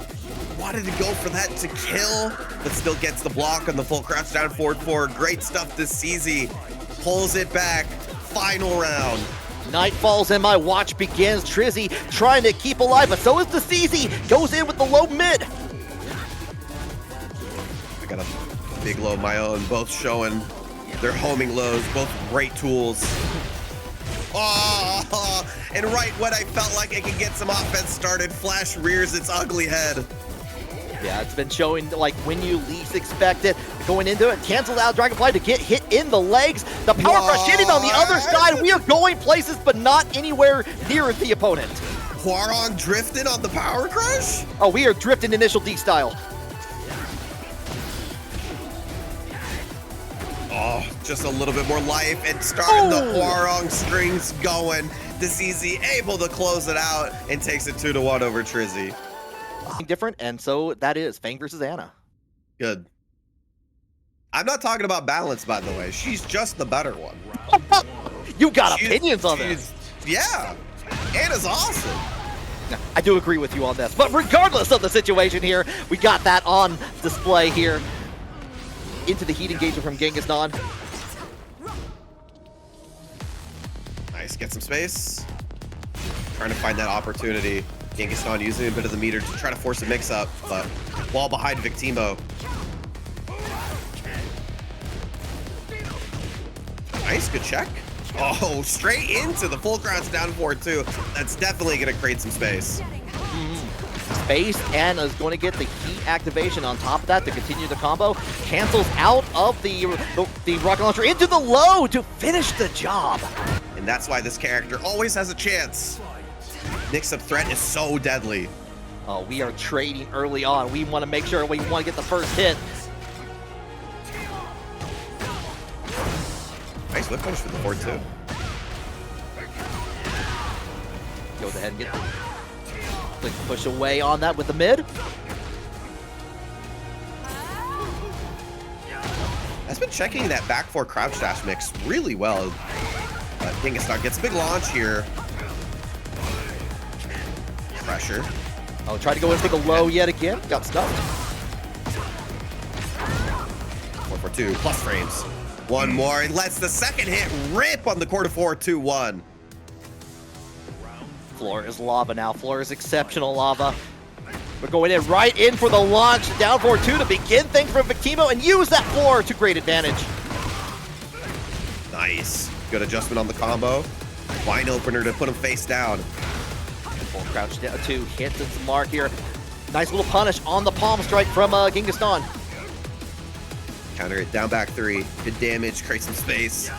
wanted to go for that to kill, but still gets the block on the full crouch down forward 4. Great stuff. Decezy pulls it back. Final round. Night falls and my watch begins. Trizzy trying to keep alive, but so is Decezy. Goes in with the low mid. I got a big low of my own, both showing their homing lows, both great tools. Oh, and right when I felt like I could get some offense started, Flash rears its ugly head. Yeah, it's been showing when you least expect it. Going into it, canceled out Dragonfly to get hit in the legs. The power crush hitting on the other side. We are going places, but not anywhere near the opponent. Hwoarang drifted on the power crush? Oh, we are drifting initial D style. Oh, just a little bit more life and starting the Hwoarang strings going. Decezy able to close it out and takes it 2-1 over Trizzy. Different, and so that is Feng versus Anna. Good. I'm not talking about balance, by the way. She's just the better one. You got opinions on this. Yeah. Anna's awesome. I do agree with you on this, but regardless of the situation here, we got that on display here. Into the heat engagement from Genghis Khan. Nice, get some space. Trying to find that opportunity. Genghis Khan using a bit of the meter to try to force a mix-up, but ball behind Victimo. Nice, good check. Oh, straight into the full crouch down 4-2. That's definitely going to create some space. Space, and is going to get the heat activation on top of that to continue the combo. Cancels out of the rocket launcher into the low to finish the job. And that's why this character always has a chance. Mix-up threat is so deadly. Oh, we are trading early on. We want to make sure we want to get the first hit. Nice whip punch for the 4-2. Goes ahead and get the quick push away on that with the mid. Has been checking that back 4 crouch dash mix really well. Genghis Khan gets a big launch here. Pressure. Oh, tried to go in for the low yet again. Got stuck. 4-4-2 plus frames. One more and lets the second hit rip on the quarter 4-2-1. Floor is lava now. Floor is exceptional lava. We're going in right in for the launch. Down 4-2 to begin things from Victimo and use that floor to great advantage. Nice. Good adjustment on the combo. Wine opener to put him face down. Full crouch down 2. Hits its mark here. Nice little punish on the palm strike from Genghis Khan. Counter it down back 3. Good damage. Create some space.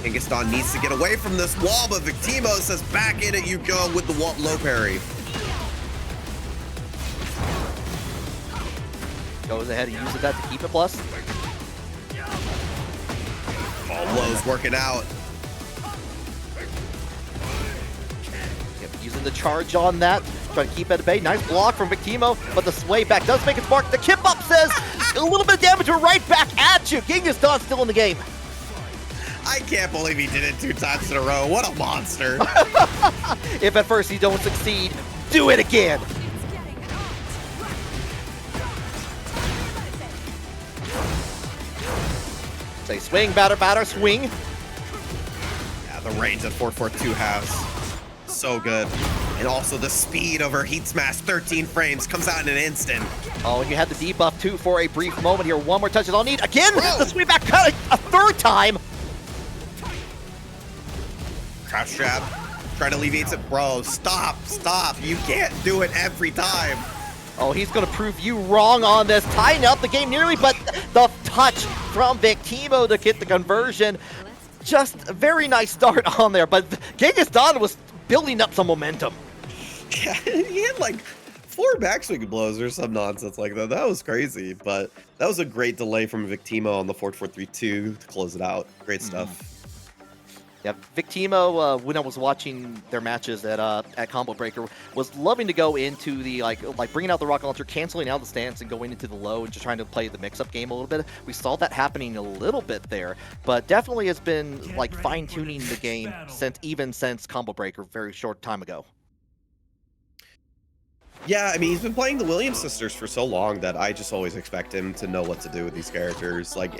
Genghis Khan needs to get away from this wall, but Victimo says back in it you go with the low parry. Goes ahead and uses that to keep it plus. All lows working out. Yep, using the charge on that. Trying to keep it at bay. Nice block from Victimo, but the sway back does make its mark. The kip up says a little bit of damage. We're right back at you. Genghis Khan still in the game. I can't believe he did it 2 times in a row. What a monster. If at first you don't succeed, do it again. Say swing, batter, swing. Yeah, the range that 4-4-2 has. So good. And also the speed over Heat Smash, 13 frames, comes out in an instant. Oh, and you had the debuff too for a brief moment here. One more touch is all need. Again, Bro. the swing back cut a third time. Crouch trap. Try to alleviate it. Bro, stop. You can't do it every time. Oh, he's going to prove you wrong on this. Tying up the game nearly, but the touch from Victimo to get the conversion. Just a very nice start on there, but Genghis Khan was building up some momentum. Yeah, he had like 4 backswing blows or some nonsense like that. That was crazy, but that was a great delay from Victimo on the 4-4-3-2 to close it out. Great stuff. Yeah, Victimo, when I was watching their matches at Combo Breaker, was loving to go into the like bringing out the rocket launcher, canceling out the stance, and going into the low and just trying to play the mix-up game a little bit. We saw that happening a little bit there, but definitely has been like fine-tuning the game since Combo Breaker, very short time ago. Yeah, I mean, he's been playing the Williams sisters for so long that I just always expect him to know what to do with these characters. Like,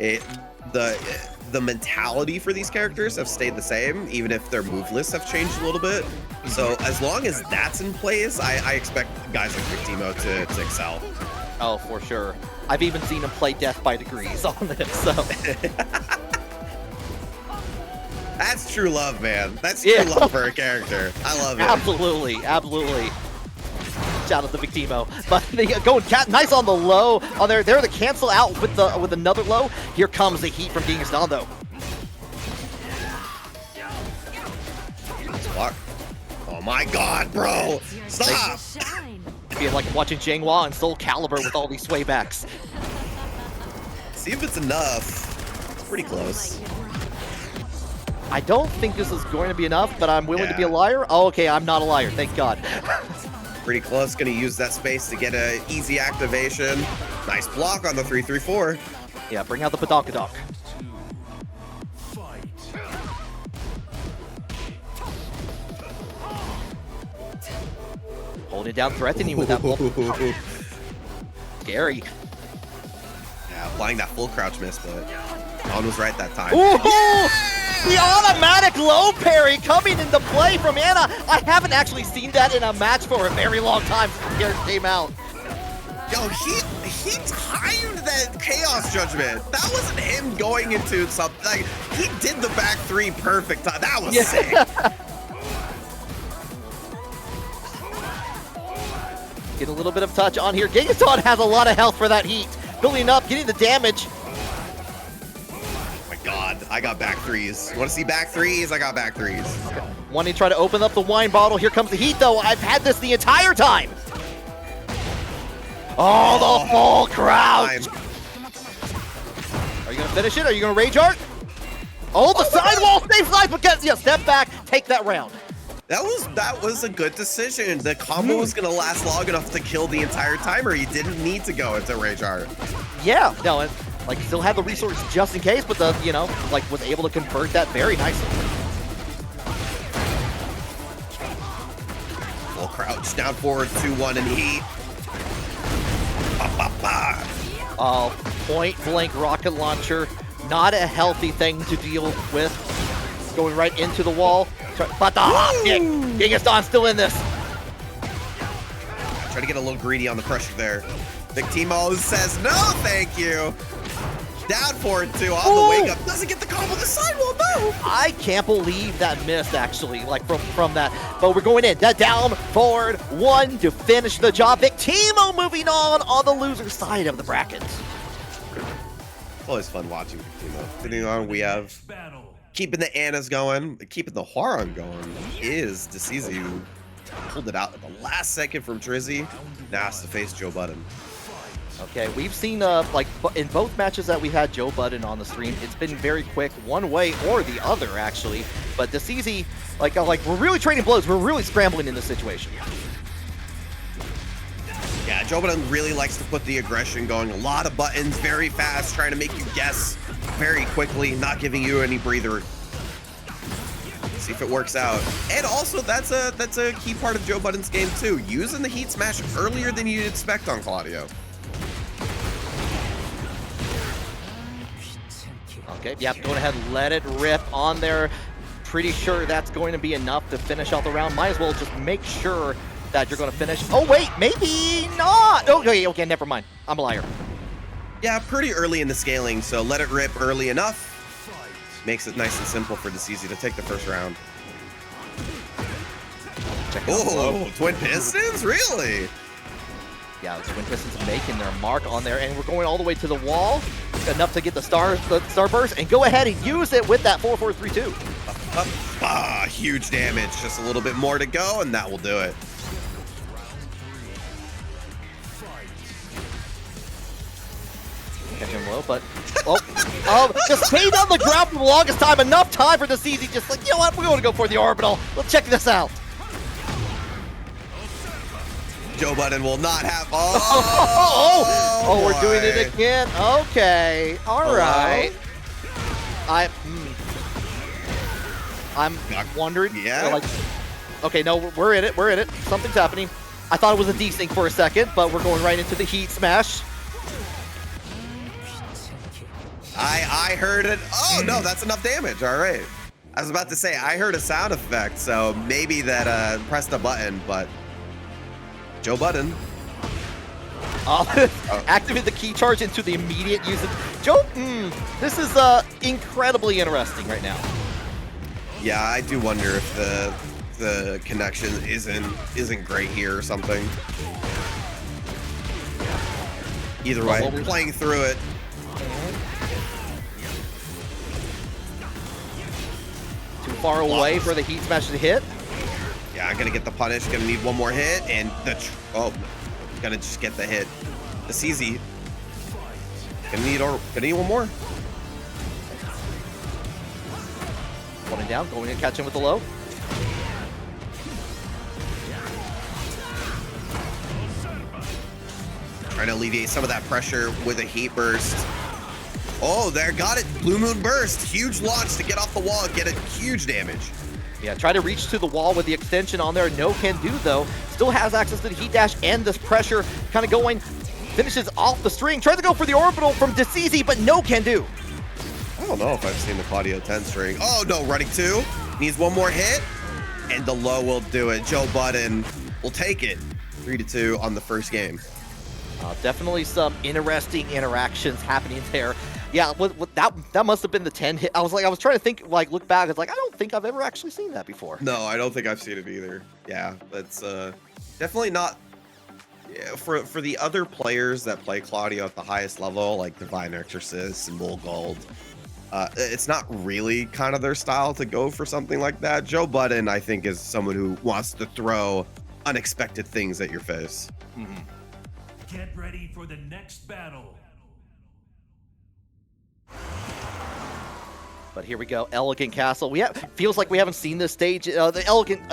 the mentality for these characters have stayed the same, even if their move lists have changed a little bit. So as long as that's in place, I expect guys like Victimo to excel. Oh, for sure. I've even seen him play Death by Degrees on this, so... That's true love, man. That's true love for a character. I love it. Absolutely. Shout out to Victimo. But they going nice on the low. On there, they're the cancel out with another low. Here comes the heat from Genghis Khan though. Block. Oh my god, bro! Stop! Feel like watching Zhanghua and Soul Calibur with all these swaybacks. See if it's enough. pretty close. I don't think this is going to be enough, but I'm willing to be a Yeah. liar. Oh, okay, I'm not a liar. Thank God. Pretty close. Going to use that space to get an easy activation. Nice block on the 3-3-4. Yeah, bring out the Padonkadonk. Fight. Holding it down, threatening with that blow. Scary. Yeah, applying that full crouch miss, but Don was right that time. Ooh! The automatic low parry coming into play from Anna. I haven't actually seen that in a match for a very long time since Garrett came out. Yo, he timed that Chaos Judgment. That wasn't him going into something. Like, he did the back three perfect time. That was sick. Get a little bit of touch on here. Gigaton has a lot of health for that heat. Building up, getting the damage. Oh my God, I got back threes. Want to see back threes? I got back threes. Wanting to try to open up the wine bottle. Here comes the heat, though. I've had this the entire time. Oh, the full crouch. Are you going to finish it? Are you going to rage art? Oh, the sidewall saves life, but yeah, step back, take that round. That was a good decision. The combo was gonna last long enough to kill the entire timer. You didn't need to go into Rage Art. Yeah, no, and like still had the resources just in case, but the like was able to convert that very nicely. Full crouch, down forward, 2-1 in heat. Ba, ba, ba. Point blank rocket launcher, not a healthy thing to deal with. Going right into the wall. But the hop kick. Gigaston's still in this. Try to get a little greedy on the pressure there. Big Timo says no, thank you. Down forward two on the wake up. Doesn't get the combo. The sidewall, no. I can't believe that missed actually, like from that. But we're going in. That down forward one to finish the job. Big Timo moving on the loser side of the bracket. It's always fun watching Big Timo. Sitting on, we have Battle. keeping the Annas going, keeping the Hwoarang going is Decezy, who pulled it out at the last second from Trizzy. Now has to face Joe Budden. Okay, we've seen like in both matches that we had Joe Budden on the stream, it's been very quick, one way or the other actually. But Decezy, like we're really trading blows, we're really scrambling in this situation. Yeah, Joe Budden really likes to put the aggression going. A lot of buttons, very fast, trying to make you guess very quickly, not giving you any breather. See if it works out. And also, that's a key part of Joe Budden's game too, using the heat smash earlier than you'd expect on Claudio. Okay, yep, go ahead, let it rip on there. Pretty sure that's going to be enough to finish out the round. Might as well just make sure that you're going to finish. Oh wait, maybe not. Okay, never mind. I'm a liar. Yeah, pretty early in the scaling, so let it rip early enough. Makes it nice and simple for Decezy to take the first round. Oh, Twin Pistons? Really? Yeah, the Twin Pistons making their mark on there, and we're going all the way to the wall. Enough to get the starburst, and go ahead and use it with that 4-4-3-2. Huge damage. Just a little bit more to go, and that will do it. Catch him low, but just stayed on the ground for the longest time. Enough time for Decezy. Just like, you know what? We want to go for the orbital. Let's check this out. Joe Budden will not have. We're doing it again. Okay, all right. I'm wondering. Yeah. Like, okay, no, we're in it. We're in it. Something's happening. I thought it was a desync for a second, but we're going right into the heat smash. I heard it. Oh no, that's enough damage. All right. I was about to say I heard a sound effect, so maybe that pressed a button, but Joe Budden. Activate the key charge into the immediate use of Joe. This is incredibly interesting right now. Yeah, I do wonder if the connection isn't great here or something. Either way, playing through it. Too far away for the heat smash to hit. Yeah, I'm gonna get the punish. Gonna need one more hit, and gonna just get the hit. Decezy. Gonna need one more. Pulling down, going to catch him with the low. Trying to alleviate some of that pressure with a heat burst. Oh, there, got it. Blue Moon Burst. Huge launch to get off the wall, get a huge damage. Yeah, try to reach to the wall with the extension on there. No can do, though. Still has access to the heat dash and this pressure kind of going. Finishes off the string. Tries to go for the orbital from Decezy, but no can do. I don't know if I've seen the Claudio 10 string. Oh, no, running 2. Needs one more hit, and the low will do it. Joe Budden will take it. 3-2 on the first game. Definitely some interesting interactions happening there. Yeah, that must have been the 10 hit. I was trying to think, like, look back. It's like, I don't think I've ever actually seen that before. No, I don't think I've seen it either. Yeah, that's definitely not. Yeah, for the other players that play Claudio at the highest level, like Divine Exorcist and Bull Gold, it's not really kind of their style to go for something like that. Joe Budden, I think, is someone who wants to throw unexpected things at your face. Mm-hmm. Get ready for the next battle. But here we go, Elegant Castle. Feels like we haven't seen this stage. The Elegant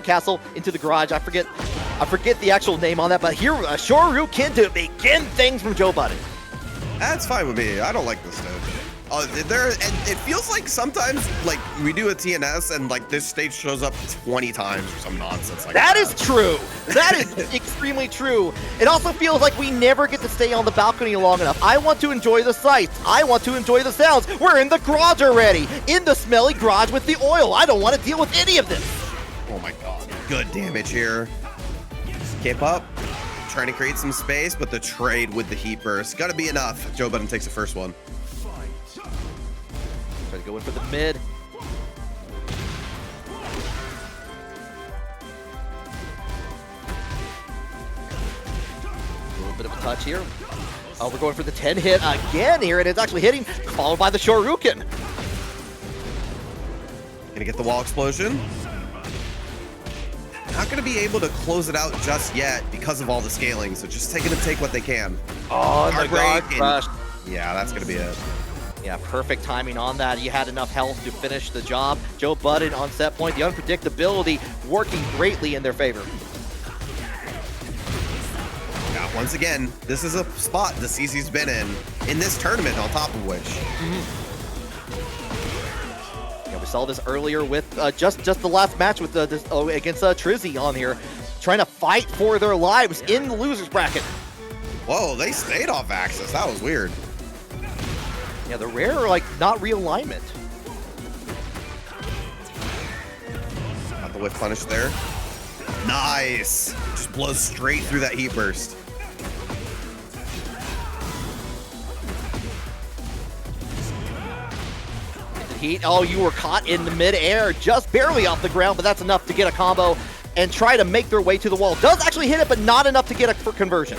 Castle into the garage. I forget the actual name on that, but here, Shoryuken to begin things from Joe Budden. That's fine with me. I don't like this stage. And it feels like sometimes, like, we do a TNS and, like, this stage shows up 20 times or some nonsense like that. That is true. That is extremely true. It also feels like we never get to stay on the balcony long enough. I want to enjoy the sights. I want to enjoy the sounds. We're in the garage already. In the smelly garage with the oil. I don't want to deal with any of this. Oh my god. Good damage here. Cape up. Trying to create some space, but the trade with the heat burst. Gotta be enough. Joe Budden takes the first one. Try to go in for the mid. A little bit of a touch here. Oh, we're going for the 10 hit again here, and it's actually hitting, followed by the Shoryuken. Gonna get the wall explosion. Not gonna be able to close it out just yet because of all the scaling, so just taking them take what they can. Oh, the garage rush. Yeah, that's gonna be it. Yeah, perfect timing on that. You had enough health to finish the job. Joe Budden on set point. The unpredictability working greatly in their favor. Yeah, once again, this is a spot Decezy's been in this tournament, on top of which. Yeah, we saw this earlier with just the last match with against Trizzy on here, trying to fight for their lives in the losers bracket. Whoa, they stayed off axis. That was weird. Yeah, the rare, like, not realignment. Got the whiff punish there. Nice. Just blows straight through that heat burst. Heat. Oh, you were caught in the mid-air, just barely off the ground, but that's enough to get a combo and try to make their way to the wall. Does actually hit it, but not enough to get a conversion.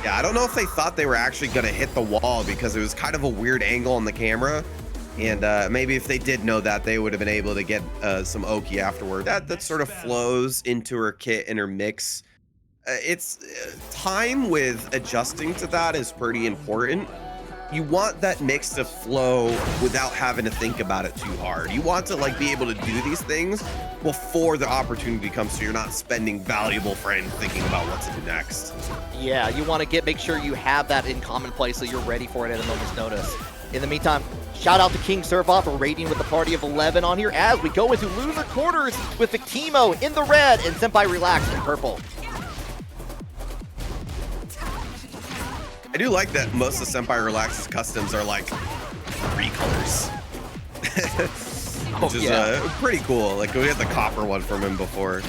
Yeah, I don't know if they thought they were actually going to hit the wall because it was kind of a weird angle on the camera. And maybe if they did know that, they would have been able to get some Oki afterward. That sort of flows into her kit and her mix. It's time with adjusting to that is pretty important. You want that mix to flow without having to think about it too hard. You want to, like, be able to do these things before the opportunity comes, so you're not spending valuable frame thinking about what to do next. Yeah, you want to make sure you have that in common place so you're ready for it at a moment's notice. In the meantime, shout out to King Servoff for raiding with the party of 11 on here as we go into loser quarters with Victimo in the red and Senpai Relax in purple. I do like that most of Senpai Relax's customs are like 3 colors. Which is pretty cool. Like, we had the copper one from him before.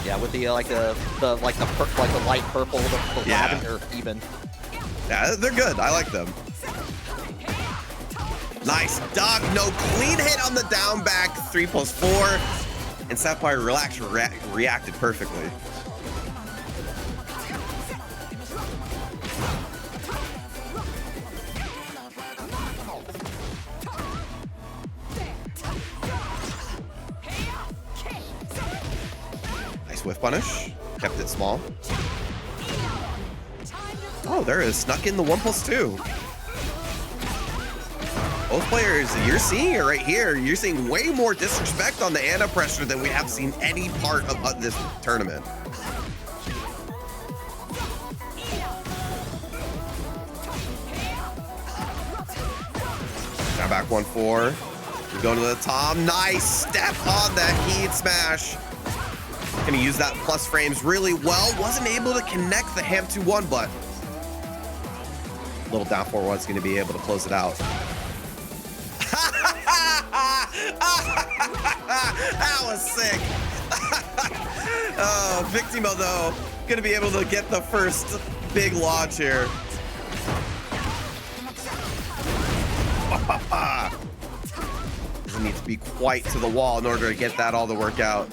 Yeah, with the the light purple, the lavender even. Yeah, they're good. I like them. Nice duck, no clean hit on the down back, 3+4, and Senpai Relax reacted perfectly. Nice whiff punish, kept it small. Oh, there is snuck in the 1+2. Both players, you're seeing it right here. You're seeing way more disrespect on the Ana pressure than we have seen any part of this tournament. Now back 1-4. We go to the top. Nice step on that heat smash. Gonna use that plus frames really well. Wasn't able to connect the ham 2-1, but little down 4-1's gonna be able to close it out. That was sick. Oh, Victimo though, gonna be able to get the first big launch here. Doesn't need to be quite to the wall in order to get that all to work out.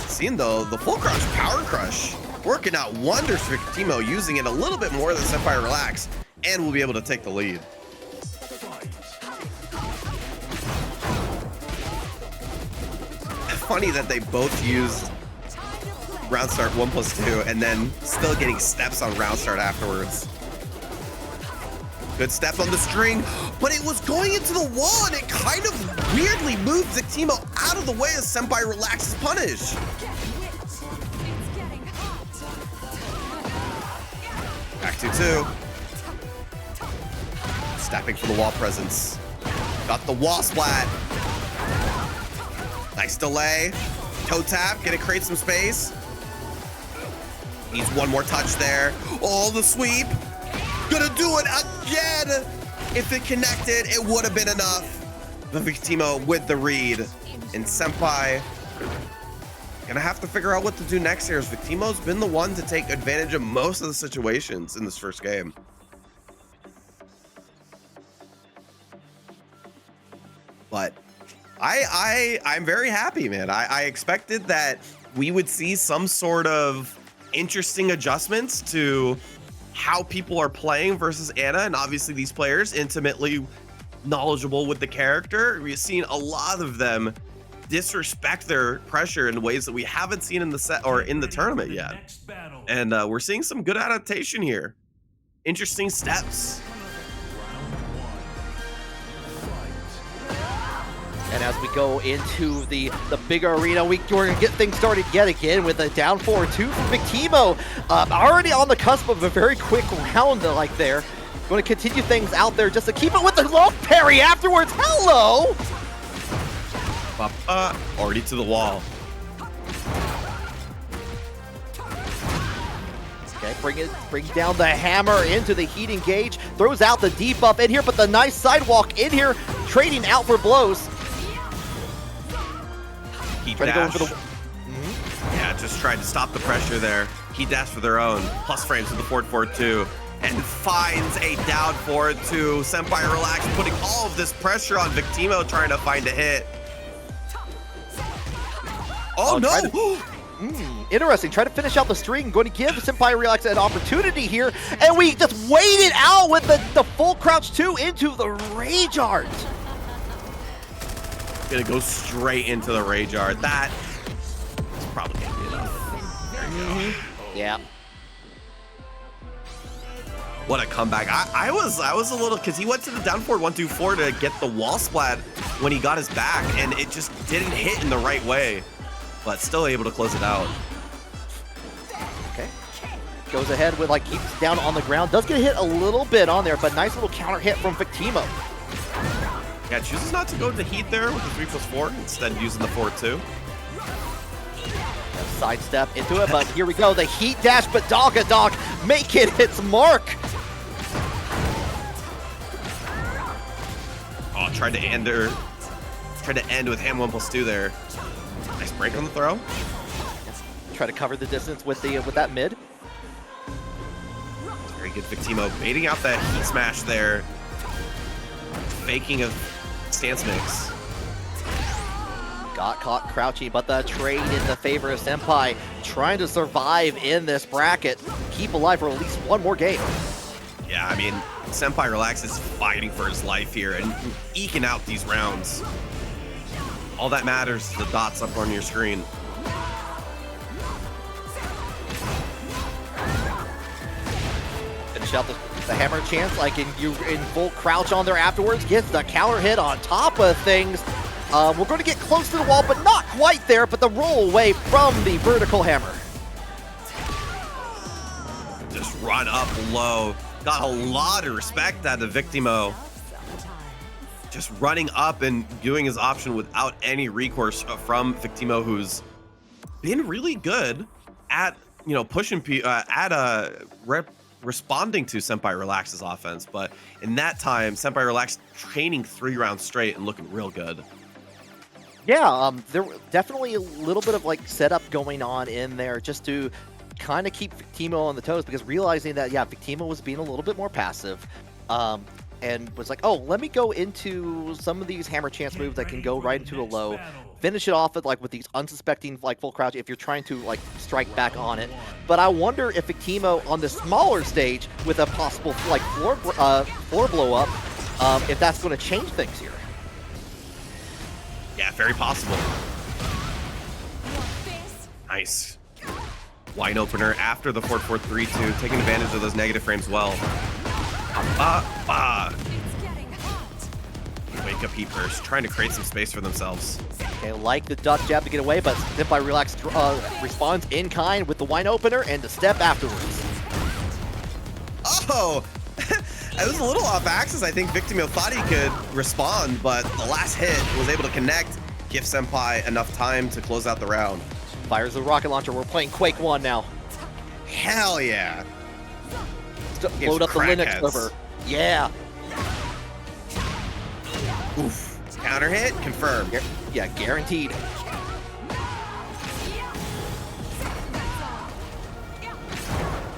Seeing though, the full crouch power crush working out wonders for Victimo, using it a little bit more than Senpai Relax, and will be able to take the lead. Funny that they both used round start 1+2 and then still getting steps on round start afterwards. Good step on the string, but it was going into the wall and it kind of weirdly moved Victimo out of the way as Senpai Relax's punish. Back 2-2. Stepping for the wall presence. Got the wall splat. Nice delay. Toe tap, gonna create some space. Needs one more touch there. Oh, the sweep. Gonna do it again. If it connected, it would have been enough. The Victimo with the read. And Senpai gonna have to figure out what to do next here, as Victimo's been the one to take advantage of most of the situations in this first game. But I'm very happy, man. I expected that we would see some sort of interesting adjustments to how people are playing versus Ana, and obviously these players intimately knowledgeable with the character. We've seen a lot of them disrespect their pressure in ways that we haven't seen in the set or in the tournament yet. And we're seeing some good adaptation here. Interesting steps. And as we go into the bigger arena, we're going to get things started yet again with a down 4-2 from Victimo. Already on the cusp of a very quick round like there. Going to continue things out there just to keep it with the long parry afterwards. Hello! Already to the wall. Okay, bring down the hammer into the heat engage. Throws out the debuff in here, but the nice sidewalk in here, trading out for blows. Heat dash. Yeah, just tried to stop the pressure there. Heat dash for their own. Plus frames with the 4-4-2. And finds a down 4-2. Senpai Relax, putting all of this pressure on Victimo, trying to find a hit. Oh, no! Interesting. Try to finish out the string. Going to give Senpai Relax an opportunity here. And we just waited out with the full crouch 2 into the Rage Art. Gonna go straight into the Rage Art. That is probably gonna be enough. There you go. Yeah. What a comeback. I was a little, because he went to the down forward 1-2-4 to get the wall splat when he got his back, and it just didn't hit in the right way, but still able to close it out. Okay. Goes ahead with, like, keeps down on the ground. Does get hit a little bit on there, but nice little counter hit from Victimo. Yeah, chooses not to go to heat there with the 3+4, instead using the 4-2. Sidestep into it, but here we go. The heat dash, but Dog making its mark. Oh, tried to end with ham 1+2 there. Nice break on the throw. Try to cover the distance with that mid. Very good Victimo, baiting out that heat smash there. Faking a stance mix. Got caught crouching, but the trade in the favor of Senpai, trying to survive in this bracket, keep alive for at least one more game. Yeah, I mean, Senpai Relax is fighting for his life here and eking out these rounds. All that matters is the dots up on your screen. finish out the hammer chance, like in full crouch on there afterwards, gets the counter hit on top of things. We're going to get close to the wall, but not quite there, but the roll away from the vertical hammer. Just run up low. Got a lot of respect out of Victimo. Just running up and doing his option without any recourse from Victimo, who's been really good at, you know, pushing, responding to Senpai Relax's offense. But in that time, Senpai Relax training 3 rounds straight and looking real good. Yeah, there definitely a little bit of like setup going on in there just to kind of keep Victimo on the toes, because realizing that, yeah, Victimo was being a little bit more passive, and was like, oh, let me go into some of these hammer chance moves that can go right into a low, finish it off with these unsuspecting like full crouch if you're trying to like strike back on it. But I wonder if Victimo on the smaller stage with a possible like floor blow up, if that's going to change things here. Yeah, very possible. Nice. Wine opener after the 4-4-3-2, taking advantage of those negative frames well. Wake up heat burst, trying to create some space for themselves. They like the duck jab to get away, but Senpai Relax responds in kind with the wine opener and the step afterwards. Oh! It was a little off axis. I think Victimo thought he could respond, but the last hit was able to connect, give Senpai enough time to close out the round. Fires the rocket launcher. We're playing Quake 1 now. Hell yeah. Load up the Linux server. Yeah. Oof. Counter hit, confirmed. Yeah, guaranteed.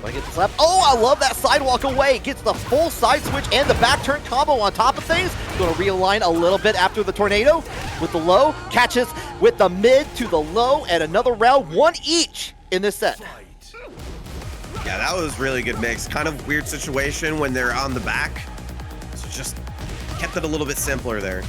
Get the slap. Oh, I love that sidewalk away. Gets the full side switch and the back turn combo on top of things. Going to realign a little bit after the tornado with the low. Catches with the mid to the low, and another round, 1 each in this set. Yeah, that was really good mix. Kind of weird situation when they're on the back. So just kept it a little bit simpler there.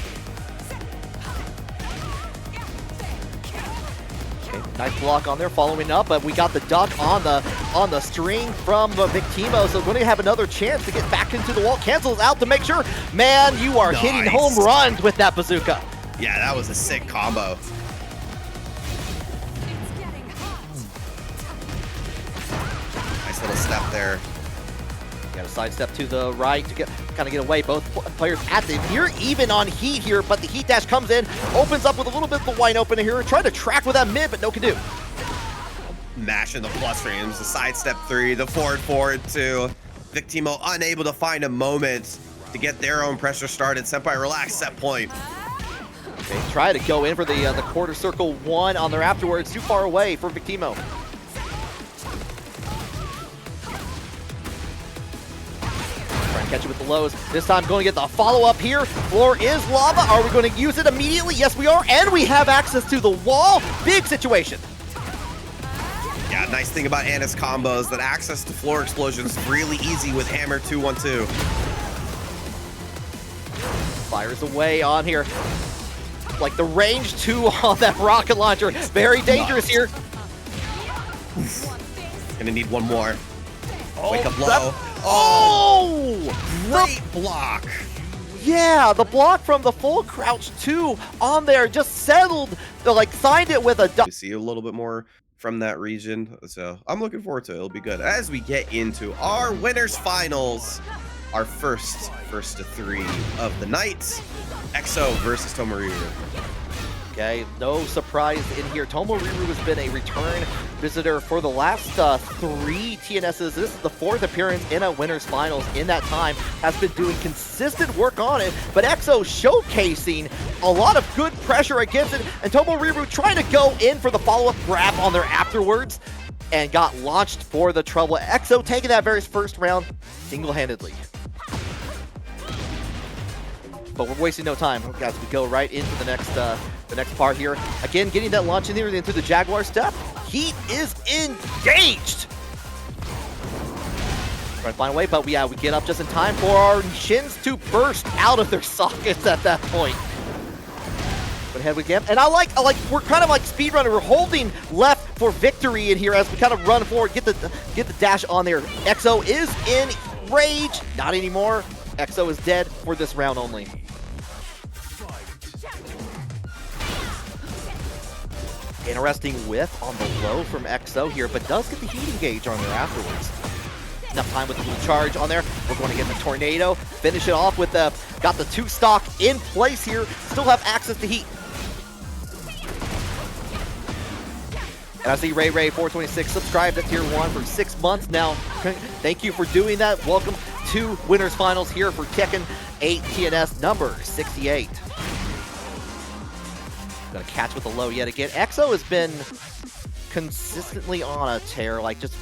Nice block on there, following up, but we got the duck on the string from Victimo, so going to have another chance to get back into the wall. Cancels out to make sure. Man, you are hitting home runs with that bazooka. Yeah, that was a sick combo. Nice little step there. Got a sidestep to the right to kind of get away. Both players at the near even on heat here, but the heat dash comes in, opens up with a little bit of the wine opener here, trying to track with that mid, but no can do. Mashing the plus frames, the sidestep 3, the forward 2. Victimo unable to find a moment to get their own pressure started. Senpai Relax set point. They try to go in for the quarter circle 1 on there afterwards. Too far away for Victimo. Catch it with the lows. This time going to get the follow-up here. Floor is lava. Are we going to use it immediately? Yes, we are. And we have access to the wall. Big situation. Yeah, nice thing about Anna's combos, that access to floor explosions is really easy with Hammer 2-1-2. Fires away on here. Like the range 2 on that rocket launcher. Very dangerous here. Gonna need one more. Wake up low. Great block. Yeah, the block from the full crouch 2 on there just settled, like signed it with a duck. We see a little bit more from that region, so I'm looking forward to it. It'll be good as we get into our winners finals, our first of 3 of the night. EXO versus Tomoriru. Okay, no surprise in here. Tomoriru has been a return visitor for the last 3 TNSs. This is the 4th appearance in a winners finals. In that time, has been doing consistent work on it, but EXO showcasing a lot of good pressure against it, and Tomoriru trying to go in for the follow-up grab on there afterwards, and got launched for the trouble. EXO taking that very first round single-handedly. But we're wasting no time, guys. We go right into the next part here. Again, getting that launch in here into the Jaguar step. Heat is engaged. Trying to find a way, but we get up just in time for our shins to burst out of their sockets at that point. But ahead we get, and I like we're kind of like speedrunner. We're holding left for victory in here as we kind of run forward, get the dash on there. EXO is in Rage, not anymore. EXO is dead for this round only. Interesting whiff on the low from EXO here, but does get the heat engage on there afterwards. Enough time with the little charge on there. We're going to get the tornado. Finish it off with the, got the 2 stock in place here. Still have access to heat. And I see Ray426 subscribed to Tier 1 for 6 months now. Thank you for doing that. Welcome to Winners Finals here for Tekken 8 TNS number 68. Gonna catch with the low yet again. EXO has been consistently on a tear, like just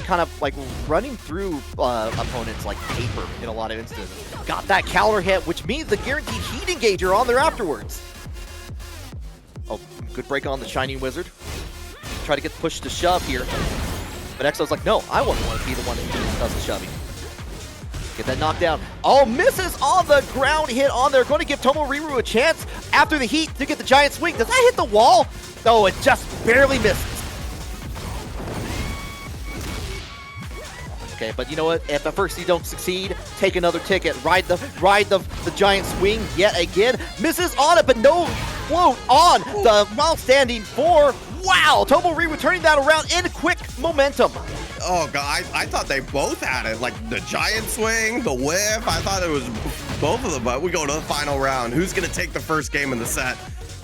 kind of like running through opponents like paper in a lot of instances. Got that counter hit, which means the guaranteed heat engager on there afterwards. Oh, good break on the Shining Wizard. Try to get pushed to shove here. But EXO's like, no, I want to be the one who does the shoving. Get that knockdown. Oh, misses on the ground hit on there. Going to give Tomohiro a chance after the heat to get the giant swing. Does that hit the wall? No, it just barely misses. Okay, but you know what? If at first you don't succeed, take another ticket. Ride the giant swing yet again. Misses on it, but no float on the while standing 4. Wow, Tomohiro turning that around in quick momentum. Oh god, I thought they both had it. Like the giant swing, the whiff. I thought it was both of them, but we go to the final round. Who's gonna take the first game in the set?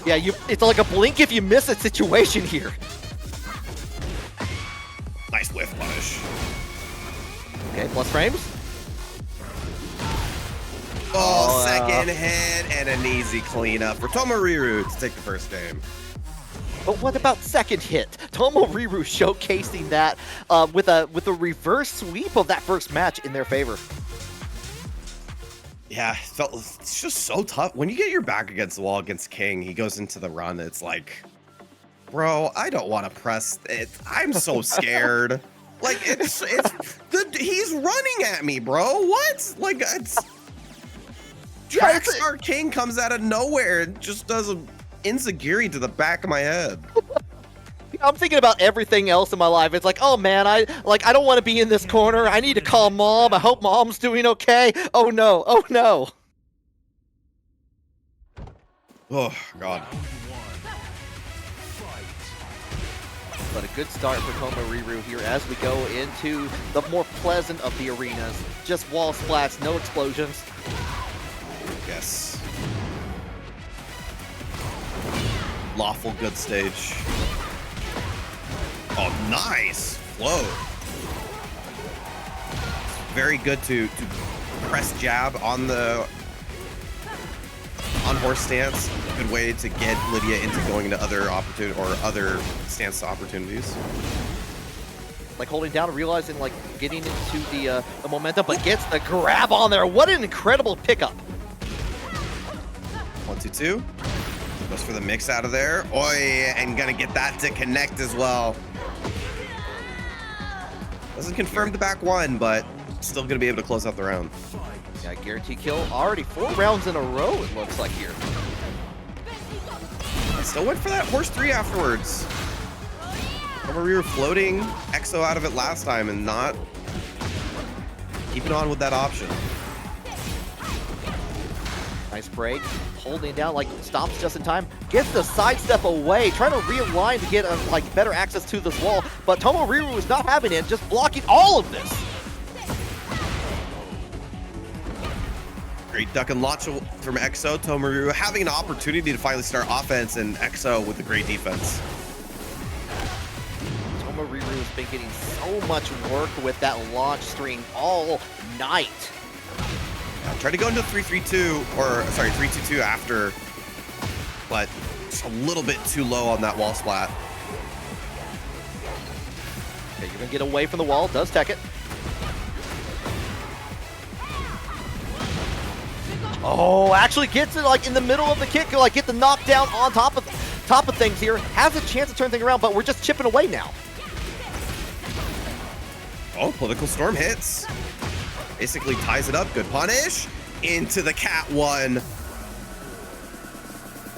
Yeah, it's like a blink if you miss it situation here. Nice whiff punish. Okay, plus frames. Oh, second hit and an easy cleanup for Tomohiro to take the first game. But what about second hit? Tomohiro showcasing that with a reverse sweep of that first match in their favor. Yeah, it's just so tough. When you get your back against the wall against King, he goes into the run. It's like, bro, I don't want to press it. I'm so scared. Like he's running at me, bro. What? Like Trackstar King comes out of nowhere and just does a enziguri to the back of my head. I'm thinking about everything else in my life. It's like, oh man, I don't want to be in this corner. I need to call mom. I hope mom's doing okay. Oh no, oh no. Oh god. But a good start for Tomohiro here as we go into the more pleasant of the arenas. Just wall splats, no explosions. Yes. Lawful good stage. Oh, nice flow. Very good to press jab on horse stance. Good way to get Lidia into going into other stance opportunities. Like holding down, realizing like getting into the momentum, but gets the grab on there. What an incredible pickup. 1-2-2. Goes for the mix out of there. Oi, and gonna get that to connect as well. Doesn't confirm the back one, but still gonna be able to close out the round. Yeah, guaranteed kill already 4 rounds in a row, it looks like here. Still went for that horse 3 afterwards. We were floating EXO out of it last time and not keeping on with that option. Nice break, holding down, like stops just in time, gets the sidestep away, trying to realign to get like better access to this wall, but Tomohiro is not having it, just blocking all of this. Great duck and launch from EXO. Tomohiro having an opportunity to finally start offense, and EXO with the great defense. Tomohiro has been getting so much work with that launch string all night. Tried to go into 3-3-2, or sorry, 3-2-2 after, but just a little bit too low on that wall splat. Okay, you're gonna get away from the wall, does tech it. Oh, actually gets it like in the middle of the kick, like get the knockdown on top of things here. Has a chance to turn things around, but we're just chipping away now. Oh, political storm hits. Basically ties it up. Good punish into the cat 1.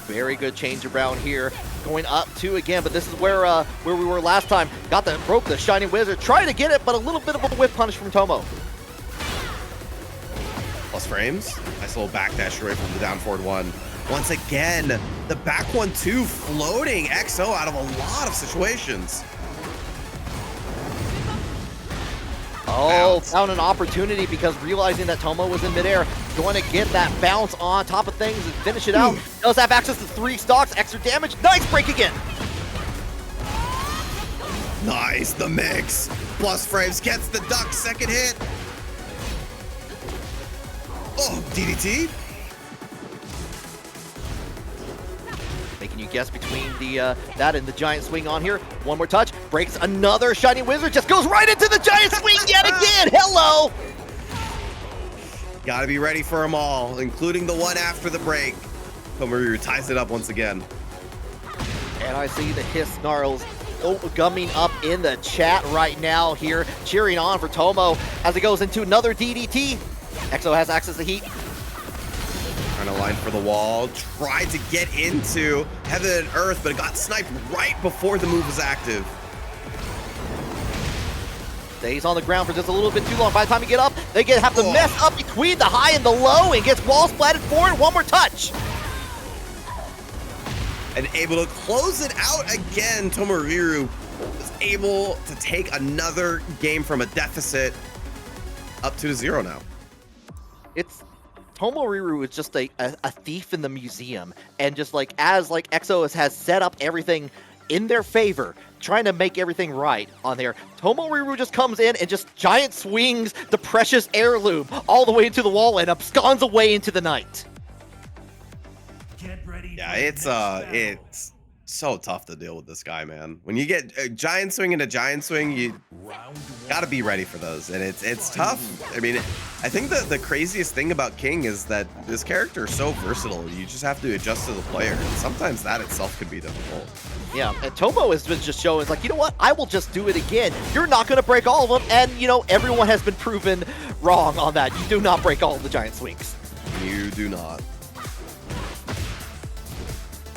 Very good change around here. Going up 2 again, but this is where we were last time. Broke the Shining Wizard. Trying to get it, but a little bit of a whip punish from Tomo. plus frames. Nice little backdash away from the down forward one. Once again, the back 1-2 floating XO out of a lot of situations. Oh, found an opportunity because realizing that Tomo was in midair, going to get that bounce on top of things and finish it out. Does have access to 3 stocks, extra damage. Nice break again. Nice, the mix. Plus frames gets the duck, second hit. Oh, DDT. Making you guess between the that and the giant swing on here. One more touch, breaks another shiny wizard, just goes right into the giant swing yet again. Hello. Gotta be ready for them all, including the one after the break. Tomoru ties it up once again. And I see the hiss snarls gumming up in the chat right now here, cheering on for Tomo as it goes into another DDT. EXO has access to heat. Trying to line for the wall, tried to get into Heaven and Earth, but it got sniped right before the move was active. Stays on the ground for just a little bit too long. By the time you get up, they have to mess up between the high and the low and gets wall splatted forward. One more touch. And able to close it out again. Tomoru was able to take another game from a deficit up 2-0 now. It's Tomoru is just a thief in the museum, and just like as like EXO has set up everything in their favor, trying to make everything right on there. Tomoru just comes in and just giant swings the precious heirloom all the way into the wall and absconds away into the night. Get ready. Yeah, it's so tough to deal with this guy, man. When you get a giant swing and a giant swing, you gotta be ready for those, and it's tough. I mean, I think that the craziest thing about King is that this character is so versatile. You just have to adjust to the player, and sometimes that itself could be difficult. Yeah, and Tomo has been just showing, like, you know what? I will just do it again. You're not going to break all of them, and, you know, everyone has been proven wrong on that. You do not break all of the giant swings. You do not.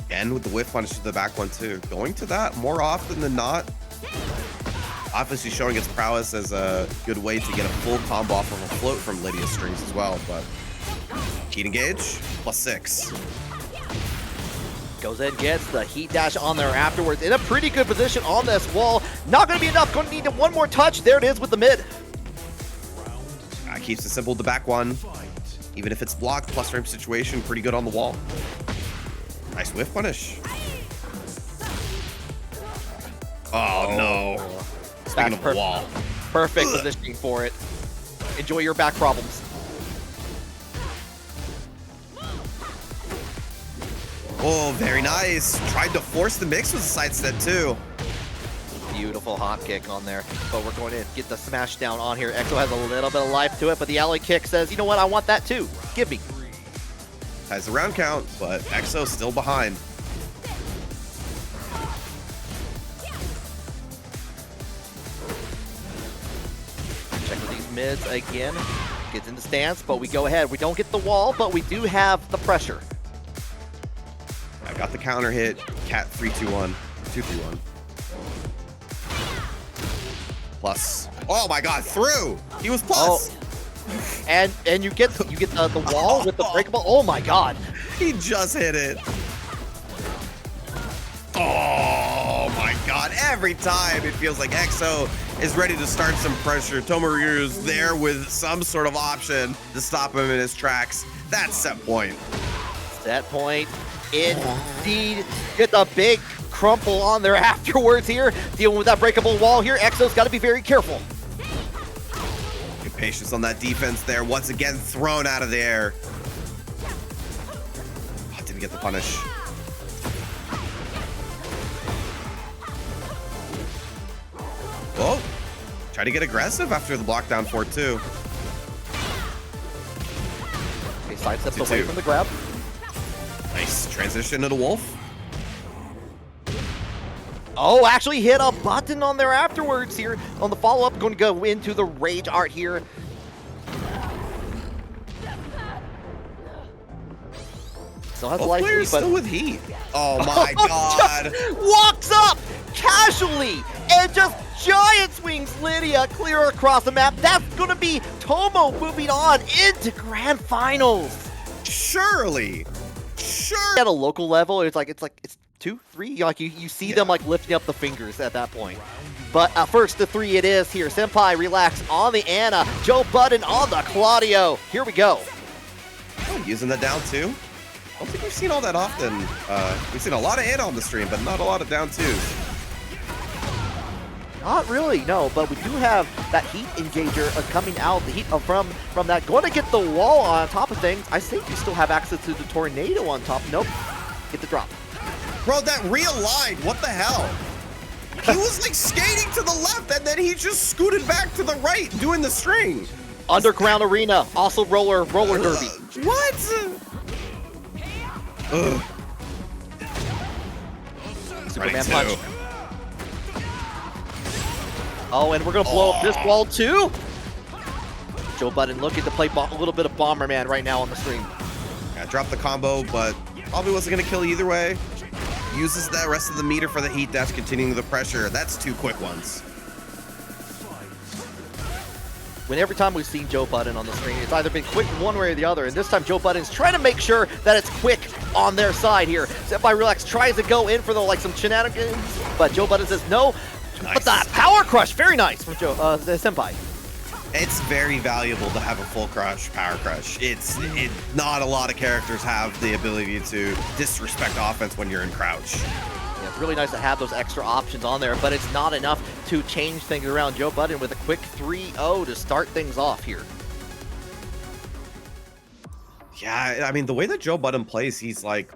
Again with the whiff punish to the back one, too. Going to that more often than not. Obviously showing its prowess as a good way to get a full combo off of a float from Lidia's strings as well, but heat engage, +6. Goes in, gets the heat dash on there afterwards. In a pretty good position on this wall. Not going to be enough. Going to need one more touch. There it is with the mid. Keeps it simple with the back one. Even if it's blocked, plus frame situation, pretty good on the wall. Nice whiff punish. Oh, no. Speaking of perfect. wall. Perfect positioning for it. Enjoy your back problems. Oh, very nice. Tried to force the mix with a sidestep, too. Beautiful hop kick on there. But we're going to get the smash down on here. EXO has a little bit of life to it, but the alley kick says, you know what, I want that too. Give me. Has the round count, but EXO still behind. Check with these mids again. Gets in the stance, but we go ahead. We don't get the wall, but we do have the pressure. I got the counter hit. Cat 3-2-1. 2-3-1. Plus. Oh my god, through! He was plus! Oh. And you get the wall with the breakable. Oh my god. He just hit it. Oh my god. Every time it feels like EXO is ready to start some pressure. Tomoru's there with some sort of option to stop him in his tracks. That's set point. Set point. Indeed. Get the big crumple on there afterwards here. Dealing with that breakable wall here. EXO's got to be very careful. Good patience on that defense there. Once again, thrown out of the air. Oh, didn't get the punish. Oh, try to get aggressive after the block down 4-2. Okay, sidesteps away from the grab. Nice transition to the wolf. Oh, actually hit a button on there afterwards here. On the follow-up, going to go into the rage art here. Still has life, players but still with heat. Oh my god. Walks up, casually and just giant swings Lidia clear across the map. That's going to be Tomo moving on into grand finals. Surely. Sure. At a local level, it's 2-3. Like you see them like lifting up the fingers at that point. But first, the 3 it is here. Senpai relax on the Ana. Joe Budden on the Claudio. Here we go. Oh, using the down 2. I don't think we've seen all that often. We've seen a lot of Ana on the stream, but not a lot of down 2s. Not really, no, but we do have that heat engager coming out, the heat from that. Going to get the wall on top of things. I think you still have access to the tornado on top. Nope. Get the drop. Bro, that realigned. What the hell? He was like skating to the left, and then he just scooted back to the right, doing the string. Underground arena, also roller derby. What? Ugh. Superman punch. Oh, and we're gonna blow up this wall too. Joe Budden looking to play a little bit of Bomberman right now on the stream. Yeah, dropped the combo, but probably wasn't gonna kill either way. Uses that rest of the meter for the heat dash, continuing the pressure. That's 2 quick ones. When every time we've seen Joe Budden on the screen, it's either been quick one way or the other, and this time Joe Budden's trying to make sure that it's quick on their side here. Senpai Relax tries to go in for some shenanigans, but Joe Budden says no. Nice. But the power crush, very nice from the Senpai. It's very valuable to have a full crush, power crush. Not a lot of characters have the ability to disrespect offense when you're in crouch. Yeah, it's really nice to have those extra options on there, but it's not enough to change things around. Joe Budden with a quick 3-0 to start things off here. Yeah, I mean, the way that Joe Budden plays, he's like,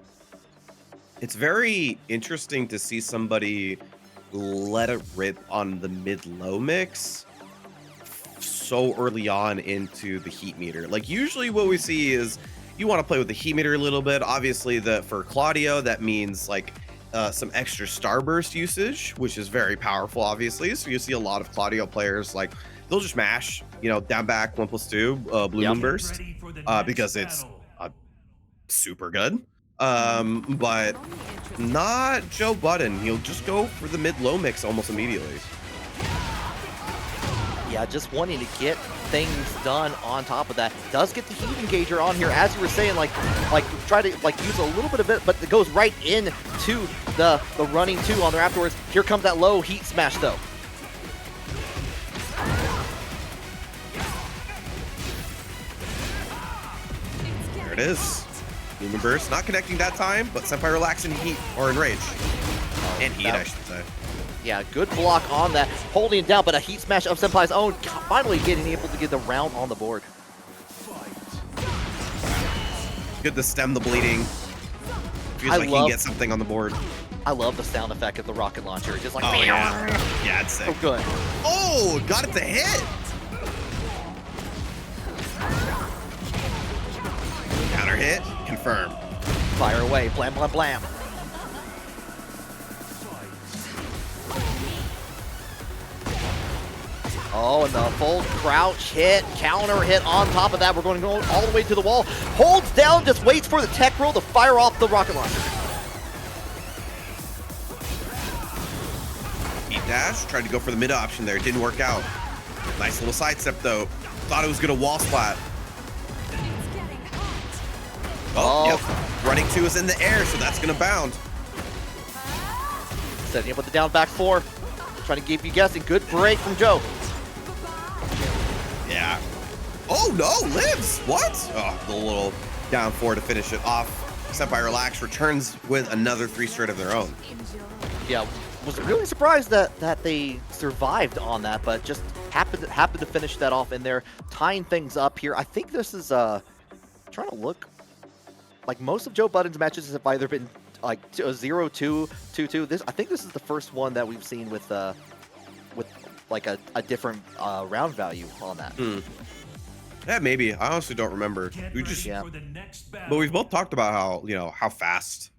it's very interesting to see somebody let it rip on the mid-low mix so early on into the heat meter. Like, usually what we see is you want to play with the heat meter a little bit. Obviously, for Claudio, that means like some extra starburst usage, which is very powerful, obviously. So you see a lot of Claudio players, like, they'll just mash, down back 1+2 blue moon burst because it's super good. But not Joe Budden. He'll just go for the mid-low mix almost immediately. Yeah, just wanting to get things done on top of that. Does get the heat engager on here, as you were saying, like try to use a little bit of it, but it goes right into the running 2 on there afterwards. Here comes that low heat smash though. There it is. Lumen burst, not connecting that time, but Senpai Relax in heat, or in rage. And heat, I should say. Yeah, good block on that, holding it down, but a heat smash of Senpai's own, finally getting able to get the round on the board. Good to stem the bleeding. Feels like he can get something on the board. I love the sound effect of the rocket launcher. Just like, oh, yeah, it's sick. So good. Oh, got it to hit. Counter hit, confirm. Fire away, blam, blam, blam. Oh, and the full crouch hit, counter hit on top of that. We're going to go all the way to the wall. Holds down, just waits for the tech roll to fire off the rocket launcher. Heat dash, tried to go for the mid option there. Didn't work out. Nice little sidestep though. Thought it was going to wall splat. Oh, yep. Running 2 is in the air, so that's going to bound. Setting up with the down back 4. Trying to keep you guessing. Good break from Joe. Yeah. Oh, no, lives. What? Oh, the little down 4 to finish it off. Senpai Relax returns with another 3 straight of their own. Yeah, was really surprised that they survived on that, but just happened to finish that off in there, tying things up here. I think this is trying to look. Like most of Joe Budden's matches have either been like 0-2, 2-2. I think this is the first one that we've seen with like a different round value on that. Yeah, maybe. I honestly don't remember. We just but we've both talked about how fast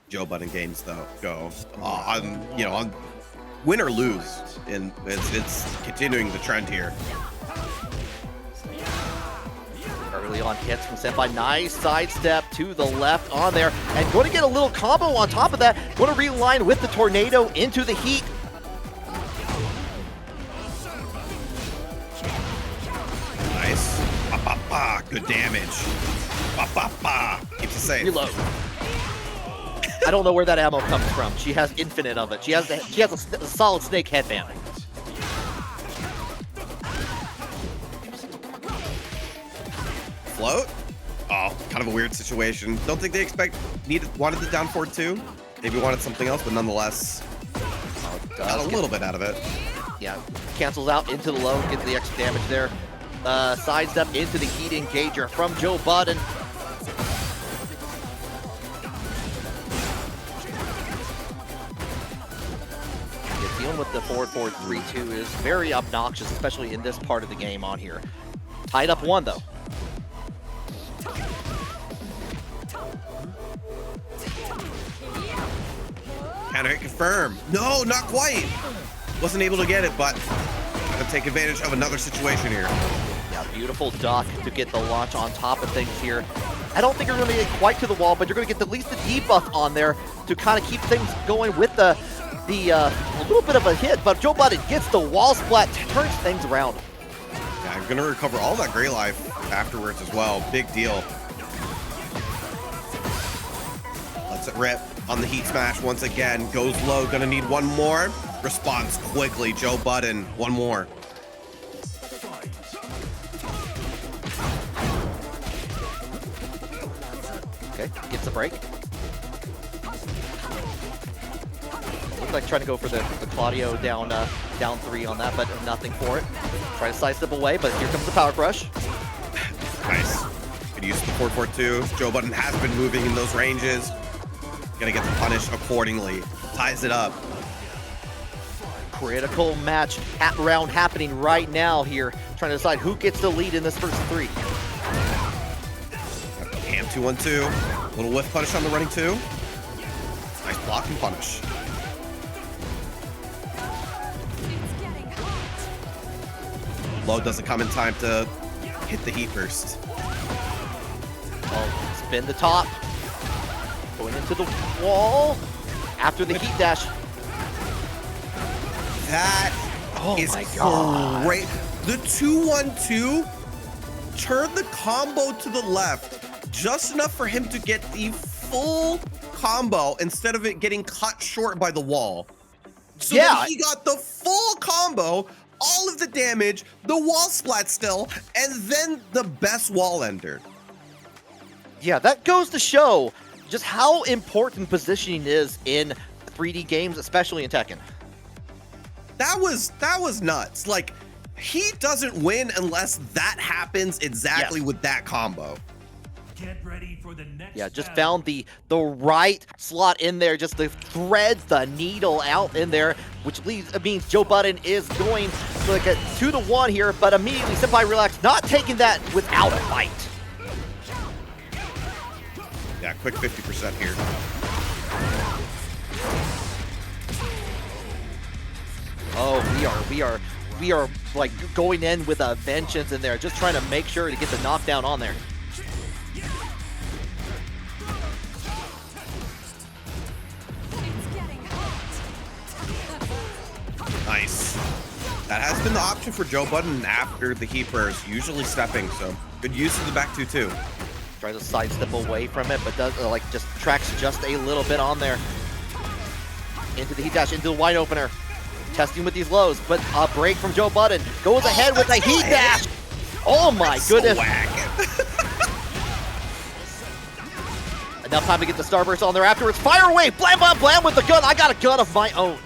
Joe Budden games though go on win or lose, and it's continuing the trend here. Early on hits from Senpai. Nice sidestep to the left on there. And going to get a little combo on top of that. Going to realign with the tornado into the heat. Nice. Ba, ba, ba. Good damage. Ba, ba, ba. Keeps it safe. Reload. I don't know where that ammo comes from. She has infinite of it. She has a solid snake headband. Float? Oh, kind of a weird situation. Don't think they wanted the down forward too. Maybe wanted something else, but nonetheless, got a little bit out of it. Yeah, cancels out into the low, gets the extra damage there. Sidestep into the heat engager from Joe Budden. Yeah, dealing with the forward 3-2 is very obnoxious, especially in this part of the game on here. Tied up 1 though. Counter hit confirm. No, not quite. Wasn't able to get it, but gotta take advantage of another situation here. Yeah, beautiful duck to get the launch on top of things here. I don't think you're going to get quite to the wall, but you're going to get at least the debuff on there to kind of keep things going with a little bit of a hit. But Joe Budden gets the wall splat, turns things around. Yeah, I'm gonna recover all that gray life afterwards as well. Big deal. Lets it rip on the heat smash once again. Goes low, gonna need one more. Responds quickly, Joe Budden. One more. Okay, gets the break. Looks like trying to go for the Claudio down 3 on that, but nothing for it. Try to sidestep away, but here comes the power crush. Nice. Good use of the 4-4-2. Joe Budden has been moving in those ranges. Gonna get the punish accordingly. Ties it up. Critical match round happening right now here. Trying to decide who gets the lead in this first 3. Ham 2-1-2. Little whiff punish on the running 2. Nice block and punish. Low doesn't come in time to hit the heat burst. Oh, spin the top. Going into the wall. After the heat dash. That is my God. great. The 2-1-2 turned the combo to the left just enough for him to get the full combo instead of it getting cut short by the wall. So Yeah. he got the full combo, all of the damage, the wall splat still, and then the best wall ender. Yeah, that goes to show just how important positioning is in 3D games, especially in Tekken. That was nuts. Like, he doesn't win unless that happens exactly with that combo. Get ready for the next Yeah, just battle. found the right slot in there, just to thread the needle out in there, which means Joe Budden is going like a 2-1 here, but immediately Senpai relax, not taking that without a fight. Yeah, quick 50% here. Oh, we are like going in with a vengeance in there, just trying to make sure to get the knockdown on there. Nice. That has been the option for Joe Budden after the heat burst, usually stepping, so good use of the back 2-2. Tries to sidestep away from it, but does like just tracks just a little bit on there. Into the heat dash, into the wide opener. Testing with these lows, but a break from Joe Budden. Goes ahead with a heat dash. Oh my goodness. Enough time to get the starburst on there afterwards. Fire away, blam, blam, blam with the gun. I got a gun of my own.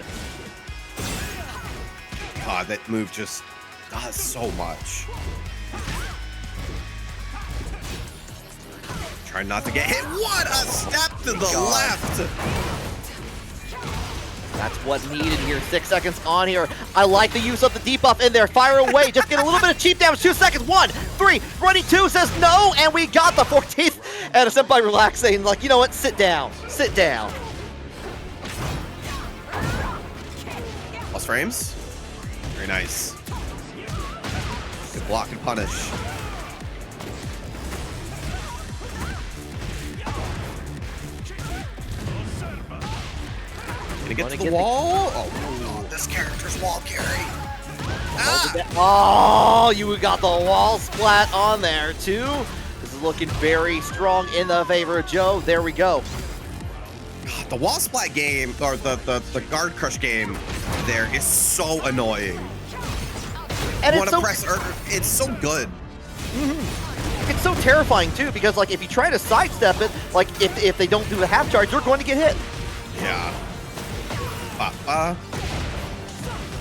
God, that move just does so much. Try not to get hit. What a step to the left. That's what's needed here. 6 seconds on here. I like the use of the debuff in there. Fire away. Just get a little bit of cheap damage. 2 seconds. 1, 3. Running 2 says no, and we got the 14th. And a Senpai relaxing, like, you know what? Sit down. Sit down. Lost frames. Very nice. Good block and punish. Gonna get to the wall. Oh, this character's wall carry. Oh, you got the wall splat on there too. This is looking very strong in the favor of Joe. There we go. The wall splat game, or the guard crush game there is so annoying. And it's so good. It's so terrifying too, because like if you try to sidestep it, like if they don't do the half charge, you're going to get hit. Yeah.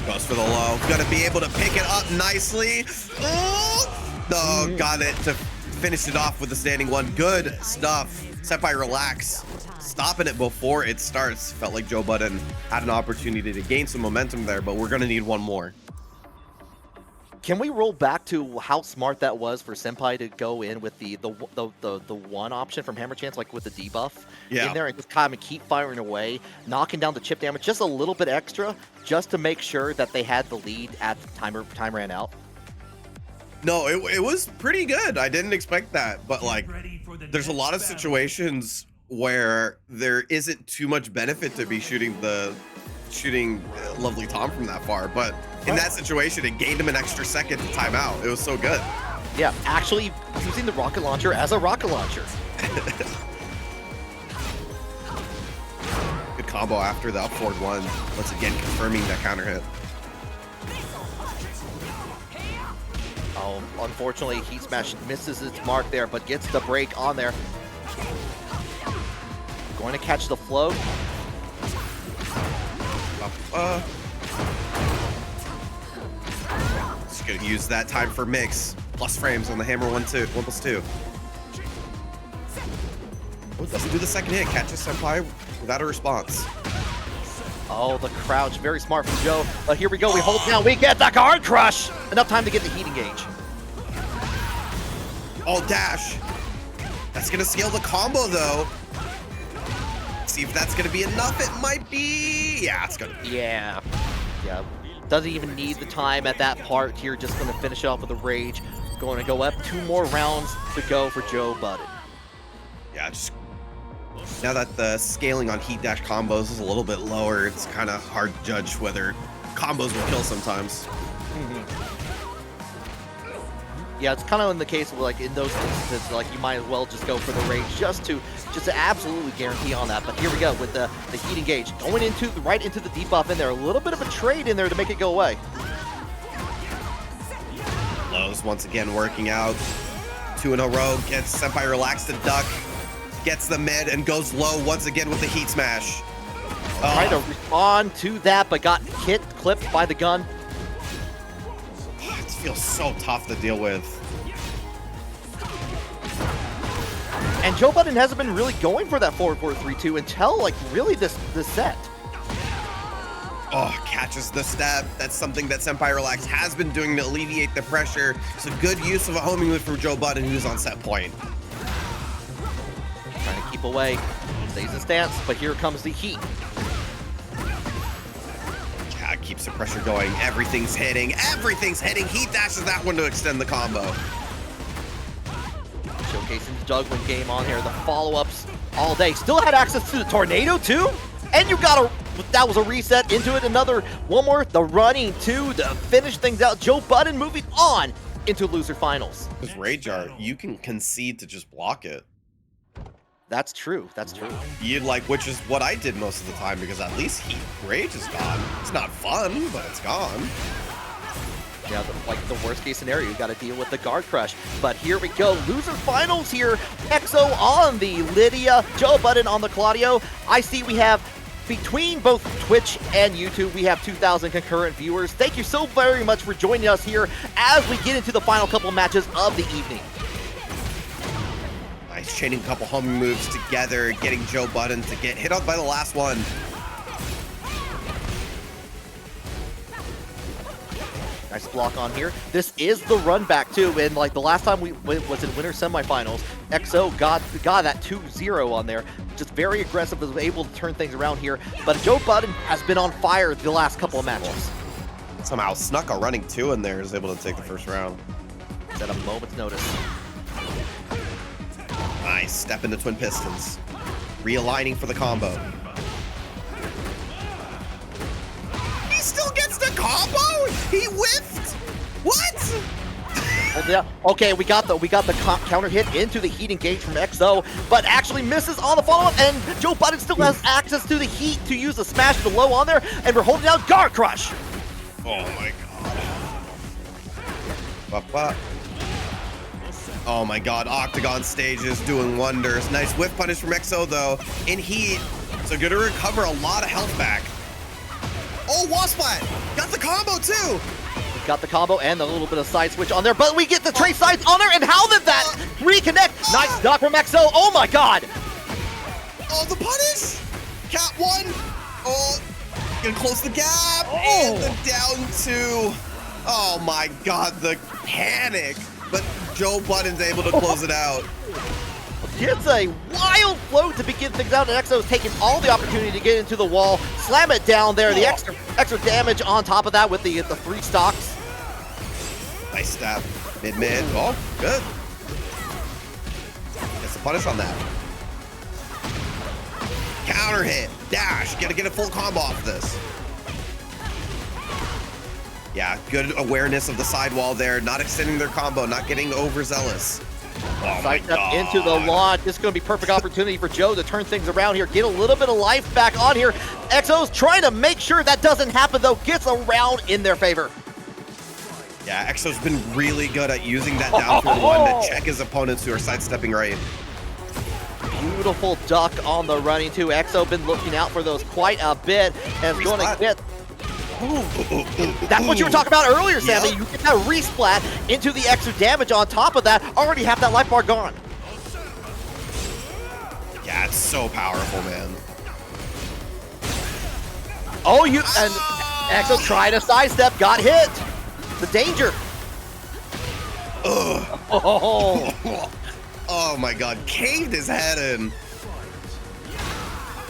Goes for the low. Gonna be able to pick it up nicely. Oh, got it to finish it off with the standing one. Good stuff. Senpai, relax. Stopping it before it starts. Felt like Joe Budden had an opportunity to gain some momentum there, but we're gonna need one more. Can we roll back to how smart that was for Senpai to go in with the one option from Hammer Chance, like with the debuff in there, and just kind of keep firing away, knocking down the chip damage just a little bit extra, just to make sure that they had the lead at the time ran out? No, it was pretty good. I didn't expect that, but like, there's a lot of situations where there isn't too much benefit to be shooting Lovely Tom from that far, but in that situation, it gained him an extra second to time out. It was so good. Yeah, actually using the rocket launcher as a rocket launcher. Good combo after the up forward one. Once again, confirming that counter hit. Oh, unfortunately, Heat Smash misses its mark there, but gets the break on there. Going to catch the flow. Just gonna use that time for mix. Plus frames on the hammer 1+2. Oh, doesn't do the second hit. Catches Senpai without a response. Oh, the crouch. Very smart from Joe. But here we go. We hold down. We get the guard crush. Enough time to get the heat engage. Oh, dash. That's gonna scale the combo though. See if that's gonna be enough. It might be. Yeah, it's gonna be. Yeah. Doesn't even need the time at that part here. Just gonna finish it off with a rage. Going to go up 2 more rounds to go for Joe Budden. Yeah, just now that the scaling on heat dash combos is a little bit lower, it's kind of hard to judge whether combos will kill sometimes. Yeah, it's kind of in the case of like in those instances, like you might as well just go for the rage just to absolutely guarantee on that. But here we go with the heat engage going into right into the debuff in there. A little bit of a trade in there to make it go away. Lows once again working out. 2 in a row. Gets Senpai relaxed to duck. Gets the mid and goes low once again with the heat smash. Trying to respond to that, but got clipped by the gun. It feels so tough to deal with. And Joe Budden hasn't been really going for that 4-4-3-2 until like really this set. Oh, catches the step. That's something that Senpai Relax has been doing to alleviate the pressure. It's a good use of a homing move from Joe Budden, who's on set point. Trying to keep away, stays in stance, but here comes the heat. Yeah, keeps the pressure going. Everything's hitting. Everything's hitting. Heat dashes that one to extend the combo. Showcasing the juggling game on here. The follow-ups all day. Still had access to the tornado too, and you got that was a reset into it. One more. The running two to finish things out. Joe Budden moving on into loser finals. With Rage Art, you can concede to just block it. That's true. That's true. You'd like, which is what I did most of the time, because at least Rage is gone. It's not fun, but it's gone. Yeah, like the worst case scenario, you got to deal with the guard crush. But here we go, loser finals here. EXO on the Lidia, Joe Budden on the Claudio. I see we have between both Twitch and YouTube, we have 2,000 concurrent viewers. Thank you so very much for joining us here as we get into the final couple matches of the evening. Nice, chaining a couple homing moves together, getting Joe Budden to get hit up by the last one. Nice block on here. This is the run back too, and like the last time we was in winter semifinals, EXO got that 2-0 on there. Just very aggressive, was able to turn things around here. But Joe Budden has been on fire the last couple of matches. Somehow snuck a running 2 in there, is able to take the first round. At a moment's notice. Nice, step into Twin Pistons. Realigning for the combo. combo? He whiffed? What? Yeah. Okay, we got the counter hit into the heat engage from XO, but actually misses on the follow-up, and Joe Budden still has access to the heat to use the smash to low on there, and we're holding down Guard Crush. Oh my god. Oh my god, Octagon stage is doing wonders. Nice whiff punish from XO though, in heat, so gonna recover a lot of health back. Oh, wall splat, got the combo too. Got the combo and a little bit of side switch on there, but we get the trace sides on there, and how did that reconnect? Nice duck from XO, oh my god! Oh, the punish! Cat 1! Oh, gonna close the gap, and the down 2. Oh my god, the panic! But Joe Budden's able to close it out. Gets a wild float to begin things out, and XO's taking all the opportunity to get into the wall, slam it down there, the extra damage on top of that with the 3 stocks. Nice stab. Mid. Oh, good. Gets the punish on that. Counter hit. Dash. Gotta get a full combo off this. Yeah, good awareness of the sidewall there. Not extending their combo. Not getting overzealous. Oh my god. Into the launch. This is going to be perfect opportunity for Joe to turn things around here. Get a little bit of life back on here. XO's trying to make sure that doesn't happen, though. Gets a round in their favor. Yeah, XO's been really good at using that down through one to check his opponents who are sidestepping right. Beautiful duck on the running, too. XO been looking out for those quite a bit. And going to get... That's what you were talking about earlier, Sammy. Yep. You get that resplat into the extra damage on top of that. Already have that life bar gone. Yeah, it's so powerful, man. Oh, and XO tried to sidestep, got hit. The danger. Oh my god, caved his head in.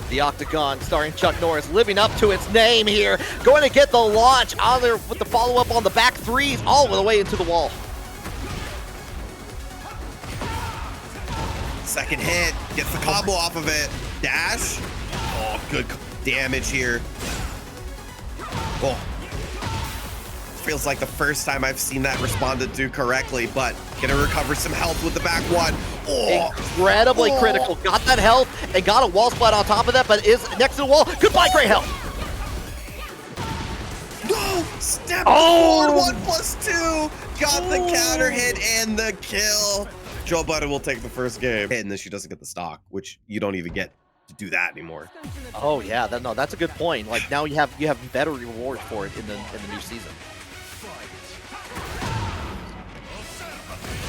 The Octagon starring Chuck Norris living up to its name here. Going to get the launch on there with the follow-up on the back 3s all the way into the wall. Second hit, gets the combo off of it. Dash. Oh, good damage here. Oh. Feels like the first time I've seen that responded to correctly, but gonna recover some health with the back 1. Oh. Incredibly critical. Got that health and got a wall splat on top of that, but is next to the wall. Goodbye, great health. No! Step forward, 1+2. Got the counter hit and the kill. Joe Budden will take the first game. And then she doesn't get the stock, which you don't even get to do that anymore. Oh yeah, no, that's a good point. Like now you have better reward for it in the new season.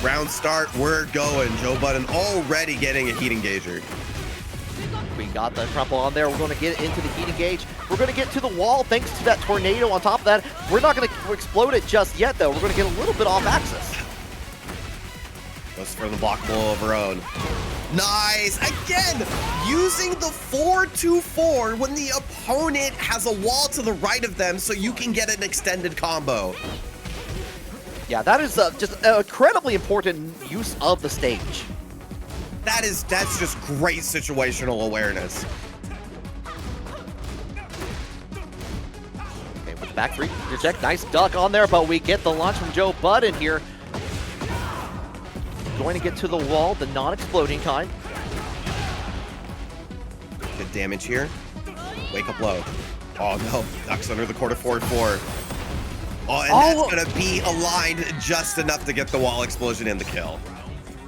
Round start, we're going. Joe Budden already getting a heat engager. We got the crumple on there. We're going to get into the heat engage. We're going to get to the wall thanks to that tornado on top of that. We're not going to explode it just yet, though. We're going to get a little bit off axis. Goes for the blockable of her own. Nice! Again, using the 4-2-4 when the opponent has a wall to the right of them so you can get an extended combo. Yeah, that is just an incredibly important use of the stage. That's just great situational awareness. Okay, with the back 3, check, nice duck on there, but we get the launch from Joe Budden here. Going to get to the wall, the non-exploding kind. Good damage here. Wake up low. Oh no, ducks under the quarter forward 4. Oh, and that's gonna be aligned just enough to get the wall explosion and the kill.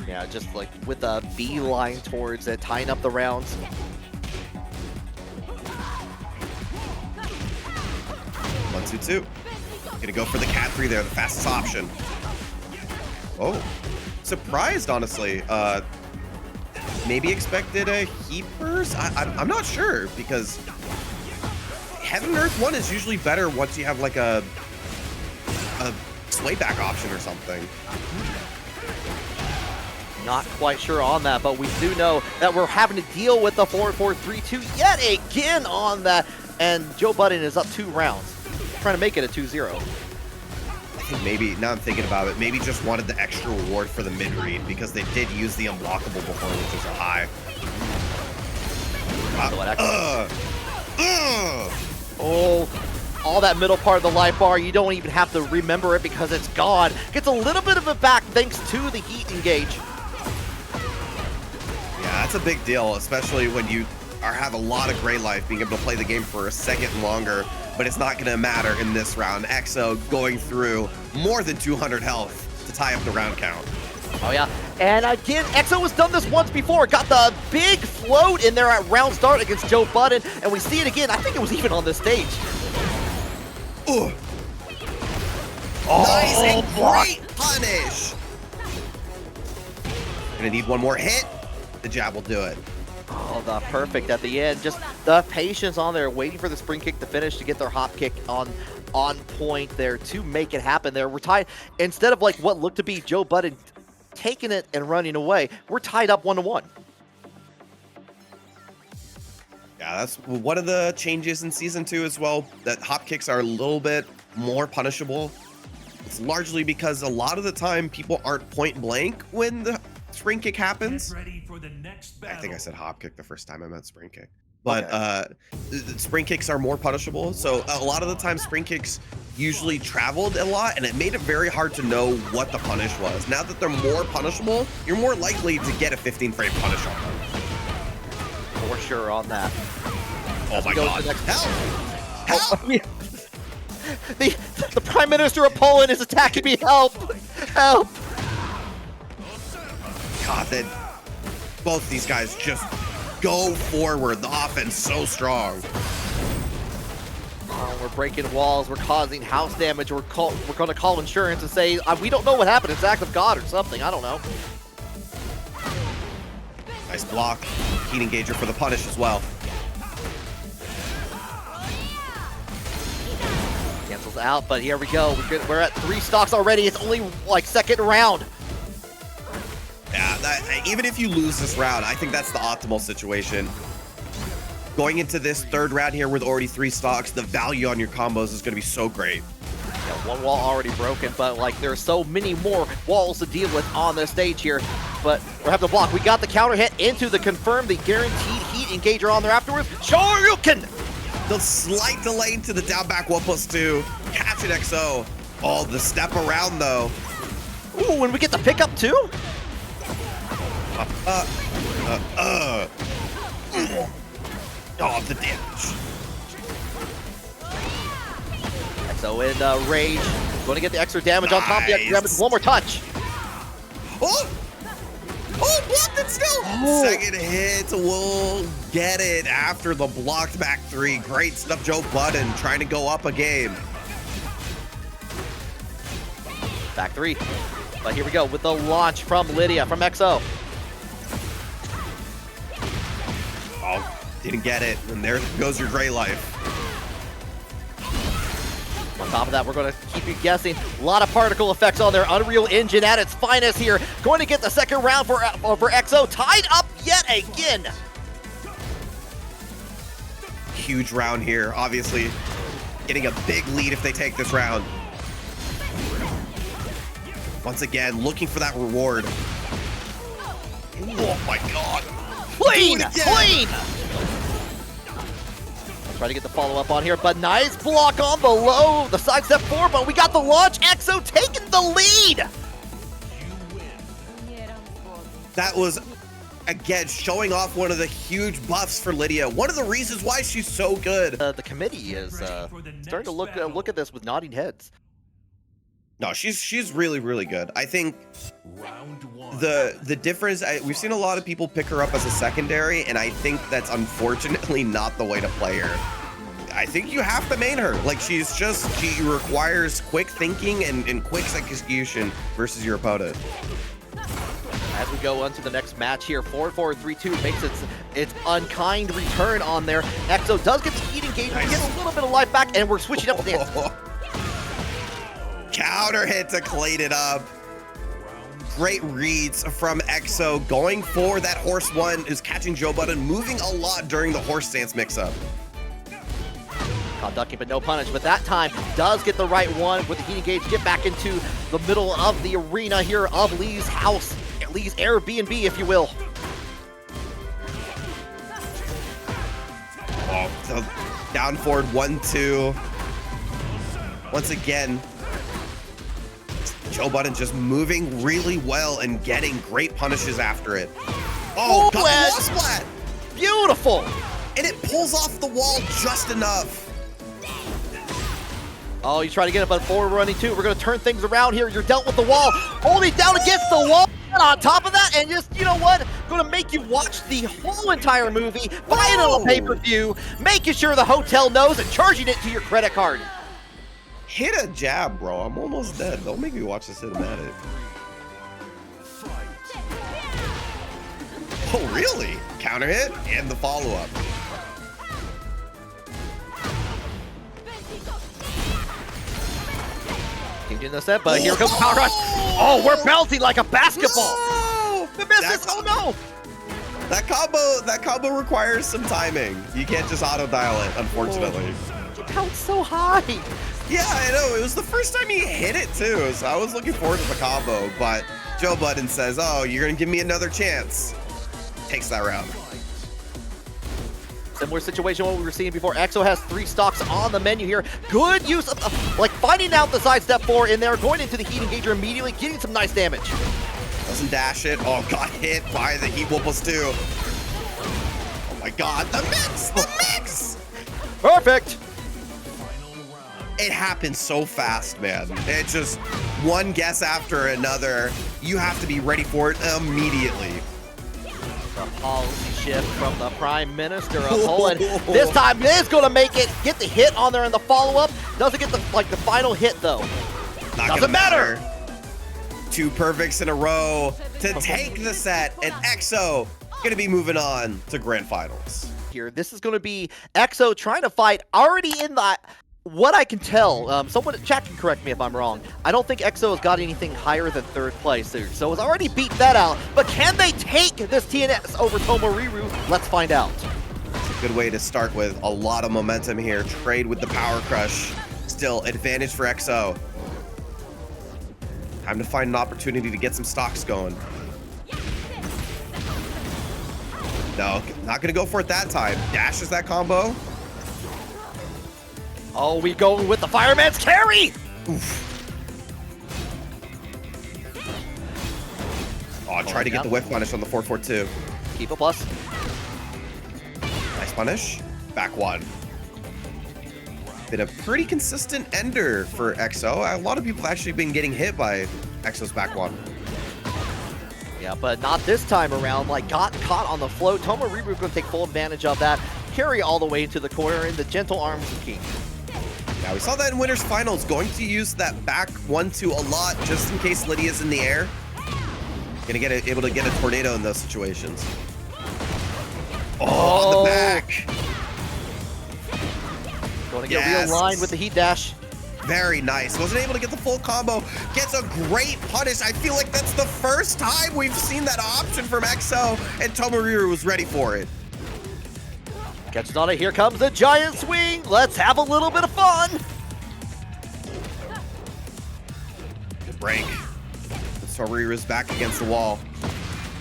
Yeah, just like with a beeline towards it, tying up the rounds. One, two, two. Gonna go for the cat 3 there, the fastest option. Oh, surprised honestly. Maybe expected a heat burst. I'm not sure because Heaven and Earth 1 is usually better once you have like a sway back option or something. Not quite sure on that, but we do know that we're having to deal with the 4-4-3-2 yet again on that, and Joe Budden is up 2 rounds, trying to make it a 2-0. I think maybe, now I'm thinking about it, maybe just wanted the extra reward for the mid-read because they did use the unblockable before, which is a high. Oh, all that middle part of the life bar. You don't even have to remember it because it's gone. Gets a little bit of it back thanks to the heat engage. Yeah, that's a big deal, especially when you have a lot of gray life, being able to play the game for a second longer, but it's not gonna matter in this round. EXO going through more than 200 health to tie up the round count. Oh yeah, and again, EXO has done this once before. Got the big float in there at round start against Joe Budden, and we see it again. I think it was even on this stage. Ooh. Nice and great punish. Gonna need one more hit. The jab will do it. Oh, the perfect at the end. Just the patience on there, waiting for the spring kick to finish to get their hop kick on point there to make it happen there. We're tied. Instead of like what looked to be Joe Budden taking it and running away, we're tied up 1-1. Yeah, that's one of the changes in Season 2 as well, that hop kicks are a little bit more punishable. It's largely because a lot of the time people aren't point blank when the spring kick happens. Ready for the next battle. I think I said hop kick the first time I meant spring kick. But spring kicks are more punishable. So a lot of the time spring kicks usually traveled a lot, and it made it very hard to know what the punish was. Now that they're more punishable, you're more likely to get a 15 frame punish on them. For sure on that. Oh my god. Help! Help! The Prime Minister of Poland is attacking me. Help! Help! God, that both these guys just go forward. The offense so strong. We're breaking walls. We're causing house damage. We're going to call insurance and say we don't know what happened. It's act of God or something. I don't know. Nice block. Heat engager for the punish as well. Cancels out, but here we go. We're at 3 stocks already. It's only like second round. Yeah, even if you lose this round, I think that's the optimal situation. Going into this third round here with already 3 stocks, the value on your combos is going to be so great. Yeah, one wall already broken, but like there's so many more walls to deal with on this stage here. But we have to block. We got the counter hit into the confirmed, the guaranteed heat engager on there afterwards. Shoryuken! The slight delay into the down back 1+2. Catch it, XO. Oh, the step around though. Ooh, and we get the pickup too? Oh, the damage. So in rage, going to get the extra damage on top of the extra damage. One more touch. Oh! Oh, blocked it still! Oh. Second hit will get it after the blocked back 3. Great stuff, Joe Budden trying to go up a game. Back 3. But here we go with the launch from Lidia, from EXO. Oh, didn't get it. And there goes your gray life. On top of that, we're going to keep you guessing. A lot of particle effects on their Unreal Engine at its finest here. Going to get the second round for EXO. Tied up yet again. Huge round here. Obviously, getting a big lead if they take this round. Once again, looking for that reward. Oh my god. Clean! Clean! Try to get the follow-up on here, but nice block on the low. The side step 4, but we got the launch. EXO taking the lead. That was, again, showing off one of the huge buffs for Lidia. One of the reasons why she's so good. The committee is starting to look at this with nodding heads. No, she's really, really good. I think the difference, we've seen a lot of people pick her up as a secondary, and I think that's unfortunately not the way to play her. I think you have to main her. Like, she requires quick thinking and quick execution versus your opponent. As we go on to the next match here, 4-4-3-2 makes its unkind return on there. EXO does get the heat engagement, nice. Get a little bit of life back, and we're switching up the dance. Counter hit to clean it up. Great reads from EXO, going for that horse 1, is catching Joe Budden, moving a lot during the horse stance mix-up. Caught ducking, but no punish. But that time does get the right one with the heat engage, get back into the middle of the arena here of Lee's house, Lee's Airbnb, if you will. Oh, so down forward 1-2. Once again, Joe Budden just moving really well and getting great punishes after it. Oh, got the wall splat! Beautiful! And it pulls off the wall just enough. Oh, you try to get it, but forward running too. We're going to turn things around here. You're dealt with the wall. Holding down against the wall. And on top of that, and just, you know what? Going to make you watch the whole entire movie, buy it on a pay-per-view, making sure the hotel knows and charging it to your credit card. Hit a jab, bro. I'm almost dead. Don't make me watch the cinematic. Oh, really? Counter hit and the follow-up. Changing the set, but here comes Power Rush. Oh, we're bouncing like a basketball. No! The misses. Oh no! That combo requires some timing. You can't just auto dial it, unfortunately. It counts so high. Yeah, I know. It was the first time he hit it too, so I was looking forward to the combo. But Joe Budden says, "Oh, you're gonna give me another chance." Takes that round. Similar situation what we were seeing before. EXO has 3 stocks on the menu here. Good use of, like, finding out the sidestep 4 in there, going into the heat engager immediately, getting some nice damage. Doesn't dash it. Oh, got hit by the Heat Whooples too. Oh my god, the mix! The mix! Perfect! It happens so fast, man. It's just one guess after another. You have to be ready for it immediately. The policy shift from the Prime Minister of Poland. This time it is going to make it, get the hit on there in the follow-up. Doesn't get the final hit though. Doesn't matter. 2 perfects in a row to take the set, and EXO gonna be moving on to grand finals. Here, this is going to be EXO trying to fight already in the, what I can tell, someone in chat can correct me if I'm wrong. I don't think EXO has got anything higher than 3rd place here, so it's already beat that out. But can they take this TNS over Tomoriru? Let's find out. It's a good way to start with a lot of momentum here. Trade with the Power Crush. Still, advantage for EXO. Time to find an opportunity to get some stocks going. No, not gonna go for it that time. Dashes that combo. Oh, we go with the Fireman's Carry! Oof. Oh, try to get the whiff punish on the 4-4-2. Keep a plus. Nice punish. Back 1. Been a pretty consistent ender for EXO. A lot of people have actually been getting hit by EXO's back 1. Yeah, but not this time around. Like, got caught on the float. Tomoriru going to take full advantage of that. Carry all the way into the corner in the gentle arms of King. Yeah, we saw that in Winners Finals. Going to use that back 1-2 a lot just in case Lidia's in the air. Gonna get it, able to get a tornado in those situations. Oh, on the back. Going to get a real line with the heat dash. Very nice. Wasn't able to get the full combo. Gets a great punish. I feel like that's the first time we've seen that option from EXO, and Tomoriru was ready for it. Catches on it. Here comes the giant swing. Let's have a little bit of fun. Good break. Tomoriru's back against the wall.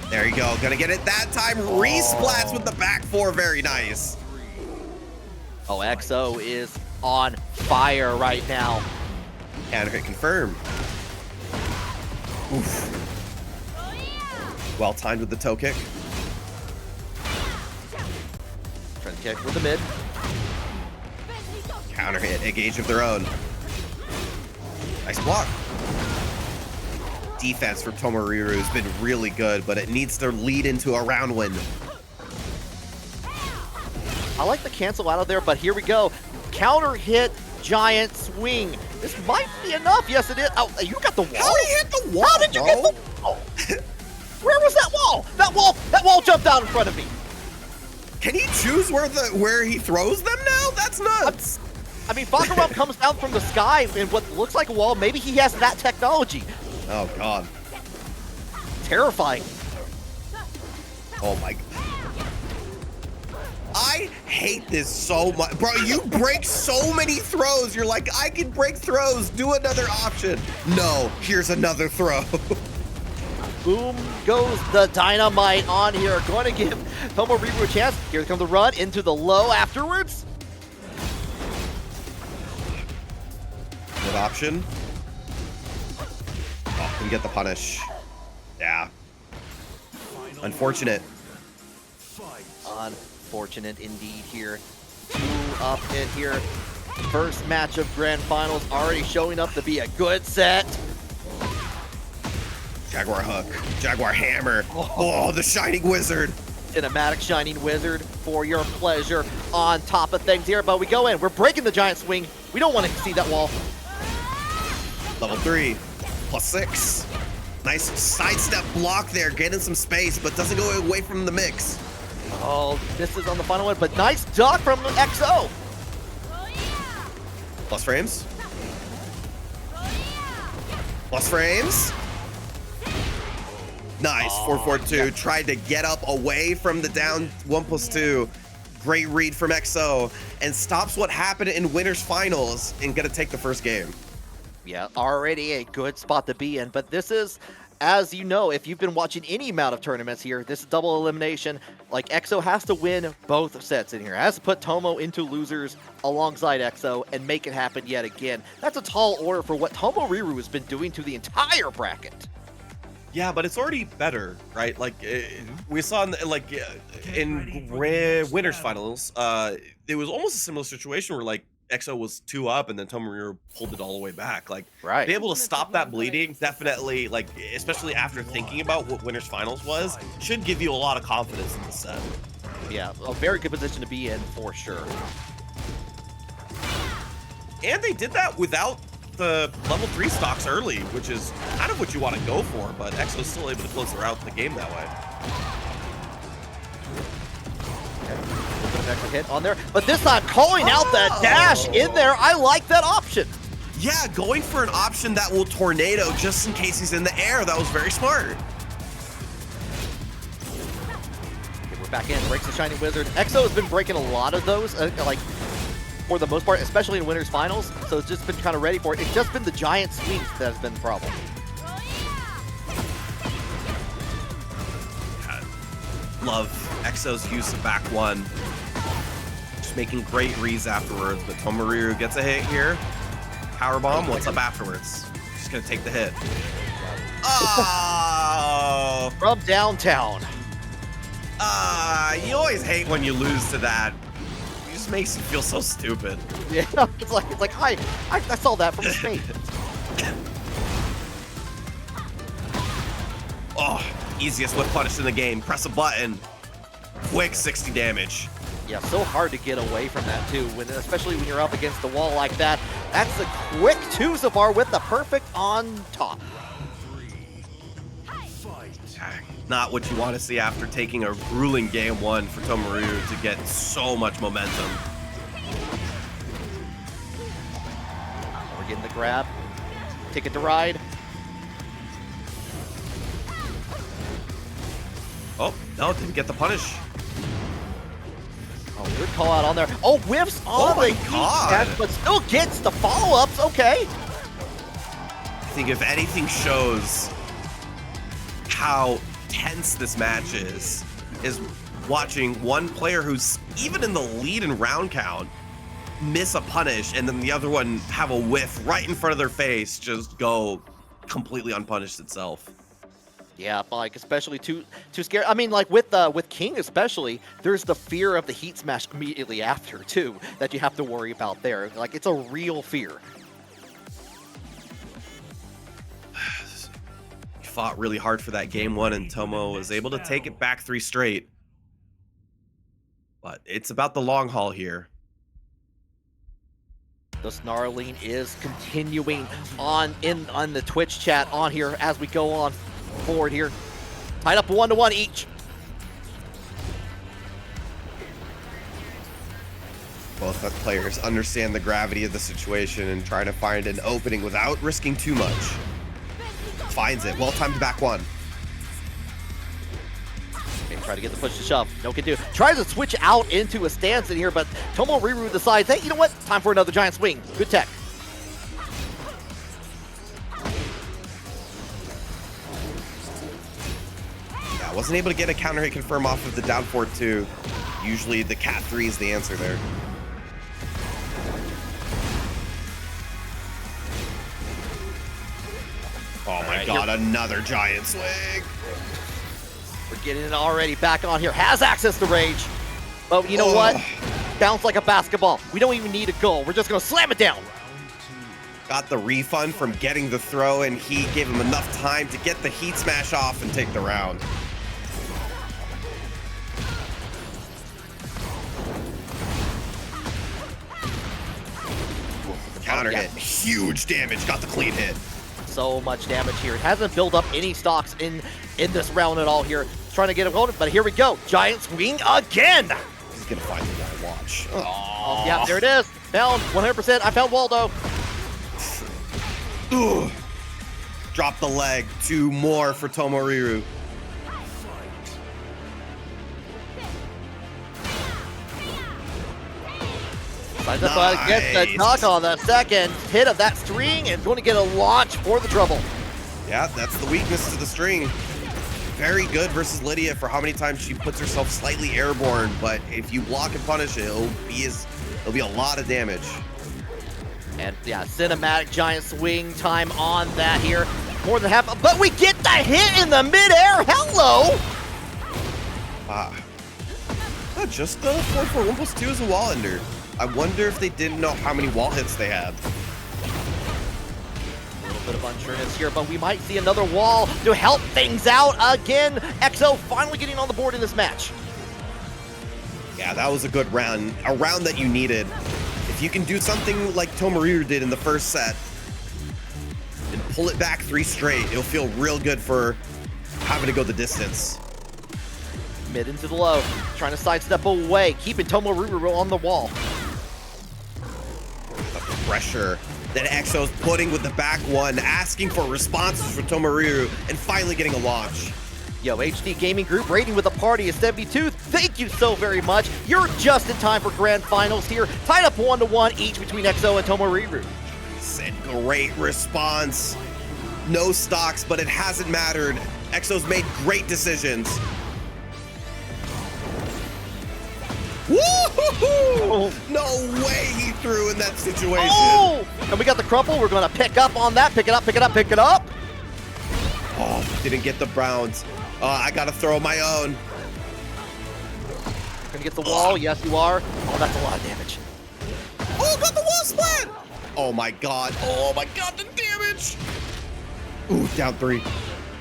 There you go. Gonna get it that time. Resplats with the back 4. Very nice. Oh, EXO is on fire right now. Counter hit confirmed. Oof. Well timed with the toe kick. Trying to kick with the mid. Counter hit, a gauge of their own. Nice block. Defense for Tomoriru has been really good, but it needs to lead into a round win. I like the cancel out of there, but here we go. Counter hit, giant swing. This might be enough. Yes, it is. Oh, you got the wall? How did he hit the wall, How did you get the wall? Where was that wall? That wall jumped out in front of me. Can he choose where he throws them now? That's nuts. I mean, Baccarat comes down from the sky in what looks like a wall. Maybe he has that technology. Oh, God. Terrifying. Oh, my God. I hate this so much. Bro, you break so many throws. You're like, I can break throws. Do another option. No, here's another throw. Boom goes the dynamite on here. Going to give Tomoriru a chance. Here comes the run into the low afterwards. Good option. Oh, can get the punish. Yeah. Unfortunate. Unfortunate indeed here. 2 up in here. First match of Grand Finals already showing up to be a good set. Jaguar hook. Jaguar hammer. Oh, the Shining Wizard. Cinematic Shining Wizard for your pleasure on top of things here. But we go in. We're breaking the giant swing. We don't want to see that wall. Level 3. +6. Nice sidestep block there. Getting some space, but doesn't go away from the mix. Oh, misses on the final one, but nice duck from XO. Plus frames. Plus frames. Nice, 4-4-2. Yeah. Tried to get up away from the down 1+2. Great read from XO and stops what happened in winners finals and gonna take the first game. Yeah, already a good spot to be in, but this is, as you know, if you've been watching any amount of tournaments here, this is double elimination. Like, XO has to win both sets in here. Has to put Tomo into losers alongside XO and make it happen yet again. That's a tall order for what Tomohiro has been doing to the entire bracket. Yeah, but it's already better, right? Like, we saw in winners finals, it was almost a similar situation where, like, XO was 2 up and then Tomohiro pulled it all the way back. Like, right. Be able to stop that bleeding, definitely, like, especially after thinking about what winners finals was, should give you a lot of confidence in the set. Yeah, a very good position to be in for sure. And they did that without the level 3 stocks early, which is kind of what you want to go for, but XO's still able to close her out the game that way. Put an extra hit on there, but this time calling out the dash in there. I like that option. Yeah, going for an option that will tornado just in case he's in the air. That was very smart. Okay, we're back in, breaks the Shining Wizard. XO has been breaking a lot of those, like, for the most part, especially in winners finals, so it's just been kind of ready for it. It's just been the giant swings that has been the problem. Love XO's use of back 1. Just making great reads afterwards, but Tomohiro gets a hit here. Powerbomb, what's up afterwards? Just gonna take the hit. Oh! From downtown. You always hate when you lose to that. It just makes you feel so stupid. Yeah, it's like I saw that from space. Oh, easiest whip punish in the game. Press a button. Quick 60 damage. Yeah, so hard to get away from that too, especially when you're up against the wall like that. That's the quick 2 so far with the perfect on top. Not what you want to see after taking a grueling game 1 for Tomohiro to get so much momentum. We're getting the grab. Ticket to ride. Oh, no, didn't get the punish. Oh, good call out on there. Oh, whiffs on my the God. catch, but still gets the follow-ups. Okay. I think if anything shows how tense this match is watching one player who's even in the lead in round count miss a punish and then the other one have a whiff right in front of their face just go completely unpunished itself. Yeah, like especially too scared. I mean, like with King especially, there's the fear of the heat smash immediately after too that you have to worry about there. Like it's a real fear. Fought really hard for that game 1 and Tomo was able to take it back 3 straight. But it's about the long haul here. The snarling is continuing on the Twitch chat on here as we go on forward here. Tied up 1-1 each. Both players understand the gravity of the situation and trying to find an opening without risking too much. Finds it. Well-timed back 1. Okay, try to get the push to shove. No can do. Tries to switch out into a stance in here, but Tomohiro decides, hey, you know what? Time for another giant swing. Good tech. Yeah, wasn't able to get a counter hit confirm off of the down 4-2. Usually the cat 3 is the answer there. Oh my god, another giant swing. We're getting it already back on here. Has access to rage. But you know what? Bounce like a basketball. We don't even need a goal. We're just going to slam it down. Got the refund from getting the throw, and he gave him enough time to get the heat smash off and take the round. Counter hit. Huge damage. Got the clean hit. So much damage here. It hasn't built up any stocks in this round at all here. Trying to get a goal, but here we go. Giant swing again. He's going to find the guy. Watch. Oh, yeah, there it is. Found 100%. I found Waldo. Ugh. Drop the leg. 2 more for Tomoriru. Nice. Gets the knock on the second hit of that string and going to get a launch for the trouble. Yeah, that's the weakness to the string. Very good versus Lidia for how many times she puts herself slightly airborne, but if you block and punish it, it'll be a lot of damage. And yeah, cinematic giant swing time on that here. More than half, but we get the hit in the midair. Hello! Just the 4-4 1 plus 2 is a wall ender. I wonder if they didn't know how many wall hits they had. A little bit of unsureness here, but we might see another wall to help things out again. EXO finally getting on the board in this match. Yeah, that was a good round. A round that you needed. If you can do something like Tomoriru did in the first set and pull it back 3 straight, it'll feel real good for having to go the distance. Mid into the low, trying to sidestep away, keeping Tomoriru on the wall. The pressure that EXO's putting with the back one, asking for responses for Tomoriru, and finally getting a launch. Yo, HD Gaming Group rating with a party of 72. Thank you so very much. You're just in time for grand finals here. Tied up 1-1 each between EXO and Tomoriru. Said great response. No stocks, but it hasn't mattered. EXO's made great decisions. Woo-hoo-hoo! No way he threw in that situation. Oh! And we got the crumple. We're going to pick up on that. Pick it up, pick it up, pick it up. Oh, didn't get the Browns. I got to throw my own. Gonna get the wall. Yes, you are. Oh, that's a lot of damage. Oh, got the wall split. Oh, my God. Oh, my God, the damage. Ooh, down 3.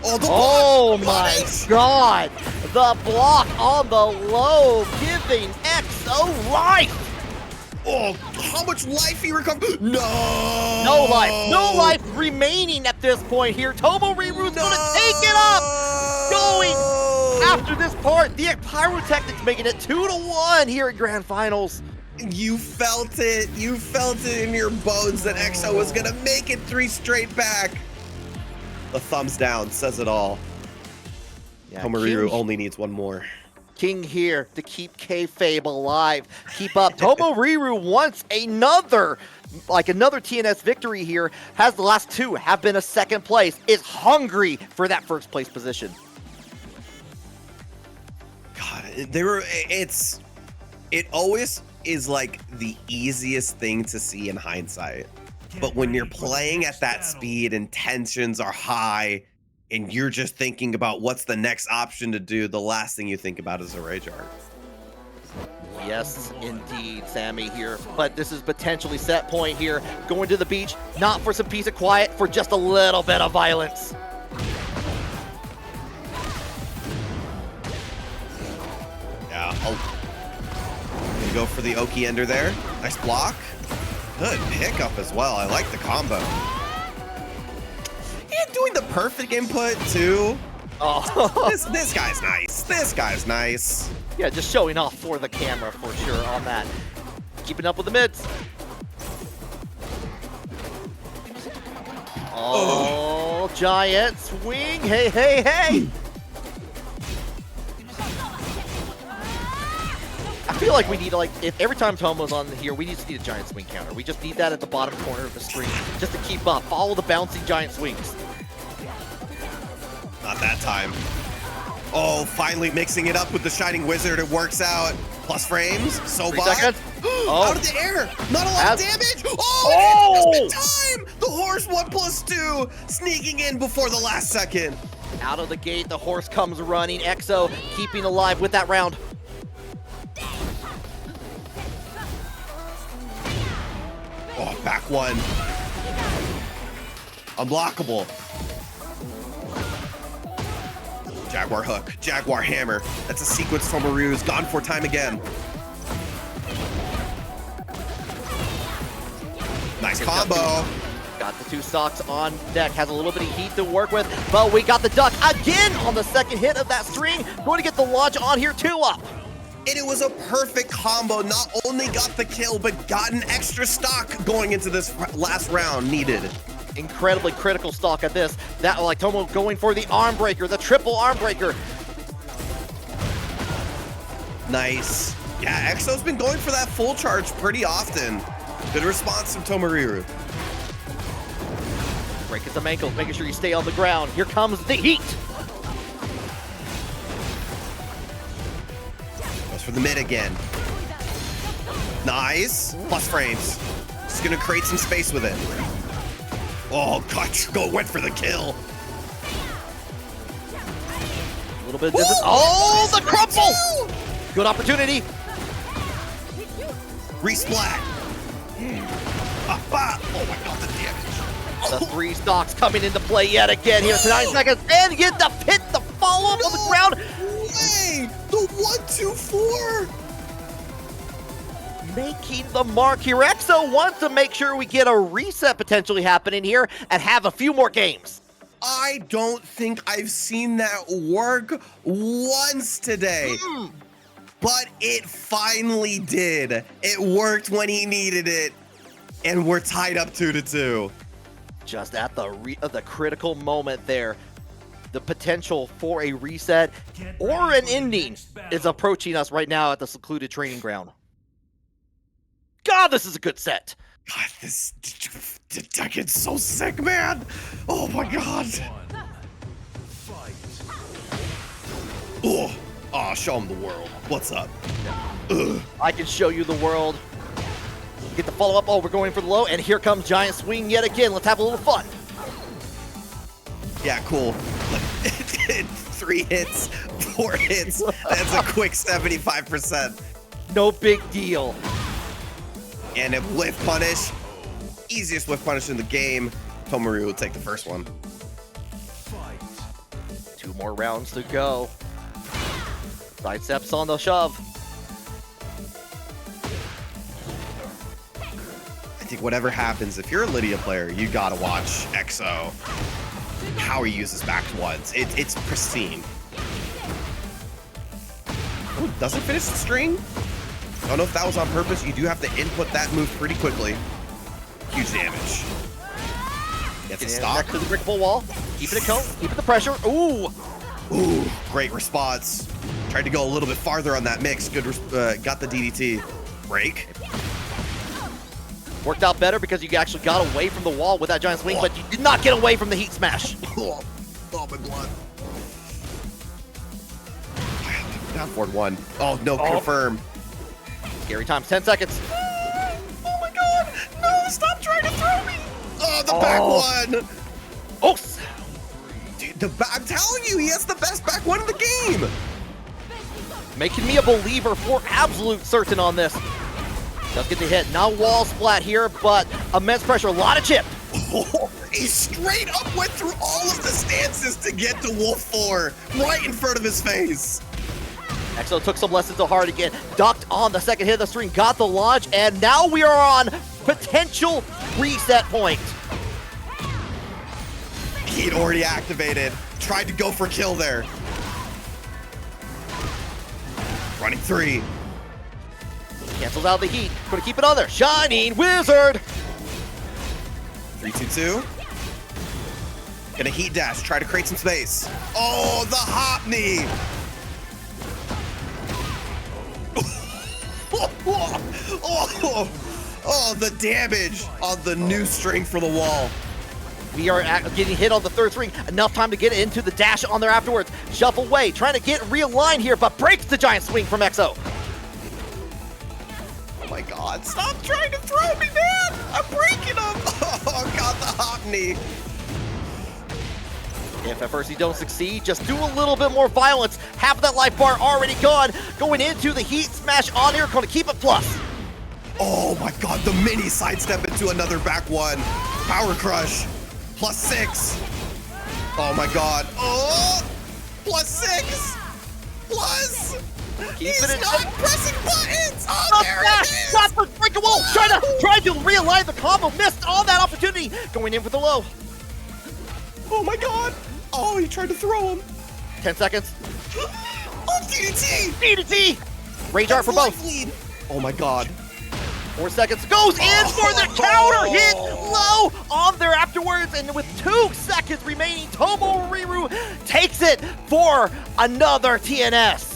Oh, the block. My God. The block on the low, giving EXO life. Oh, how much life he recovered. No. No life. No life remaining at this point here. Tomoriru's gonna take it up. Going after this part. The Pyrotechnics making it 2-1 here at Grand Finals. You felt it. You felt it in your bones that EXO was gonna make it 3 straight back. The thumbs down says it all. Yeah, Tomoriru only needs 1 more. King here to keep kayfabe alive. Keep up. Tomoriru wants another TNS victory here. Has the last 2 have been a 2nd place. Is hungry for that 1st place position. God, it always is like the easiest thing to see in hindsight. But when you're playing at that speed and tensions are high and you're just thinking about what's the next option to do, the last thing you think about is a rage art. Yes, indeed, Sammy here. But this is potentially set point here. Going to the beach, not for some peace and quiet, for just a little bit of violence. Yeah, gonna go for the Oki Ender there. Nice block. Good pickup as well. I like the combo. And doing the perfect input too. Oh, this guy's nice. This guy's nice. Yeah, just showing off for the camera for sure on that. Keeping up with the mids. Oh, giant swing. Hey, hey, hey. I feel like we need to, if every time Tomo's on here, we just need a giant swing counter. We just need that at the bottom corner of the screen just to keep up. Follow the bouncing giant swings. Not that time. Oh, finally mixing it up with the Shining Wizard. It works out. Plus frames. So 3 seconds. out of the air. Not a lot of damage. Oh, it hit just in time. The horse 1+2 sneaking in before the last second. Out of the gate, the horse comes running. EXO keeping alive with that round. Oh, back one. Unblockable. Jaguar hook, Jaguar hammer. That's a sequence Tomoryu's gone for time again. Nice combo. Got the 2 stocks on deck, has a little bit of heat to work with, but we got the duck again on the second hit of that string. Going to get the launch on here, 2 up. And it was a perfect combo. Not only got the kill, but got an extra stock going into this last round needed. Incredibly critical stock at this. That, like Tomo going for the arm breaker, the triple arm breaker. Nice. Yeah, EXO's been going for that full charge pretty often. Good response from Tomoryu. Breaking some ankles, making sure you stay on the ground. Here comes the heat. Goes for the mid again. Nice. Plus frames. Just gonna create some space with it. Oh, God, went for the kill. A little bit of distance. Oh, the crumple! Good opportunity. Resplat. Oh my God, the damage. The 3 stocks coming into play yet again here. 9 seconds, and get the pit, the follow-up on the ground. Way. The 1-2-4. Making the mark here. EXO wants to make sure we get a reset potentially happening here and have a few more games. I don't think I've seen that work once today. But it finally did. It worked when he needed it. And we're tied up 2-2. Just at the critical moment there. The potential for a reset or an ending is approaching us right now at the secluded training ground. God, this is a good set. God, this TEKKEN's so sick, man. Oh my God. Oh, show him the world. What's up? I can show you the world. Get the follow-up. Oh, we're going for the low, and here comes Giant Swing yet again. Let's have a little fun. Yeah, cool. 3 hits, 4 hits. That's a quick 75%. No big deal. And a whiff punish. Easiest whiff punish in the game. Tomoryu will take the first one. 2 more rounds to go. Side steps on the shove. I think whatever happens, if you're a Lidia player, you gotta watch EXO. How he uses back ones. It's pristine. Ooh, doesn't finish the string. I don't know if that was on purpose. You do have to input that move pretty quickly. Huge damage. Gets a stop. Next to the brick wall. Keeping it cold. Keeping the pressure. Ooh. Ooh, great response. Tried to go a little bit farther on that mix. Good, got the DDT. Break. Worked out better because you actually got away from the wall with that giant swing, but you did not get away from the heat smash. Oh, my blood. Down forward 1. Oh, no, confirm. Scary times, 10 seconds. Oh my God! No, stop trying to throw me! Oh, the back one! Oh! Dude, I'm telling you, he has the best back one in the game! Making me a believer for absolute certain on this. Does get the hit. Now wall splat here, but immense pressure. A lot of chip. Oh, he straight up went through all of the stances to get to Wolf 4 right in front of his face. EXO took some lessons to heart again. Ducked on the second hit of the string. Got the launch, and now we are on potential reset point. He'd already activated. Tried to go for kill there. Running 3. Cancels out the heat. Gonna keep it on there. Shining Wizard. 3-2-2. Gonna heat dash. Try to create some space. Oh, the hop knee. Oh, the damage on the new string for the wall. We are getting hit on the third string. Enough time to get into the dash on there afterwards. Shuffle away, trying to get realigned here, but breaks the giant swing from EXO. Oh my God. god, stop trying to throw me, man! I'm breaking him! Oh, got the hop knee. If at first you don't succeed, just do a little bit more violence. Half of that life bar already gone. Going into the heat smash on here, going to keep it plus. Oh my god, the mini sidestep into another back one. Power crush, +6. Oh my god. Oh, +6. Plus. He's not pressing buttons. Oh, there it is. Dapper breakable. Trying to realign the combo. Missed on that opportunity. Going in for the low. Oh my god. Oh, he tried to throw him. 10 seconds. Oh, DDT. DDT. Rage art for both. Lead. Oh my god. 4 seconds, goes in for the counter hit, low on there afterwards, and with 2 seconds remaining, Tomo Riru takes it for another TNS.